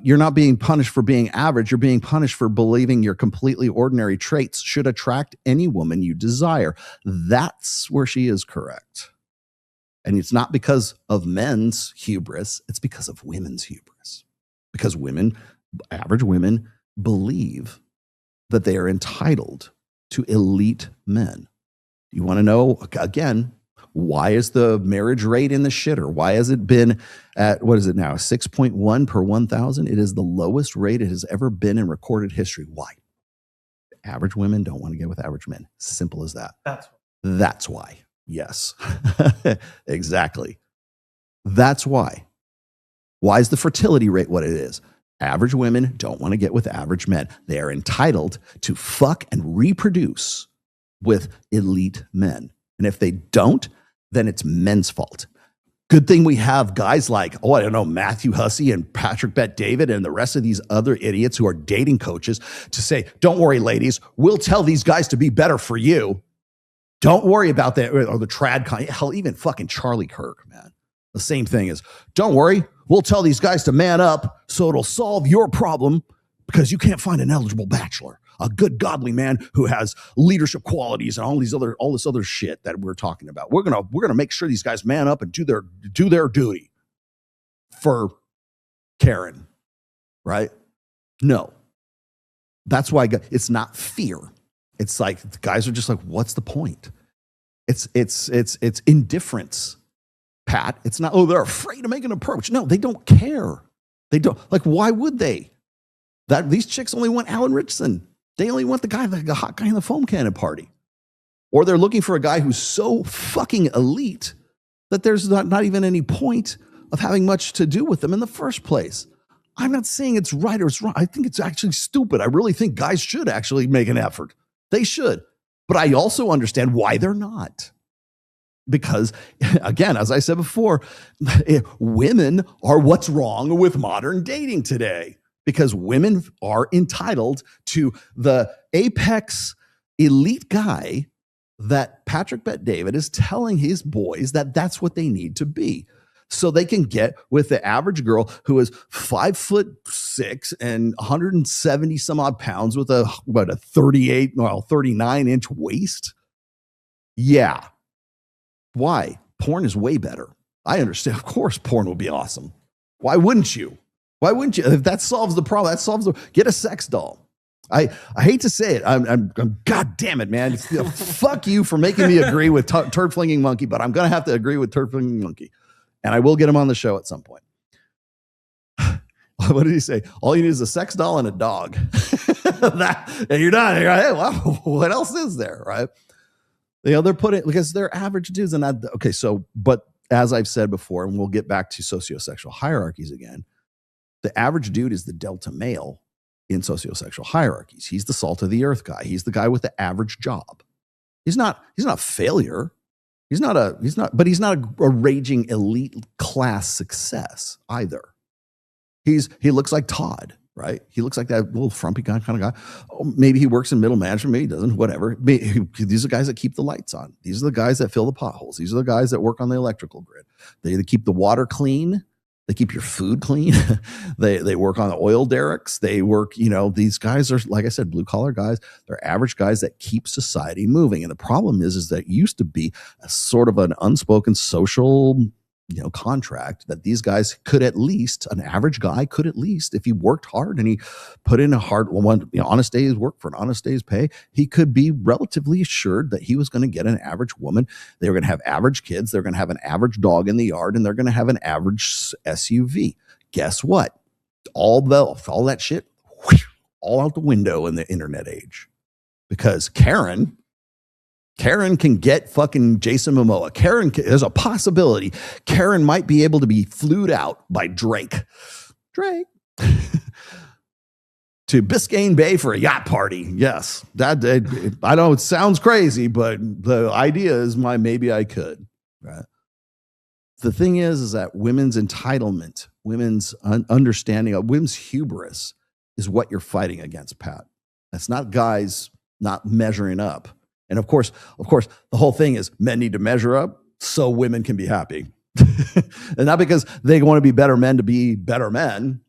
you're not being punished for being average. You're being punished for believing your completely ordinary traits should attract any woman you desire. That's where she is correct. And it's not because of men's hubris, it's because of women's hubris. Because average women, believe that they are entitled to elite men. You want to know, again, why is the marriage rate in the shitter? Why has it been at, what is it now, 6.1 per 1,000? It is the lowest rate it has ever been in recorded history. Why? Average women don't want to get with average men. Simple as that. That's why. Yes, exactly. That's why. Why is the fertility rate what it is? Average women don't want to get with average men. They are entitled to fuck and reproduce with elite men. And if they don't, then it's men's fault. Good thing we have guys like, I don't know, Matthew Hussey and Patrick Bet-David and the rest of these other idiots who are dating coaches to say, don't worry, ladies, we'll tell these guys to be better for you. Don't worry about that. Or the trad, hell, even fucking Charlie Kirk, man. The same thing is, don't worry, we'll tell these guys to man up so it'll solve your problem because you can't find an eligible bachelor, a good godly man who has leadership qualities and all this other shit that we're talking about. We're gonna make sure these guys man up and do their duty for Karen, right? No, that's why it's not fear. It's like the guys are just like, what's the point? It's indifference. Pat, it's not, they're afraid to make an approach. No, they don't care. They don't. Like, why would they? These chicks only want Alan Richardson. They only want the hot guy in the foam cannon party. Or they're looking for a guy who's so fucking elite that there's not even any point of having much to do with them in the first place. I'm not saying it's right or it's wrong. I think it's actually stupid. I really think guys should actually make an effort. They should. But I also understand why they're not. Because, again, as I said before, women are what's wrong with modern dating today. Because women are entitled to the apex elite guy that Patrick Bet-David is telling his boys that that's what they need to be. So they can get with the average girl who is 5'6" and 170 some odd pounds with a 39-inch waist. Yeah. Why? Porn is way better. I understand. Of course, porn would be awesome. Why wouldn't you? Why wouldn't you? If that solves the problem, get a sex doll. I hate to say it. I'm God damn it, man. Fuck you for making me agree with Turd Flinging Monkey, but I'm going to have to agree with Turd Flinging Monkey. And I will get him on the show at some point. What did he say? All you need is a sex doll and a dog. And you're done. You're like, hey, well, what else is there, right? They're putting, because they're average dudes. And but as I've said before, and we'll get back to sociosexual hierarchies again, the average dude is the delta male in sociosexual hierarchies. He's the salt of the earth guy. He's the guy with the average job. He's not failure. He's not a raging elite class success either. He looks like Todd, right? He looks like that little frumpy kind of guy. Oh, maybe he works in middle management, maybe he doesn't, whatever. These are guys that keep the lights on. These are the guys that fill the potholes. These are the guys that work on the electrical grid. They keep the water clean. They keep your food clean. They work on the oil derricks. They work, these guys are, like I said, blue collar guys. They're average guys that keep society moving. And the problem is that it used to be a sort of an unspoken social, contract that these guys could an average guy could at least, if he worked hard and he put in a hard honest day's work for an honest day's pay, he could be relatively assured that he was going to get an average woman. They were going to have average kids. They're going to have an average dog in the yard, and they're going to have an average SUV. Guess what? All that shit, all out the window in the internet age, because Karen can get fucking Jason Momoa. There's a possibility Karen might be able to be flued out by Drake to Biscayne Bay for a yacht party. Yes, I know it sounds crazy, but the idea is maybe I could. Right? The thing is that women's entitlement, women's understanding of women's hubris is what you're fighting against, Pat. That's not guys not measuring up. And of course, the whole thing is men need to measure up so women can be happy. And not because they want to be better men to be better men.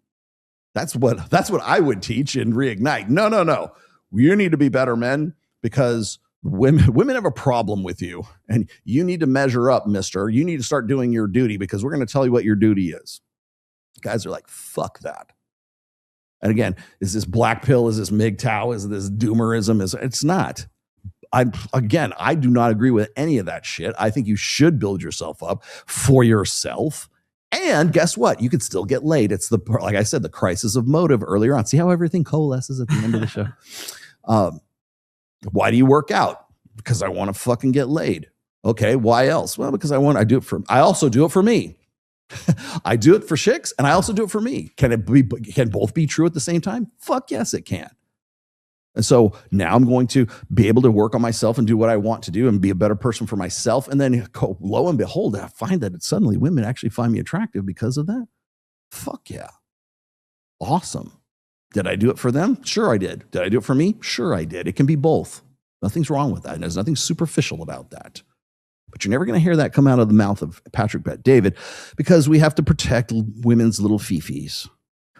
That's what I would teach and reignite. No. You need to be better men because Women have a problem with you, and you need to measure up, mister. You need to start doing your duty because we're going to tell you what your duty is. Guys are like, fuck that. And again, is this black pill? Is this MGTOW? Is this doomerism? It's not. I do not agree with any of that shit. I think you should build yourself up for yourself. And guess what? You could still get laid. It's like I said, the crisis of motive earlier on. See how everything coalesces at the end of the show? Why do you work out? Because I want to fucking get laid. Okay, why else? Well, because I also do it for me. I do it for chicks, and I also do it for me. Can both be true at the same time? Fuck yes, it can. And so now I'm going to be able to work on myself and do what I want to do and be a better person for myself. And then lo and behold, I find that suddenly women actually find me attractive because of that. Fuck yeah. Awesome. Did I do it for them? Sure I did. Did I do it for me? Sure I did. It can be both. Nothing's wrong with that. And there's nothing superficial about that. But you're never going to hear that come out of the mouth of Patrick Bet David because we have to protect women's little fifis.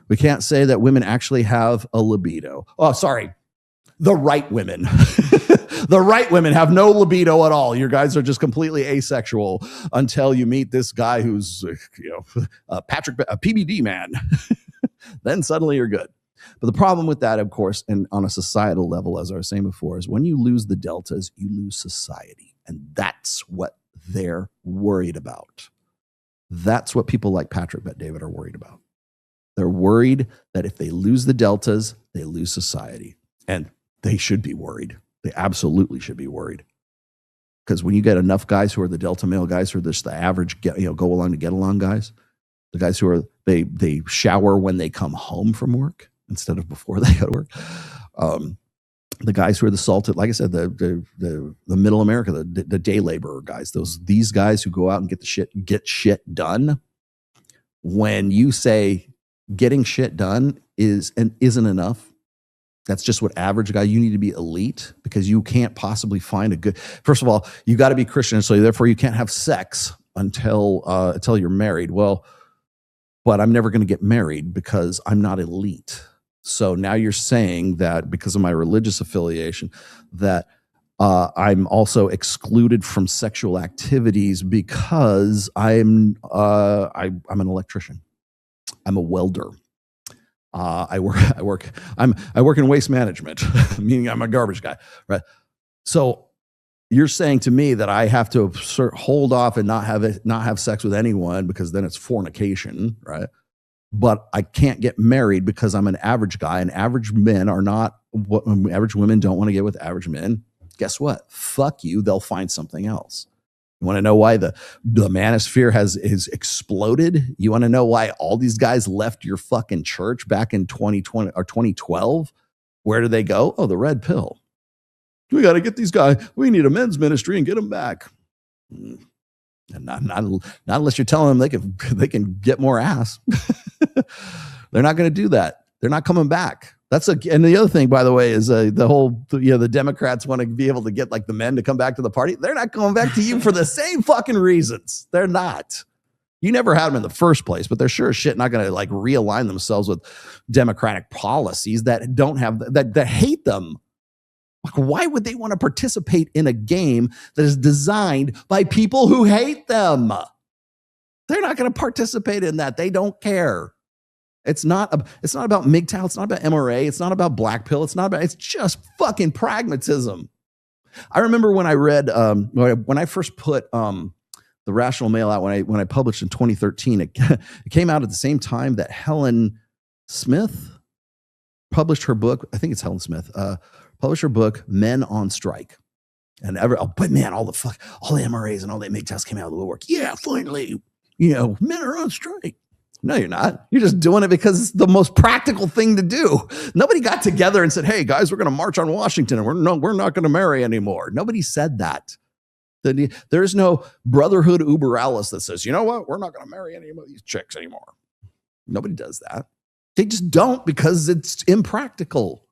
We can't say that women actually have a libido. Oh, sorry. The right women. The right women have no libido at all. You guys are just completely asexual until you meet this guy who's, Patrick, a PBD man. Then suddenly you're good. But the problem with that, of course, and on a societal level, as I was saying before, is when you lose the deltas, you lose society. And that's what they're worried about. That's what people like Patrick Bet David are worried about. They're worried that if they lose the deltas, they lose society. And they should be worried. They absolutely should be worried. Because when you get enough guys who are the delta male guys who are just the average go along to get along guys, the guys who are they shower when they come home from work instead of before they go to work. The guys who are the salted, like I said, the middle America, the day laborer guys, these guys who go out and get shit done. When you say getting shit done isn't enough, that's just what average guy. You need to be elite because you can't possibly find a good. First of all, you got to be Christian, so therefore you can't have sex until you're married. Well, but I'm never going to get married because I'm not elite. So now you're saying that because of my religious affiliation, that I'm also excluded from sexual activities because I'm an electrician. I'm a welder. I work in waste management, meaning I'm a garbage guy, right? So you're saying to me that I have to hold off and not have sex with anyone because then it's fornication, right? But I can't get married because I'm an average guy, and average men are not what average women don't want to get with average men. Guess what? Fuck you. They'll find something else. You want to know why the manosphere has exploded? You want to know why all these guys left your fucking church back in 2020 or 2012? Where did they go? Oh, the red pill. We got to get these guys. We need a men's ministry and get them back. And not unless you're telling them they can get more ass. They're not going to do that. They're not coming back. And the other thing, by the way, is the Democrats want to be able to get like the men to come back to the party. They're not going back to you for the same fucking reasons. They're not. You never had them in the first place, but they're sure as shit not going to like realign themselves with Democratic policies that don't have that hate them. Like, why would they want to participate in a game that is designed by people who hate them? They're not going to participate in that. They don't care. It's not about MGTOW. It's not about MRA. It's not about black pill. It's just fucking pragmatism. I remember when I read, when I first put The Rational Male out, when I published in 2013, it came out at the same time that Helen Smith published her book. I think it's Helen Smith. Published her book, Men on Strike. But man, all the MRAs and all the MGTOWs came out of the woodwork. Yeah, finally, men are on strike. No, you're not. You're just doing it because it's the most practical thing to do. Nobody got together and said, hey, guys, we're going to march on Washington and we're not going to marry anymore. Nobody said that. There's no brotherhood uber alles that says, you know what? We're not going to marry any of these chicks anymore. Nobody does that. They just don't because it's impractical.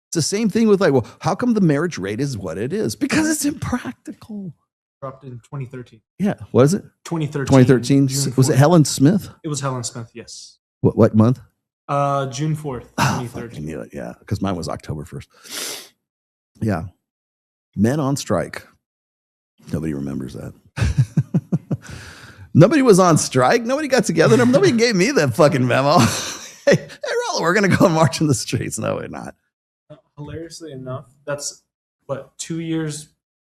It's the same thing with like, well, how come the marriage rate is what it is? Because it's impractical. Dropped in 2013. Yeah. What is it? 2013. Was it Helen Smith? It was Helen Smith, yes. What month? June 4th, 2013. I knew it, yeah. Because mine was October 1st. Yeah. Men on strike. Nobody remembers that. Nobody was on strike. Nobody got together. Nobody gave me that fucking memo. Hey, Rollo, we're going to go march in the streets. No, we're not. Hilariously enough, that's what 2 years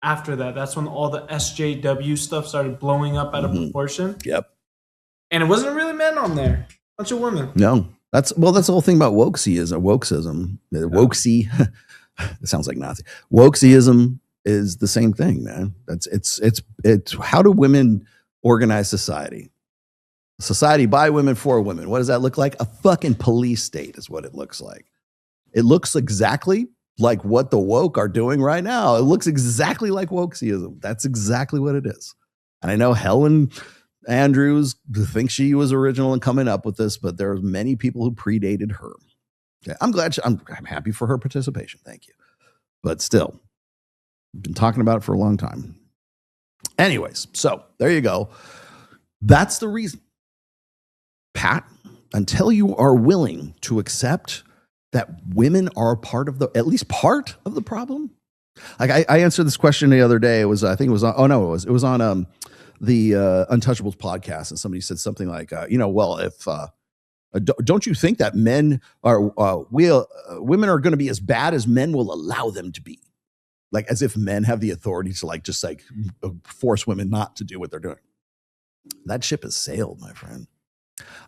after that. That's when all the SJW stuff started blowing up out of proportion. Yep. And it wasn't really men on there. Bunch of women. No, that's the whole thing about wokeism. Wokesy. It sounds like Nazi. Wokeism is the same thing, man. It's how do women organize society? Society by women for women. What does that look like? A fucking police state is what it looks like. It looks exactly like what the woke are doing right now. It looks exactly like wokeism. That's exactly what it is. And I know Helen Andrews thinks she was original in coming up with this, but there are many people who predated her. Okay, I'm glad. I'm happy for her participation. Thank you. But still, been talking about it for a long time. Anyways, so there you go. That's the reason, Pat, until you are willing to accept that women are part of at least part of the problem. Like I answered this question the other day. It was, I think it was on, it was on the Untouchables podcast. And somebody said something like, well, if, don't you think that women are going to be as bad as men will allow them to be? Like as if men have the authority to just force women not to do what they're doing. That ship has sailed, my friend.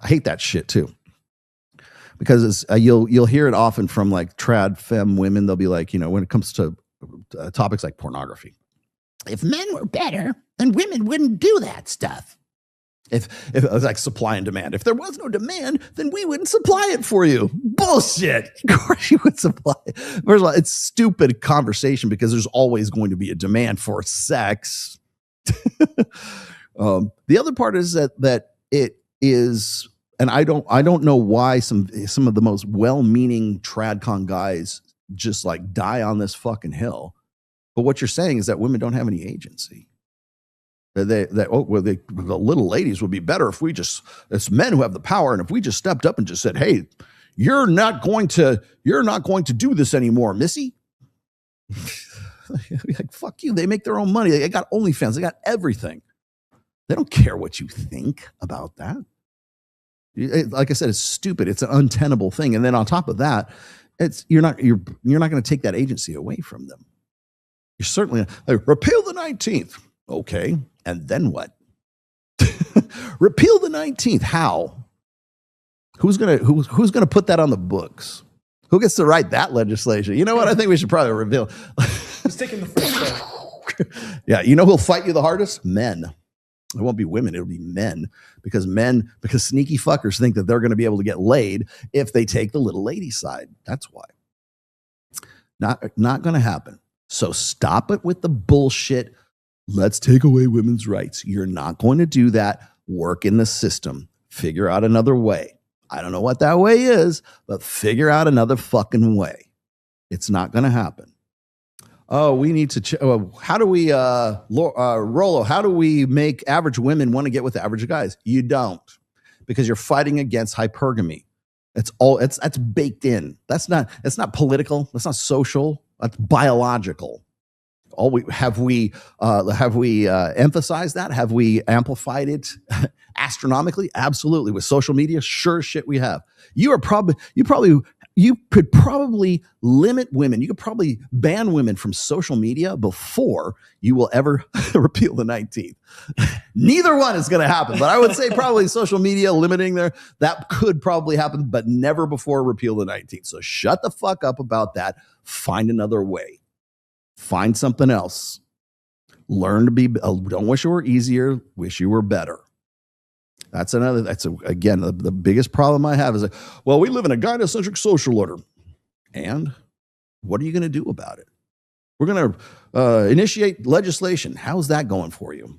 I hate that shit too. Because you'll hear it often from like trad femme women. They'll be like, when it comes to topics like pornography, if men were better, then women wouldn't do that stuff. If it was like supply and demand, if there was no demand, then we wouldn't supply it for you. Bullshit. Of course you would supply it. First of all, it's stupid conversation because there's always going to be a demand for sex. The other part is that it is, and I don't know why some of the most well-meaning tradcon guys just like die on this fucking hill. But what you're saying is that women don't have any agency. The little ladies would be better if it's men who have the power, and if we just stepped up and just said, "Hey, you're not going to do this anymore, missy." Like, fuck you. They make their own money. They got OnlyFans. They got everything. They don't care what you think about that. Like I said, it's stupid. It's an untenable thing. And then on top of that, you're not going to take that agency away from them. You're certainly repeal the 19th. Okay. And then what? Repeal the 19th. How? Who's gonna put that on the books? Who gets to write that legislation? You know what? I think we should probably reveal. Who's taking the first step? Yeah, you know who'll fight you the hardest? Men. It won't be women, it'll be men. Because sneaky fuckers think that they're going to be able to get laid if they take the little lady side. That's why. Not going to happen. So stop it with the bullshit. Let's take away women's rights. You're not going to do that. Work in the system. Figure out another way. I don't know what that way is, but figure out another fucking way. It's not going to happen. Oh, we need to. How do we, Rollo? How do we make average women want to get with average guys? You don't, because you're fighting against hypergamy. That's baked in. It's not political. That's not social. That's biological. Have we emphasized that? Have we amplified it astronomically? Absolutely. With social media, sure as shit we have. You could probably limit women. You could probably ban women from social media before you will ever repeal the 19th. Neither one is going to happen, but I would say probably social media limiting that could probably happen, but never before repeal the 19th. So shut the fuck up about that. Find another way. Find something else. Learn to be, don't wish it were easier, wish you were better. Again, the biggest problem I have is well, we live in a gynocentric social order. And what are you going to do about it? We're going to initiate legislation. How's that going for you?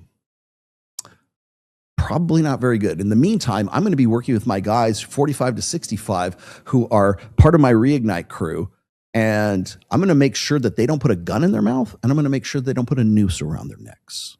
Probably not very good. In the meantime, I'm going to be working with my guys 45 to 65 who are part of my Reignite crew. And I'm going to make sure that they don't put a gun in their mouth. And I'm going to make sure they don't put a noose around their necks.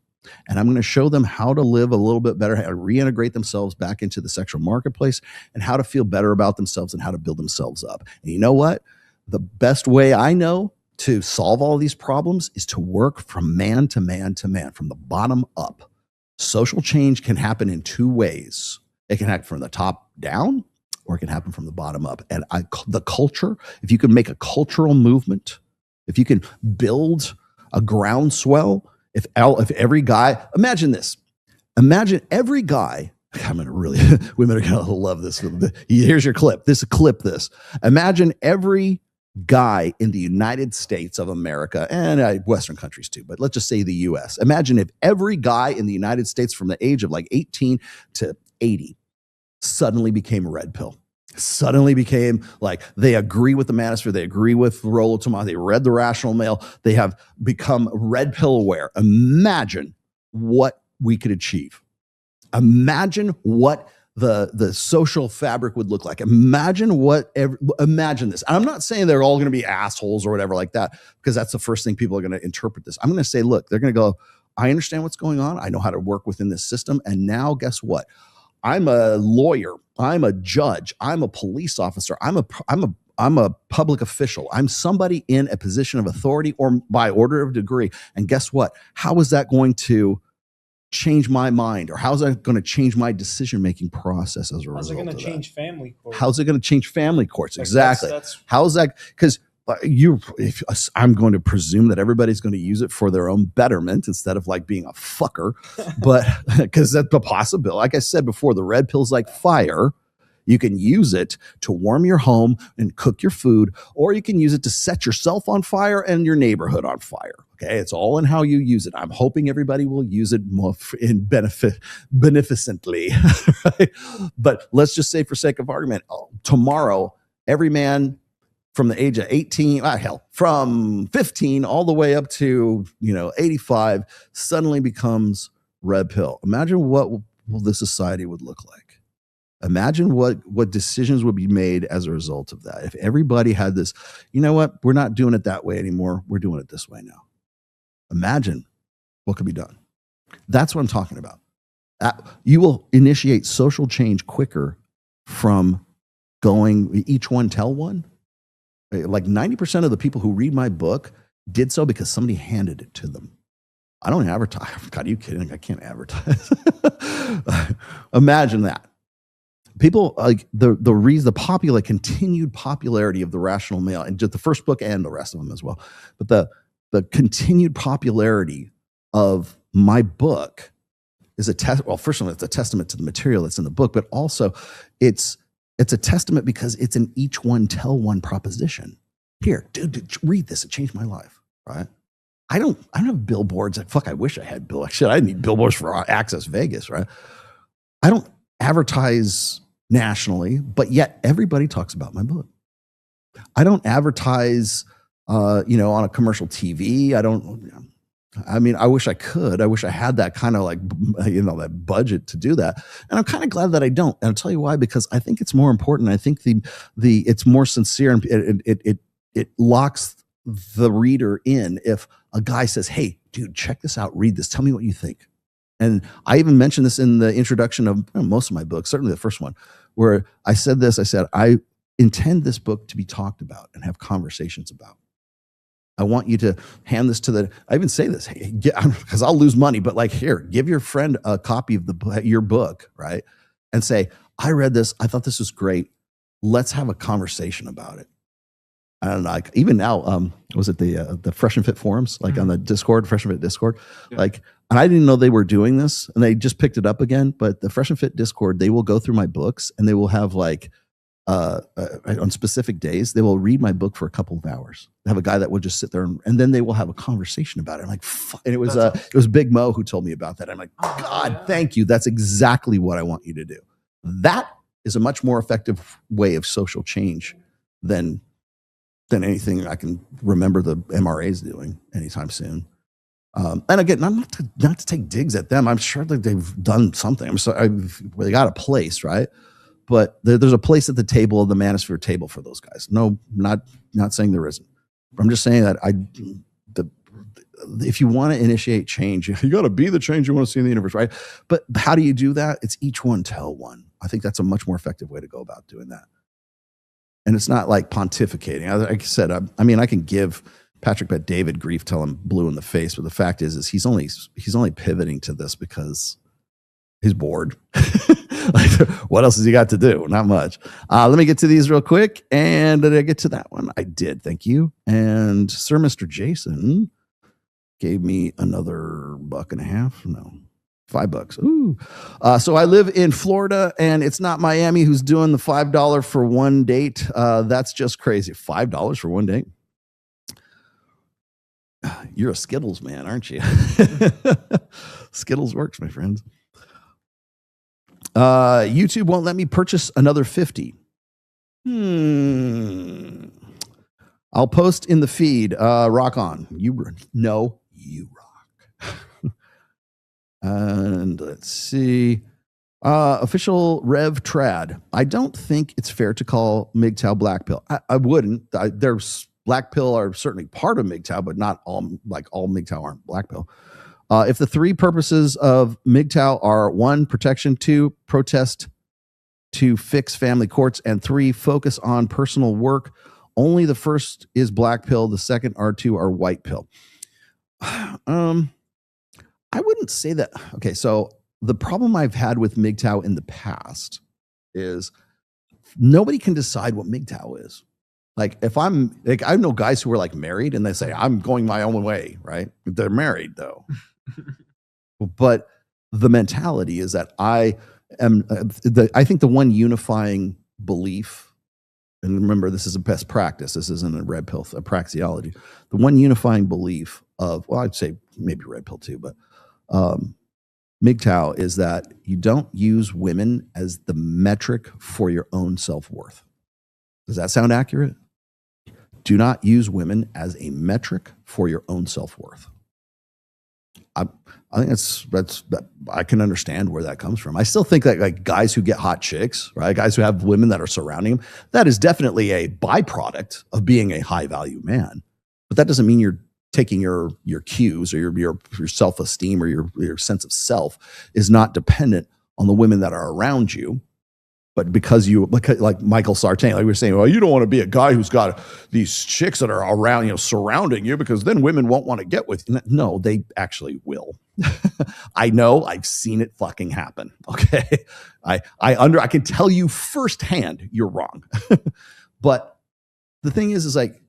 And I'm going to show them how to live a little bit better, how to reintegrate themselves back into the sexual marketplace, and how to feel better about themselves and how to build themselves up. And you know what? The best way I know to solve all these problems is to work from man to man to man, from the bottom up. Social change can happen in two ways. It can happen from the top down, or it can happen from the bottom up. And the culture, if you can make a cultural movement, if you can build a groundswell, if every guy, imagine this, imagine every guy, I'm gonna really, women are gonna love this. Here's your clip. This. Imagine every guy in the United States of America, and Western countries too, but let's just say the US. Imagine if every guy in the United States from the age of like 18 to 80 suddenly became a red pill. Suddenly became like, they agree with the manosphere, they agree with Rollo Tomas, they read the Rational Male, they have become red pill aware. Imagine what we could achieve. Imagine what the social fabric would look like. Imagine this. And I'm not saying they're all going to be assholes or whatever like that, because that's the first thing people are going to interpret this. I'm going to say, look, they're going to go, I understand what's going on. I know how to work within this system. And now guess what? I'm a lawyer. I'm a judge. I'm a police officer. I'm a public official. I'm somebody in a position of authority or by order of degree. And guess what? How is that going to change my mind, or how's that going to change my decision-making process as a result of that? How's it going to change family courts? How's it going to change family courts? Like Exactly. How's that? Because I'm going to presume that everybody's going to use it for their own betterment instead of like being a fucker. But because that's the possibility. Like I said before, the red pill's like fire. You can use it to warm your home and cook your food, or you can use it to set yourself on fire and your neighborhood on fire. Okay, it's all in how you use it. I'm hoping everybody will use it more beneficently. Right? But let's just say, for sake of argument, tomorrow, every man from the age of 18, from 15 all the way up to 85 suddenly becomes red pill. Imagine what the society would look like. Imagine what decisions would be made as a result of that. If everybody had this, you know what, we're not doing it that way anymore. We're doing it this way now. Imagine what could be done. That's what I'm talking about. You will initiate social change quicker from going each one tell one. Like 90% of the people who read my book did so because somebody handed it to them. I don't advertise. God, are you kidding? I can't advertise. Imagine that. People like the continued popularity of the Rational Male, and just the first book and the rest of them as well. But the continued popularity of my book is first of all, it's a testament to the material that's in the book, but also it's a testament because it's an each one tell one proposition. Here, dude, read this. It changed my life, right? I don't have billboards. I wish I had billboards. I need billboards for Access Vegas, right? I don't advertise nationally, but yet everybody talks about my book. I don't advertise, on a commercial TV. I wish I could. I wish I had that kind of that budget to do that. And I'm kind of glad that I don't. And I'll tell you why, because I think it's more important. I think it's more sincere, and it locks the reader in. If a guy says, hey, dude, check this out, read this, tell me what you think. And I even mentioned this in the introduction of most of my books, certainly the first one, where I said this. I said, I intend this book to be talked about and have conversations about. I want you to hand this to I even say this, hey, because I'll lose money, but here, give your friend a copy of your book, right? And say, I read this. I thought this was great. Let's have a conversation about it. And even now, was it the Fresh and Fit forums, on the Discord, Fresh and Fit Discord, yeah. And I didn't know they were doing this, and they just picked it up again. But the Fresh and Fit Discord, they will go through my books, and they will have on specific days, they will read my book for a couple of hours. They have a guy that will just sit there, and then they will have a conversation about it. I'm like, and it was Big Mo who told me about that. I'm like, God, thank you. That's exactly what I want you to do. That is a much more effective way of social change than anything I can remember the MRAs doing anytime soon. And again, not to take digs at them. I'm sure that they've done something. They got a place, right? But there's a place at the table of the manosphere table for those guys. No, not saying there isn't. I'm just saying that if you want to initiate change, you got to be the change you want to see in the universe, right? But how do you do that? It's each one tell one. I think that's a much more effective way to go about doing that. And it's not like pontificating. Like I said, I can give Patrick bet David grief till him blue in the face, but the fact is he's only pivoting to this because he's bored. Like, what else has he got to do? Not much. Let me get to these real quick. And did I get to that one? I did. Thank you. And Sir Mr. Jason gave me another $1.50. No, $5. Ooh. So I live in Florida, and it's not Miami who's doing the $5 for one date. That's just crazy. $5 for one date. You're a Skittles man, aren't you? Skittles works, my friends. YouTube won't let me purchase another 50. I'll post in the feed. Rock on. You rock. And let's see. Official Rev Trad. I don't think it's fair to call MGTOW black pill. I wouldn't. There's black pill are certainly part of MGTOW, but not all. Like all MGTOW aren't black pill. If the three purposes of MGTOW are 1, protection, 2, protest to fix family courts, and 3, focus on personal work, only the first is black pill. The second are 2 are white pill. I wouldn't say that. Okay, so the problem I've had with MGTOW in the past is nobody can decide what MGTOW is. Like if I'm like, I know guys who are like married and they say, I'm going my own way, right? They're married though. But the mentality is that I think the one unifying belief, and remember, this is a best practice. This isn't a red pill, a praxeology. The one unifying belief of, well, I'd say maybe red pill too, but MGTOW is that you don't use women as the metric for your own self-worth. Does that sound accurate? Do not use women as a metric for your own self-worth. I think that's I can understand where that comes from. I still think that like guys who get hot chicks, right? Guys who have women that are surrounding them, that is definitely a byproduct of being a high value man. But that doesn't mean you're taking your cues or your self-esteem or your sense of self is not dependent on the women that are around you. But because like Michael Sartain, like we were saying, well, you don't want to be a guy who's got these chicks that are around, surrounding you, because then women won't want to get with you. No, they actually will. I know, I've seen it fucking happen. Okay. I can tell you firsthand, you're wrong. But the thing is like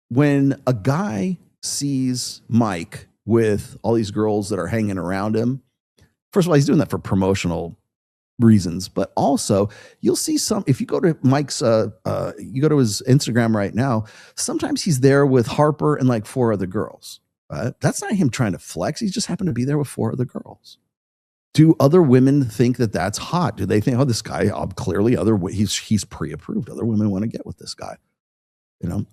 when a guy sees Mike with all these girls that are hanging around him, first of all, he's doing that for promotional reasons, but also you'll see some, if you go to Mike's you go to his Instagram right now, sometimes he's there with Harper and like 4 other girls. That's not him trying to flex. He's just happened to be there with 4 other girls. Do other women think that that's hot? Do they think, oh, this guy clearly he's pre-approved, other women want to get with this guy, and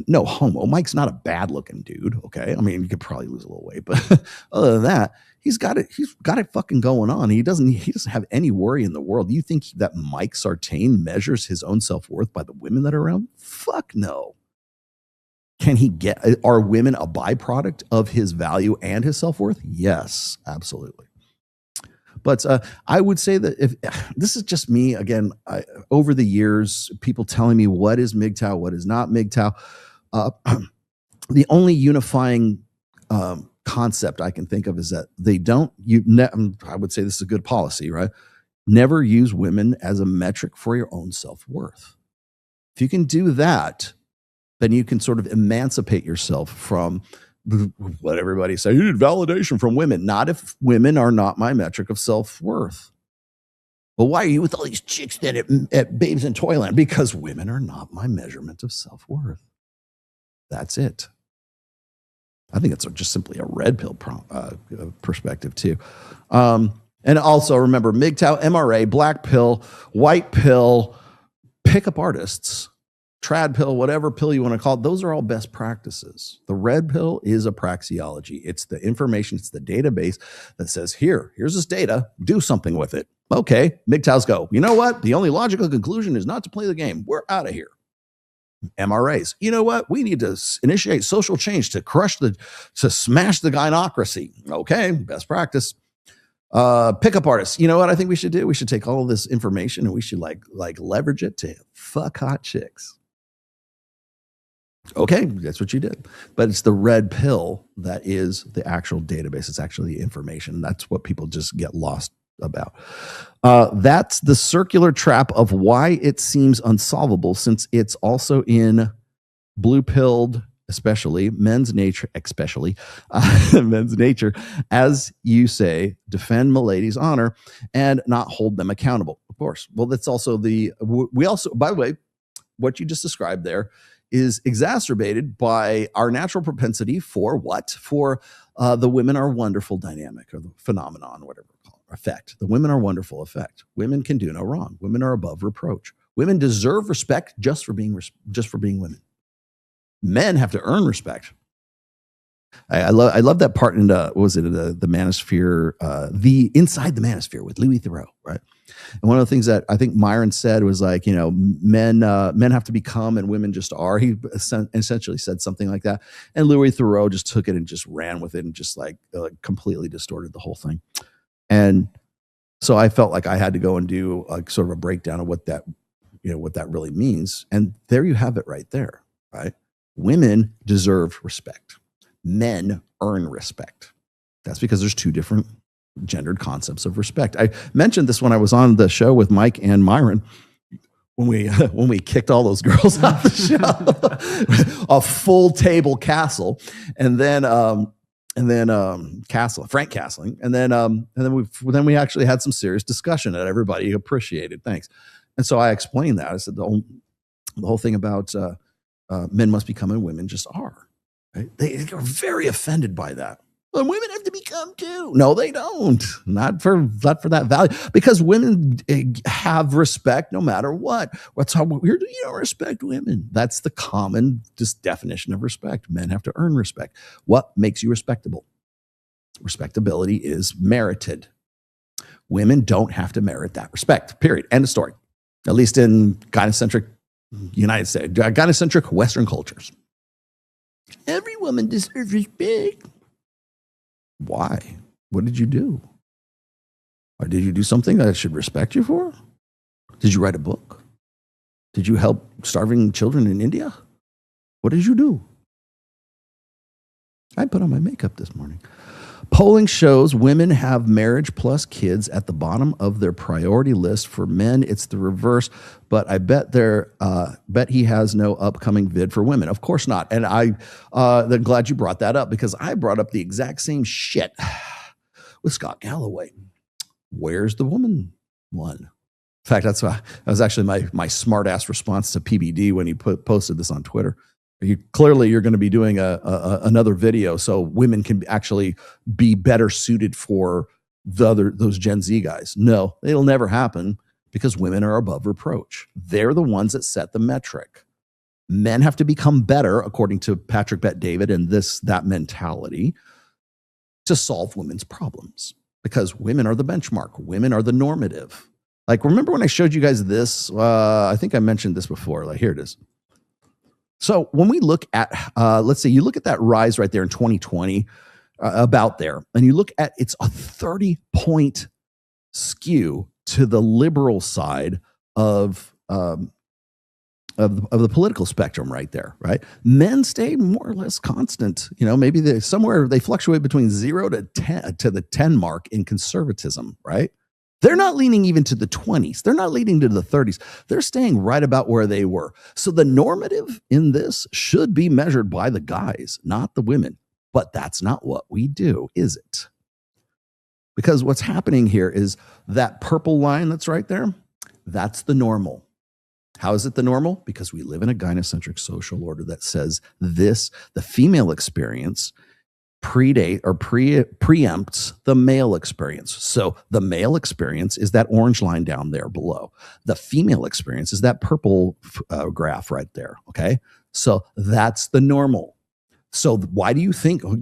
no homo. Mike's not a bad looking dude. Okay. I mean, you could probably lose a little weight, but other than that, he's got it fucking going on. He doesn't have any worry in the world. Do you think that Mike Sartain measures his own self-worth by the women that are around? Fuck no. Are women a byproduct of his value and his self-worth? Yes, absolutely. But I would say that if this is just me, again, over the years, people telling me what is MGTOW, what is not MGTOW. The only unifying concept I can think of is that they don't, I would say this is a good policy, right? Never use women as a metric for your own self-worth. If you can do that, then you can sort of emancipate yourself from what everybody say, you need validation from women. Not if women are not my metric of self-worth. Well, why are you with all these chicks then at Babes in Toyland? Because women are not my measurement of self-worth. That's it. I think it's just simply a red pill perspective too. And also remember MGTOW, MRA, black pill, white pill, pickup artists, trad pill, whatever pill you want to call it, those are all best practices. The red pill is a praxeology. It's the information, it's the database that says, here's this data, do something with it. Okay, MGTOWs go, you know what? The only logical conclusion is not to play the game. We're out of here. MRAs, you know what? We need to initiate social change to smash the gynocracy. Okay, best practice. Pickup artists, you know what I think we should do? We should take all of this information and we should like leverage it to fuck hot chicks. Okay, that's what you did. But it's the red pill that is the actual database. It's actually the information. That's what people just get lost about. That's the circular trap of why it seems unsolvable, since it's also in blue-pilled, especially men's nature, men's nature, as you say, defend milady's honor and not hold them accountable. Of course. Well, that's also we also, by the way, what you just described there is exacerbated by our natural propensity for what? For the women are wonderful dynamic, or the phenomenon, whatever we call it, effect. The women are wonderful effect. Women can do no wrong. Women are above reproach. Women deserve respect just for being women. Men have to earn respect. I love that part in the Manosphere, the Inside the Manosphere with Louis Theroux, right? And one of the things that I think Myron said was like, men have to become and women just are. He essentially said something like that. And Louis Theroux just took it and just ran with it and just like completely distorted the whole thing. And so I felt like I had to go and do sort of a breakdown of what that really means. And there you have it right there, right? Women deserve respect. Men earn respect. That's because there's two different gendered concepts of respect. I mentioned this when I was on the show with Mike and Myron, when we kicked all those girls off the show, a full table castle, and then Frank castling, and then we actually had some serious discussion that everybody appreciated. Thanks. And so I explained that. I said the whole thing about men must become and women just are. Right? They are very offended by that. Well, women have to become too. No, they don't. Not for that value. Because women have respect no matter what. What's how weird? You don't respect women. That's the common definition of respect. Men have to earn respect. What makes you respectable? Respectability is merited. Women don't have to merit that respect. Period. End of story. At least in gynocentric United States, gynocentric Western cultures. Every woman deserves respect. Why? What did you do? Or did you do something that I should respect you for? Did you write a book? Did you help starving children in India? What did you do? I put on my makeup this morning. Polling shows women have marriage plus kids at the bottom of their priority list. For men, it's the reverse. But I bet he has no upcoming vid for women. Of course not. And I'm glad you brought that up, because I brought up the exact same shit with Scott Galloway. Where's the woman one? In fact, that was actually my smart ass response to PBD when he posted this on Twitter. You're going to be doing another video so women can actually be better suited for those Gen Z guys. No, it'll never happen, because women are above reproach. They're the ones that set the metric. Men have to become better, according to Patrick Bet-David and that mentality, to solve women's problems, because women are the benchmark. Women are the normative. Like, remember when I showed you guys this? I think I mentioned this before. Like, here it is. So when we look at, let's say you look at that rise right there in 2020, about there, and you look at, it's a 30-point skew to the liberal side of the political spectrum right there, right? Men stay more or less constant. Maybe they fluctuate between 0 to 10 to the 10 mark in conservatism, right? They're not leaning even to the 20s. They're not leaning to the 30s. They're staying right about where they were. So the normative in this should be measured by the guys, not the women. But that's not what we do, is it? Because what's happening here is that purple line that's right there, that's the normal. How is it the normal? Because we live in a gynocentric social order that says the female experience preempts the male experience. So the male experience is that orange line down there below. The female experience is that purple graph right there. Okay. So that's the normal. So why do you think, for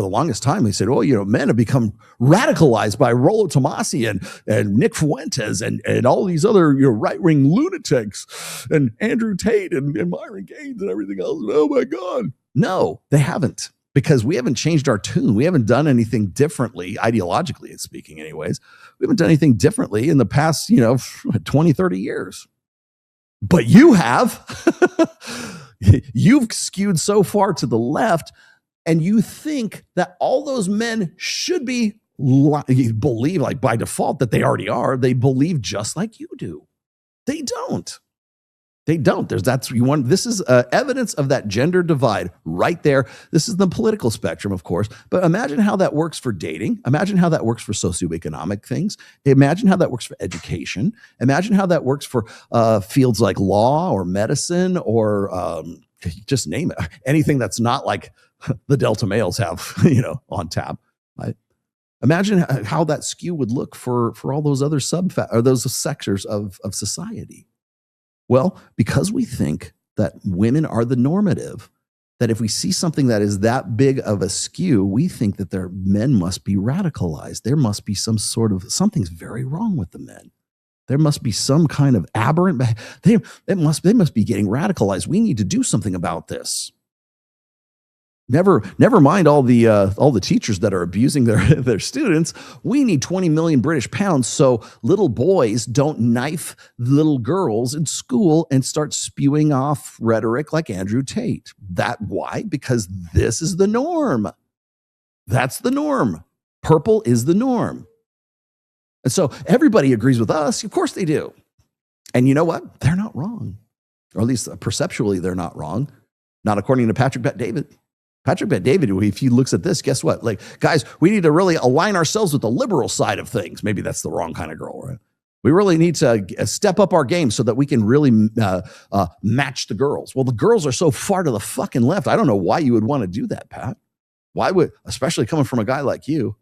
the longest time, they said, men have become radicalized by Rollo Tomasi and Nick Fuentes and all these other, right-wing lunatics and Andrew Tate and Myron Gaines and everything else. Oh my God. No, they haven't. Because we haven't changed our tune. We haven't done anything differently, ideologically speaking anyways. We haven't done anything differently in the past, 20, 30 years. But you have. You've skewed so far to the left, and you think that all those men should be you believe, like by default, that they already are. They believe just like you do. They don't. They don't. This is evidence of that gender divide right there. This is the political spectrum, of course. But imagine how that works for dating. Imagine how that works for socioeconomic things. Imagine how that works for education. Imagine how that works for fields like law or medicine or just name it. Anything that's not like the Delta males have, on tap. Right? Imagine how that skew would look for all those other those sectors of society. Well, because we think that women are the normative, that if we see something that is that big of a skew, we think that their men must be radicalized. There must be something's very wrong with the men. There must be some kind of aberrant. They must be getting radicalized. We need to do something about this. Never mind all the teachers that are abusing their students. We need 20 million British pounds so little boys don't knife little girls in school and start spewing off rhetoric like Andrew Tate. Why? Because this is the norm. That's the norm. Purple is the norm. And so everybody agrees with us. Of course they do. And you know what? They're not wrong. Or at least perceptually, they're not wrong. Not according to Patrick Bet-David. Patrick Bet-David, if he looks at this, guess what? Like, guys, we need to really align ourselves with the liberal side of things. Maybe that's the wrong kind of girl, right? We really need to step up our game so that we can really match the girls. Well, the girls are so far to the fucking left. I don't know why you would want to do that, Pat. Why would, especially coming from a guy like you?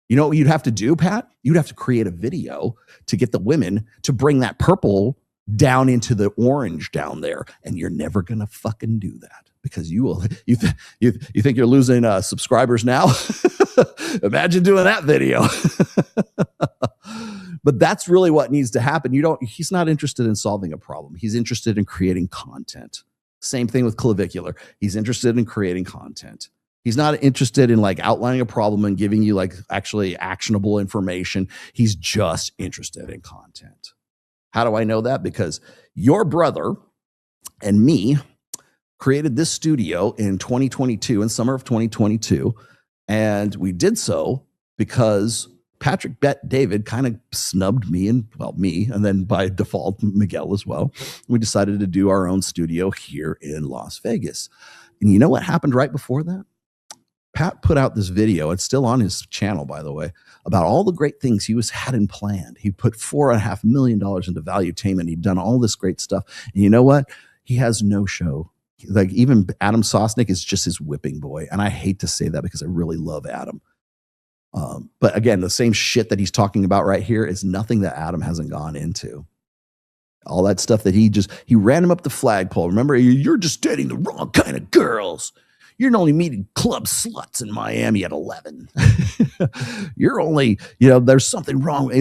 You know what you'd have to do, Pat? You'd have to create a video to get the women to bring that purple down into the orange down there. And you're never going to fucking do that. Because you think you're losing subscribers now? Imagine doing that video. But that's really what needs to happen. He's not interested in solving a problem. He's interested in creating content. Same thing with clavicular. He's interested in creating content. He's not interested in like outlining a problem and giving you like actually actionable information. He's just interested in content. How do I know that? Because your brother and me created this studio in 2022, in summer of 2022. And we did so because Patrick Bet-David kind of snubbed me and then by default, Miguel as well. We decided to do our own studio here in Las Vegas. And you know what happened right before that? Pat put out this video. It's still on his channel, by the way, about all the great things he had in planned. He put $4.5 million into Valuetainment. He'd done all this great stuff. And you know what? He has no show. Like even Adam Sosnick is just his whipping boy. And I hate to say that because I really love Adam. But again, the same shit that he's talking about right here is nothing that Adam hasn't gone into. All that stuff that he ran him up the flagpole. Remember, you're just dating the wrong kind of girls. You're only meeting club sluts in Miami at 11. You're only, there's something wrong.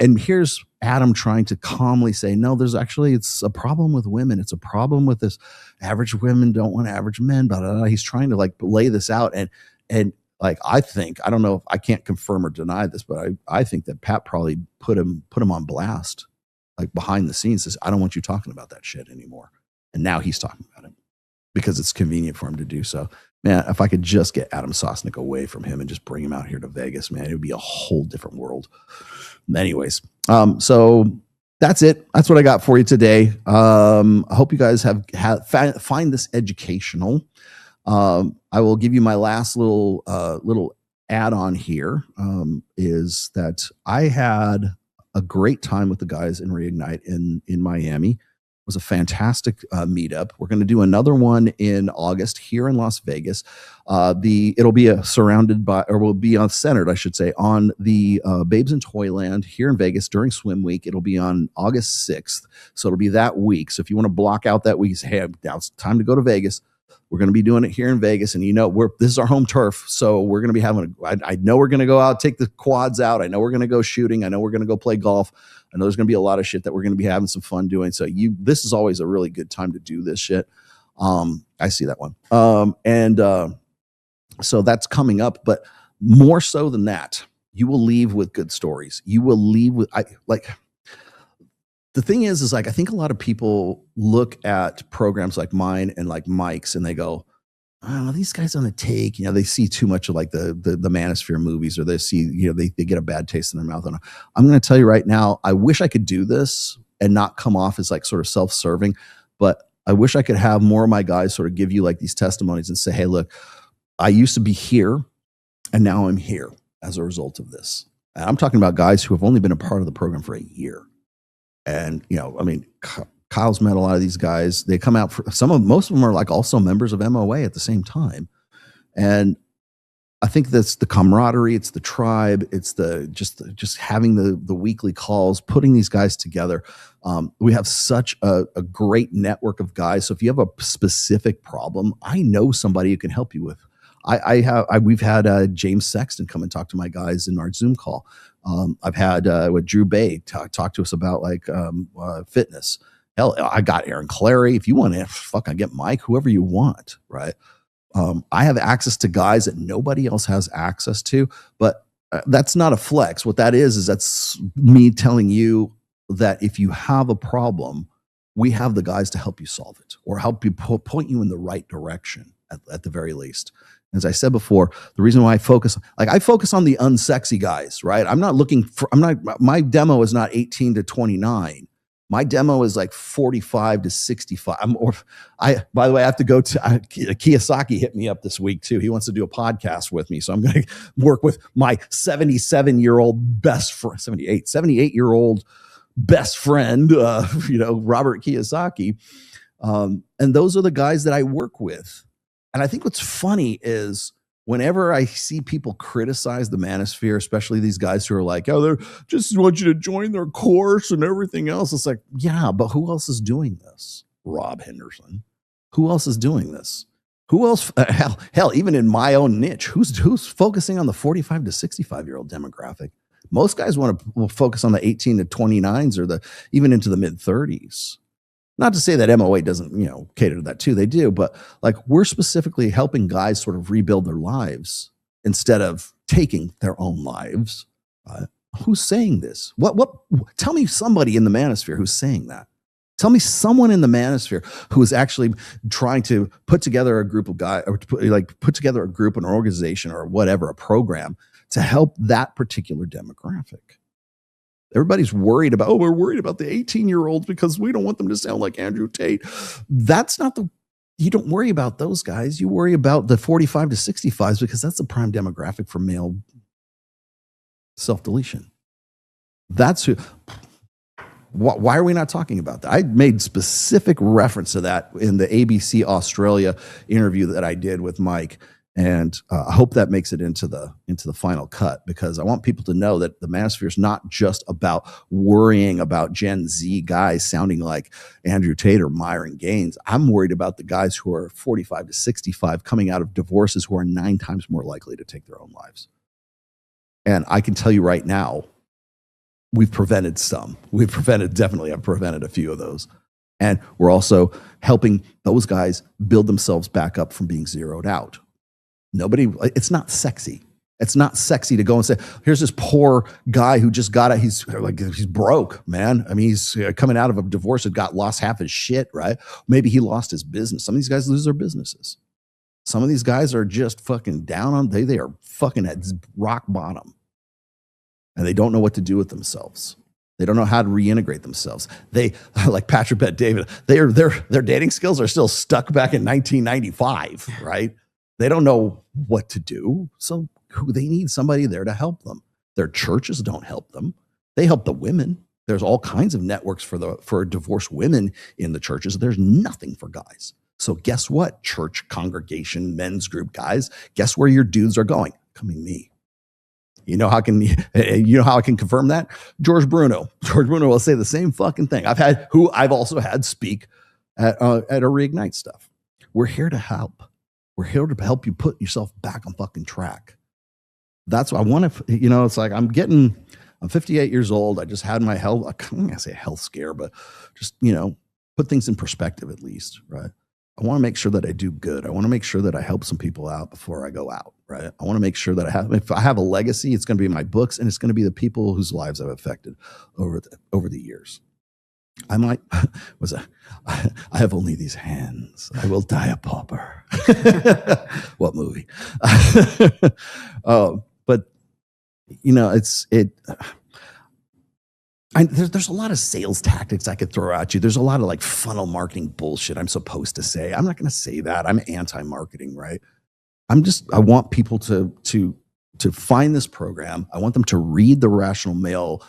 And here's Adam trying to calmly say, no, it's a problem with women. It's a problem with this. Average women don't want average men. But he's trying to like lay this out. And like, I don't know if I can't confirm or deny this, but I think that Pat probably put him on blast, like behind the scenes, says, I don't want you talking about that shit anymore. And now he's talking about it because it's convenient for him to do so. Man, if I could just get Adam Sosnick away from him and just bring him out here to Vegas, man, it would be a whole different world. Anyways, so that's it. That's what I got for you today. I hope you guys find this educational. I will give you my last little add-on here, is that I had a great time with the guys in Reignite in Miami. It was a fantastic meetup. We're going to do another one in August here in Las Vegas. It'll be centered, I should say, on the Babes in Toyland here in Vegas during Swim Week. It'll be on August 6th. So it'll be that week. So if you want to block out that week, say, hey, now it's time to go to Vegas. We're going to be doing it here in Vegas. And this is our home turf. So we're going to be I know we're going to go out, take the quads out. I know we're going to go shooting. I know we're going to go play golf. I know there's going to be a lot of shit that we're going to be having some fun doing. So this is always a really good time to do this shit. I see that one. So that's coming up, but more so than that, you will leave with good stories. You will leave with the thing is like, I think a lot of people look at programs like mine and like Mike's and they go, oh, these guys on the take, they see too much of like the Manosphere movies, or they see, they get a bad taste in their mouth. And I'm going to tell you right now, I wish I could do this and not come off as like sort of self-serving, but I wish I could have more of my guys sort of give you like these testimonies and say, hey, look, I used to be here and now I'm here as a result of this. And I'm talking about guys who have only been a part of the program for a year. And, Kyle's met a lot of these guys. They come out for most of them are like also members of MOA at the same time. And I think that's the camaraderie. It's the tribe. It's just having the weekly calls, putting these guys together. We have such a great network of guys. So if you have a specific problem, I know somebody who can help you with. We've had James Sexton come and talk to my guys in our Zoom call. I've had with Drew Bay talk to us about like fitness. Hell, I got Aaron Clary. If you want to fucking get Mike, whoever you want, right? I have access to guys that nobody else has access to, but that's not a flex. What that is that's me telling you that if you have a problem, we have the guys to help you solve it or help you point you in the right direction at the very least. As I said before, the reason why I focus on the unsexy guys, right? My demo is not 18 to 29. My demo is like 45 to 65. By the way, I have to go to Kiyosaki hit me up this week too. He wants to do a podcast with me. So I'm going to work with my 78-year-old best friend, 78-year-old best friend, Robert Kiyosaki. And those are the guys that I work with. And I think what's funny is whenever I see people criticize the Manosphere, especially these guys who are like, oh, they just want you to join their course and everything else. It's like, yeah, but who else is doing this? Rob Henderson. Who else is doing this? Who else? Hell, even in my own niche, who's focusing on the 45 to 65-year-old demographic? Most guys want to focus on the 18 to 29s or even into the mid 30s. Not to say that MOA doesn't, cater to that too. They do, but like we're specifically helping guys sort of rebuild their lives instead of taking their own lives. Who's saying this? What? Tell me somebody in the Manosphere who's saying that. Tell me someone in the Manosphere who is actually trying to put together a group of guys, or put together a group, an organization, or whatever, a program to help that particular demographic. Everybody's worried about, we're worried about the 18-year-olds because we don't want them to sound like Andrew Tate. That's not you don't worry about those guys. You worry about the 45 to 65s because that's the prime demographic for male self-deletion. That's who. Why are we not talking about that? I made specific reference to that in the ABC Australia interview that I did with Mike. And I hope that makes it into the final cut, because I want people to know that the Manosphere is not just about worrying about Gen Z guys sounding like Andrew Tate or Myron Gaines. I'm worried about the guys who are 45 to 65 coming out of divorces who are 9 times more likely to take their own lives. And I can tell you right now, we've prevented some. I've prevented a few of those. And we're also helping those guys build themselves back up from being zeroed out. It's not sexy. It's not sexy to go and say, here's this poor guy who just got it. He's broke, man. I mean, he's coming out of a divorce and lost half his shit, right? Maybe he lost his business. Some of these guys lose their businesses. Some of these guys are just fucking down on, they are fucking at rock bottom. And they don't know what to do with themselves. They don't know how to reintegrate themselves. They, like Patrick Bet David, their dating skills are still stuck back in 1995, right? They don't know what to do, so they need somebody there to help them. Their churches don't help them. They help the women. There's all kinds of networks for divorced women in the churches. There's nothing for guys. So guess what? Church, congregation, men's group guys, guess where your dudes are going? Coming me. You know how I can confirm that? George Bruno. George Bruno will say the same fucking thing. I've also had speak at a Reignite stuff. We're here to help. We're here to help you put yourself back on fucking track. That's what I want to, it's like I'm 58 years old. I just had my health, I'm going to say health scare, but just, put things in perspective at least, right? I want to make sure that I do good. I want to make sure that I help some people out before I go out, right? I want to make sure that if I have a legacy, it's going to be my books and it's going to be the people whose lives I've affected over the years. I might I have only these hands. I will die a pauper. What movie? But there's a lot of sales tactics I could throw at you. There's a lot of like funnel marketing bullshit I'm supposed to say. I'm not going to say that. I'm anti-marketing, right? I want people to find this program. I want them to read the Rational Male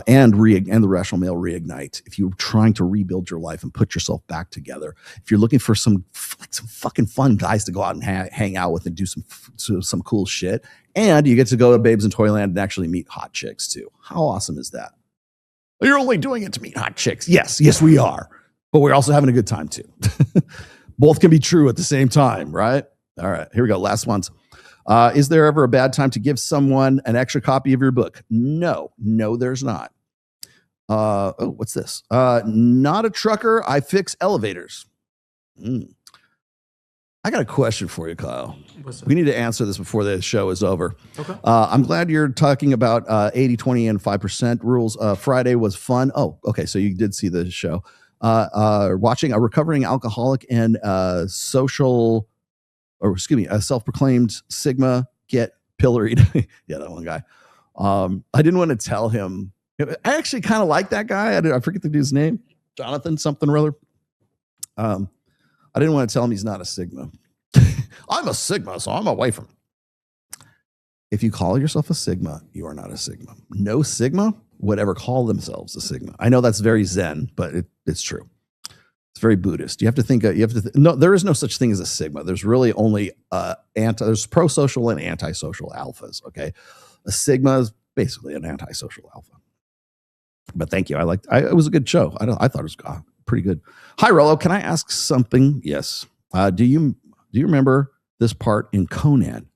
and the Rational Male Reignite. If you're trying to rebuild your life and put yourself back together, if you're looking for some fucking fun guys to go out and hang out with and do some cool shit, and you get to go to Babes in Toyland and actually meet hot chicks too. How awesome is that? You're only doing it to meet hot chicks. Yes, we are. But we're also having a good time too. Both can be true at the same time, right? All right, here we go. Last ones. Is there ever a bad time to give someone an extra copy of your book? No, there's not. What's this? Not a trucker. I fix elevators. I got a question for you, Kyle. We need to answer this before the show is over. Okay. I'm glad you're talking about 80, 20, and 5% rules. Friday was fun. Oh, okay. So you did see the show. Watching a recovering alcoholic and a self-proclaimed Sigma get pilloried. Yeah, that one guy. I didn't want to tell him. I actually kind of like that guy. I forget the dude's name. Jonathan something or other. I didn't want to tell him he's not a Sigma. I'm a Sigma, so I'm away from him. If you call yourself a Sigma, you are not a Sigma. No Sigma would ever call themselves a Sigma. I know that's very Zen, but it's true. It's very Buddhist. You have to think. No, there is no such thing as a Sigma. There's really only there's pro-social and antisocial alphas. Okay, a Sigma is basically an antisocial alpha. But thank you. It was a good show. I thought it was pretty good. Hi, Rollo. Can I ask something? Yes. Do you remember this part in Conan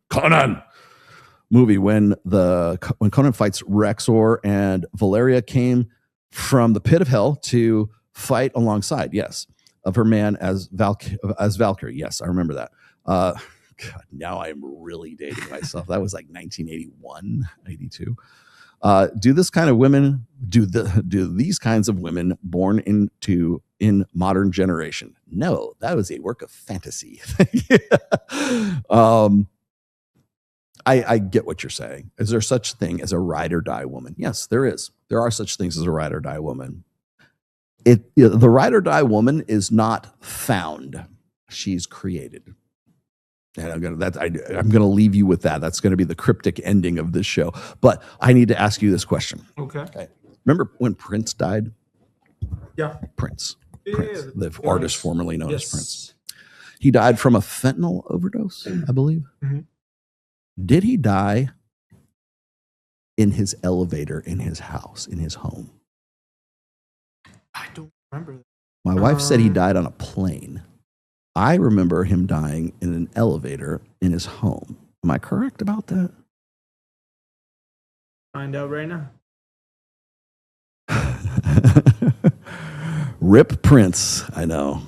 movie when Conan fights Rexor and Valeria came from the pit of hell to fight alongside, yes, of her man as Valkyrie. Yes, I remember that. God, now I'm really dating myself. That was like 1981, 82. Do these kinds of women born in modern generation? No, that was a work of fantasy. I get what you're saying. Is there such thing as a ride or die woman? Yes, there is. There are such things as a ride or die woman. The ride or die woman is not found. She's created. And I'm gonna leave you with that. That's gonna be the cryptic ending of this show. But I need to ask you this question. Okay. Remember when Prince died? Yeah. Prince. Yeah, the artist formerly known as Prince. He died from a fentanyl overdose, I believe. Mm-hmm. Did he die in his elevator, in his house, in his home? I don't remember that. My wife said he died on a plane. I remember him dying in an elevator in his home. Am I correct about that? Find out right now. Rip Prince, I know.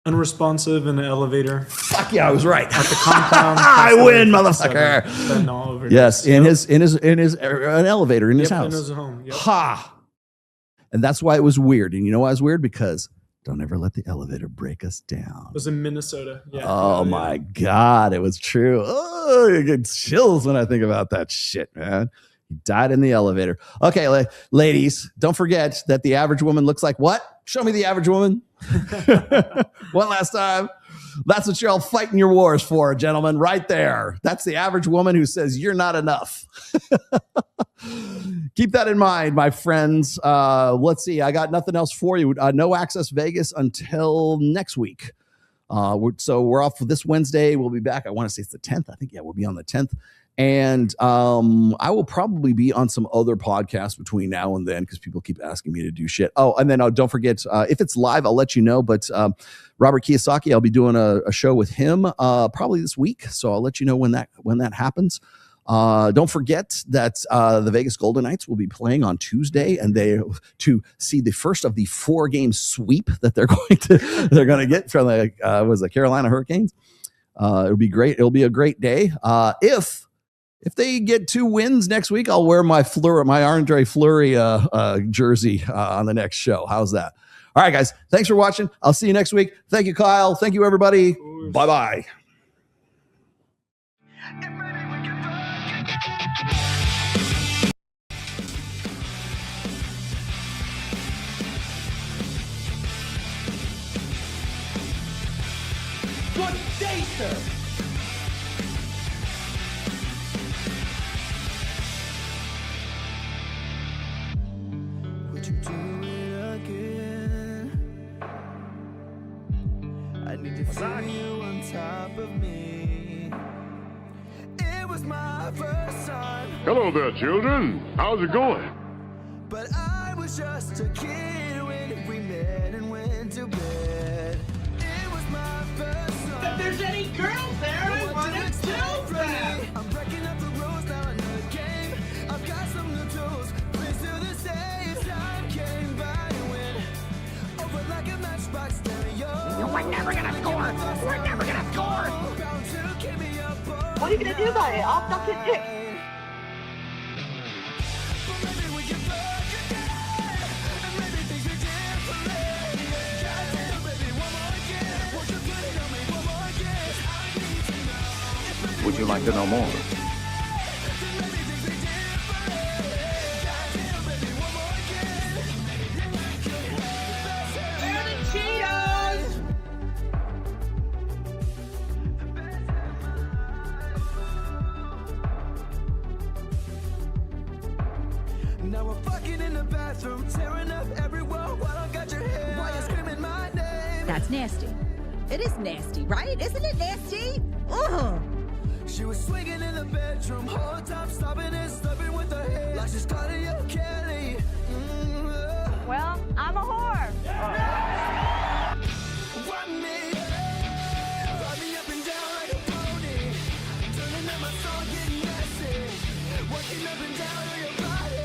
Unresponsive in an elevator. Fuck yeah, I was right. At the compound. I win, motherfucker. Yes, in his an elevator in his house. In his home. Yep. Ha! And that's why it was weird. And you know why it was weird? Because don't ever let the elevator break us down. It was in Minnesota. Yeah. Oh my God, it was true. Oh, you get chills when I think about that shit, man. He died in the elevator. Okay, ladies, don't forget that the average woman looks like what? Show me the average woman. One last time. That's what you're all fighting your wars for, gentlemen, right there. That's the average woman who says you're not enough. Keep that in mind, my friends. Let's see. I got nothing else for you. No Access Vegas until next week. So we're off for this Wednesday. We'll be back. I want to say it's the 10th. I think, yeah, we'll be on the 10th. And I will probably be on some other podcasts between now and then because people keep asking me to do shit. Oh, and then don't forget, if it's live, I'll let you know. But Robert Kiyosaki, I'll be doing a show with him probably this week. So I'll let you know when that happens. Don't forget that the Vegas Golden Knights will be playing on Tuesday, and to see the first of the 4-game sweep that they're going to get from the Carolina Hurricanes. It'll be great. It'll be a great day. If If they get 2 wins next week, I'll wear my Andre Fleury jersey on the next show. How's that? All right, guys. Thanks for watching. I'll see you next week. Thank you, Kyle. Thank you, everybody. Bye-bye. Good day, sir. Would you do it again? I need to feel you on top of me. It was my first time. Hello there, children. How's it going? But I was just a kid when we met and went to bed. It was my first time. If there's any girls there, I want to tell them. I'm breaking up the rules now in the game. I've got some new tools. Please do the same. Time came by when over like a matchbox stereo. We're never gonna score. We're never gonna score. What are you gonna do about it? I'll suck his dick. Would you like to know more? Cheetos! Now we're fucking in the bathroom, tearing up everywhere while I got your hair. Why you screaming my name? That's nasty. It is nasty, right? Isn't it nasty? Ugh. She was swinging in the bedroom, whole time stopping and slipping with her hair. Like she's Claudia Kelly. Well, I'm a whore. Run me up and down like a pony. Turning up my song, getting messy. Working up and down on your body.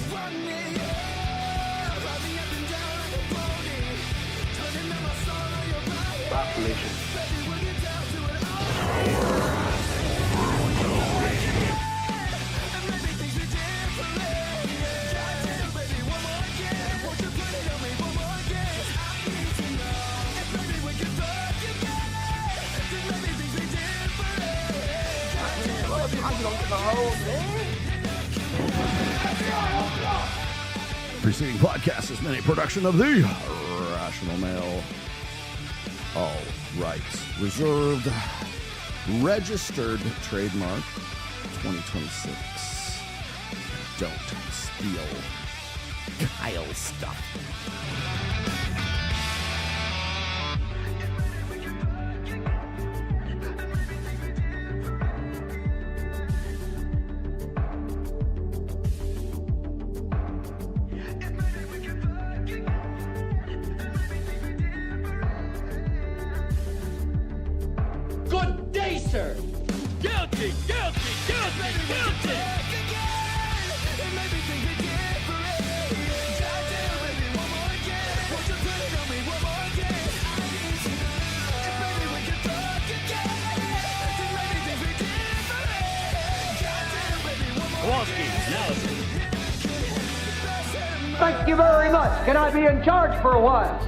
Run me up and down like a pony. Turning up my song on your body. Population. Baby, we'll get down to it all. And maybe things we did for late. Goddamn, baby, one more again. Won't you put it on me one more again? I need to know. And maybe we can fuck again. Then maybe things we did for late. Goddamn, baby, one more again. Preceding podcast is a production of the Rational Male. All rights reserved. Registered trademark 2026. Don't steal Kyle stuff. Good day, sir. Guilty, guilty, guilty, guilty. And maybe things we did for late. Goddamn, baby, one more again. Won't you put it on me one more again? I need to know. And maybe we can fuck again. Then maybe things we did for late. Goddamn, baby, one more again. Thank you very much. Can I be in charge for a while?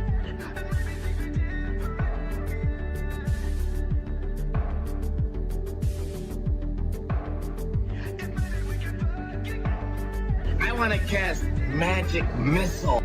I want to cast magic missile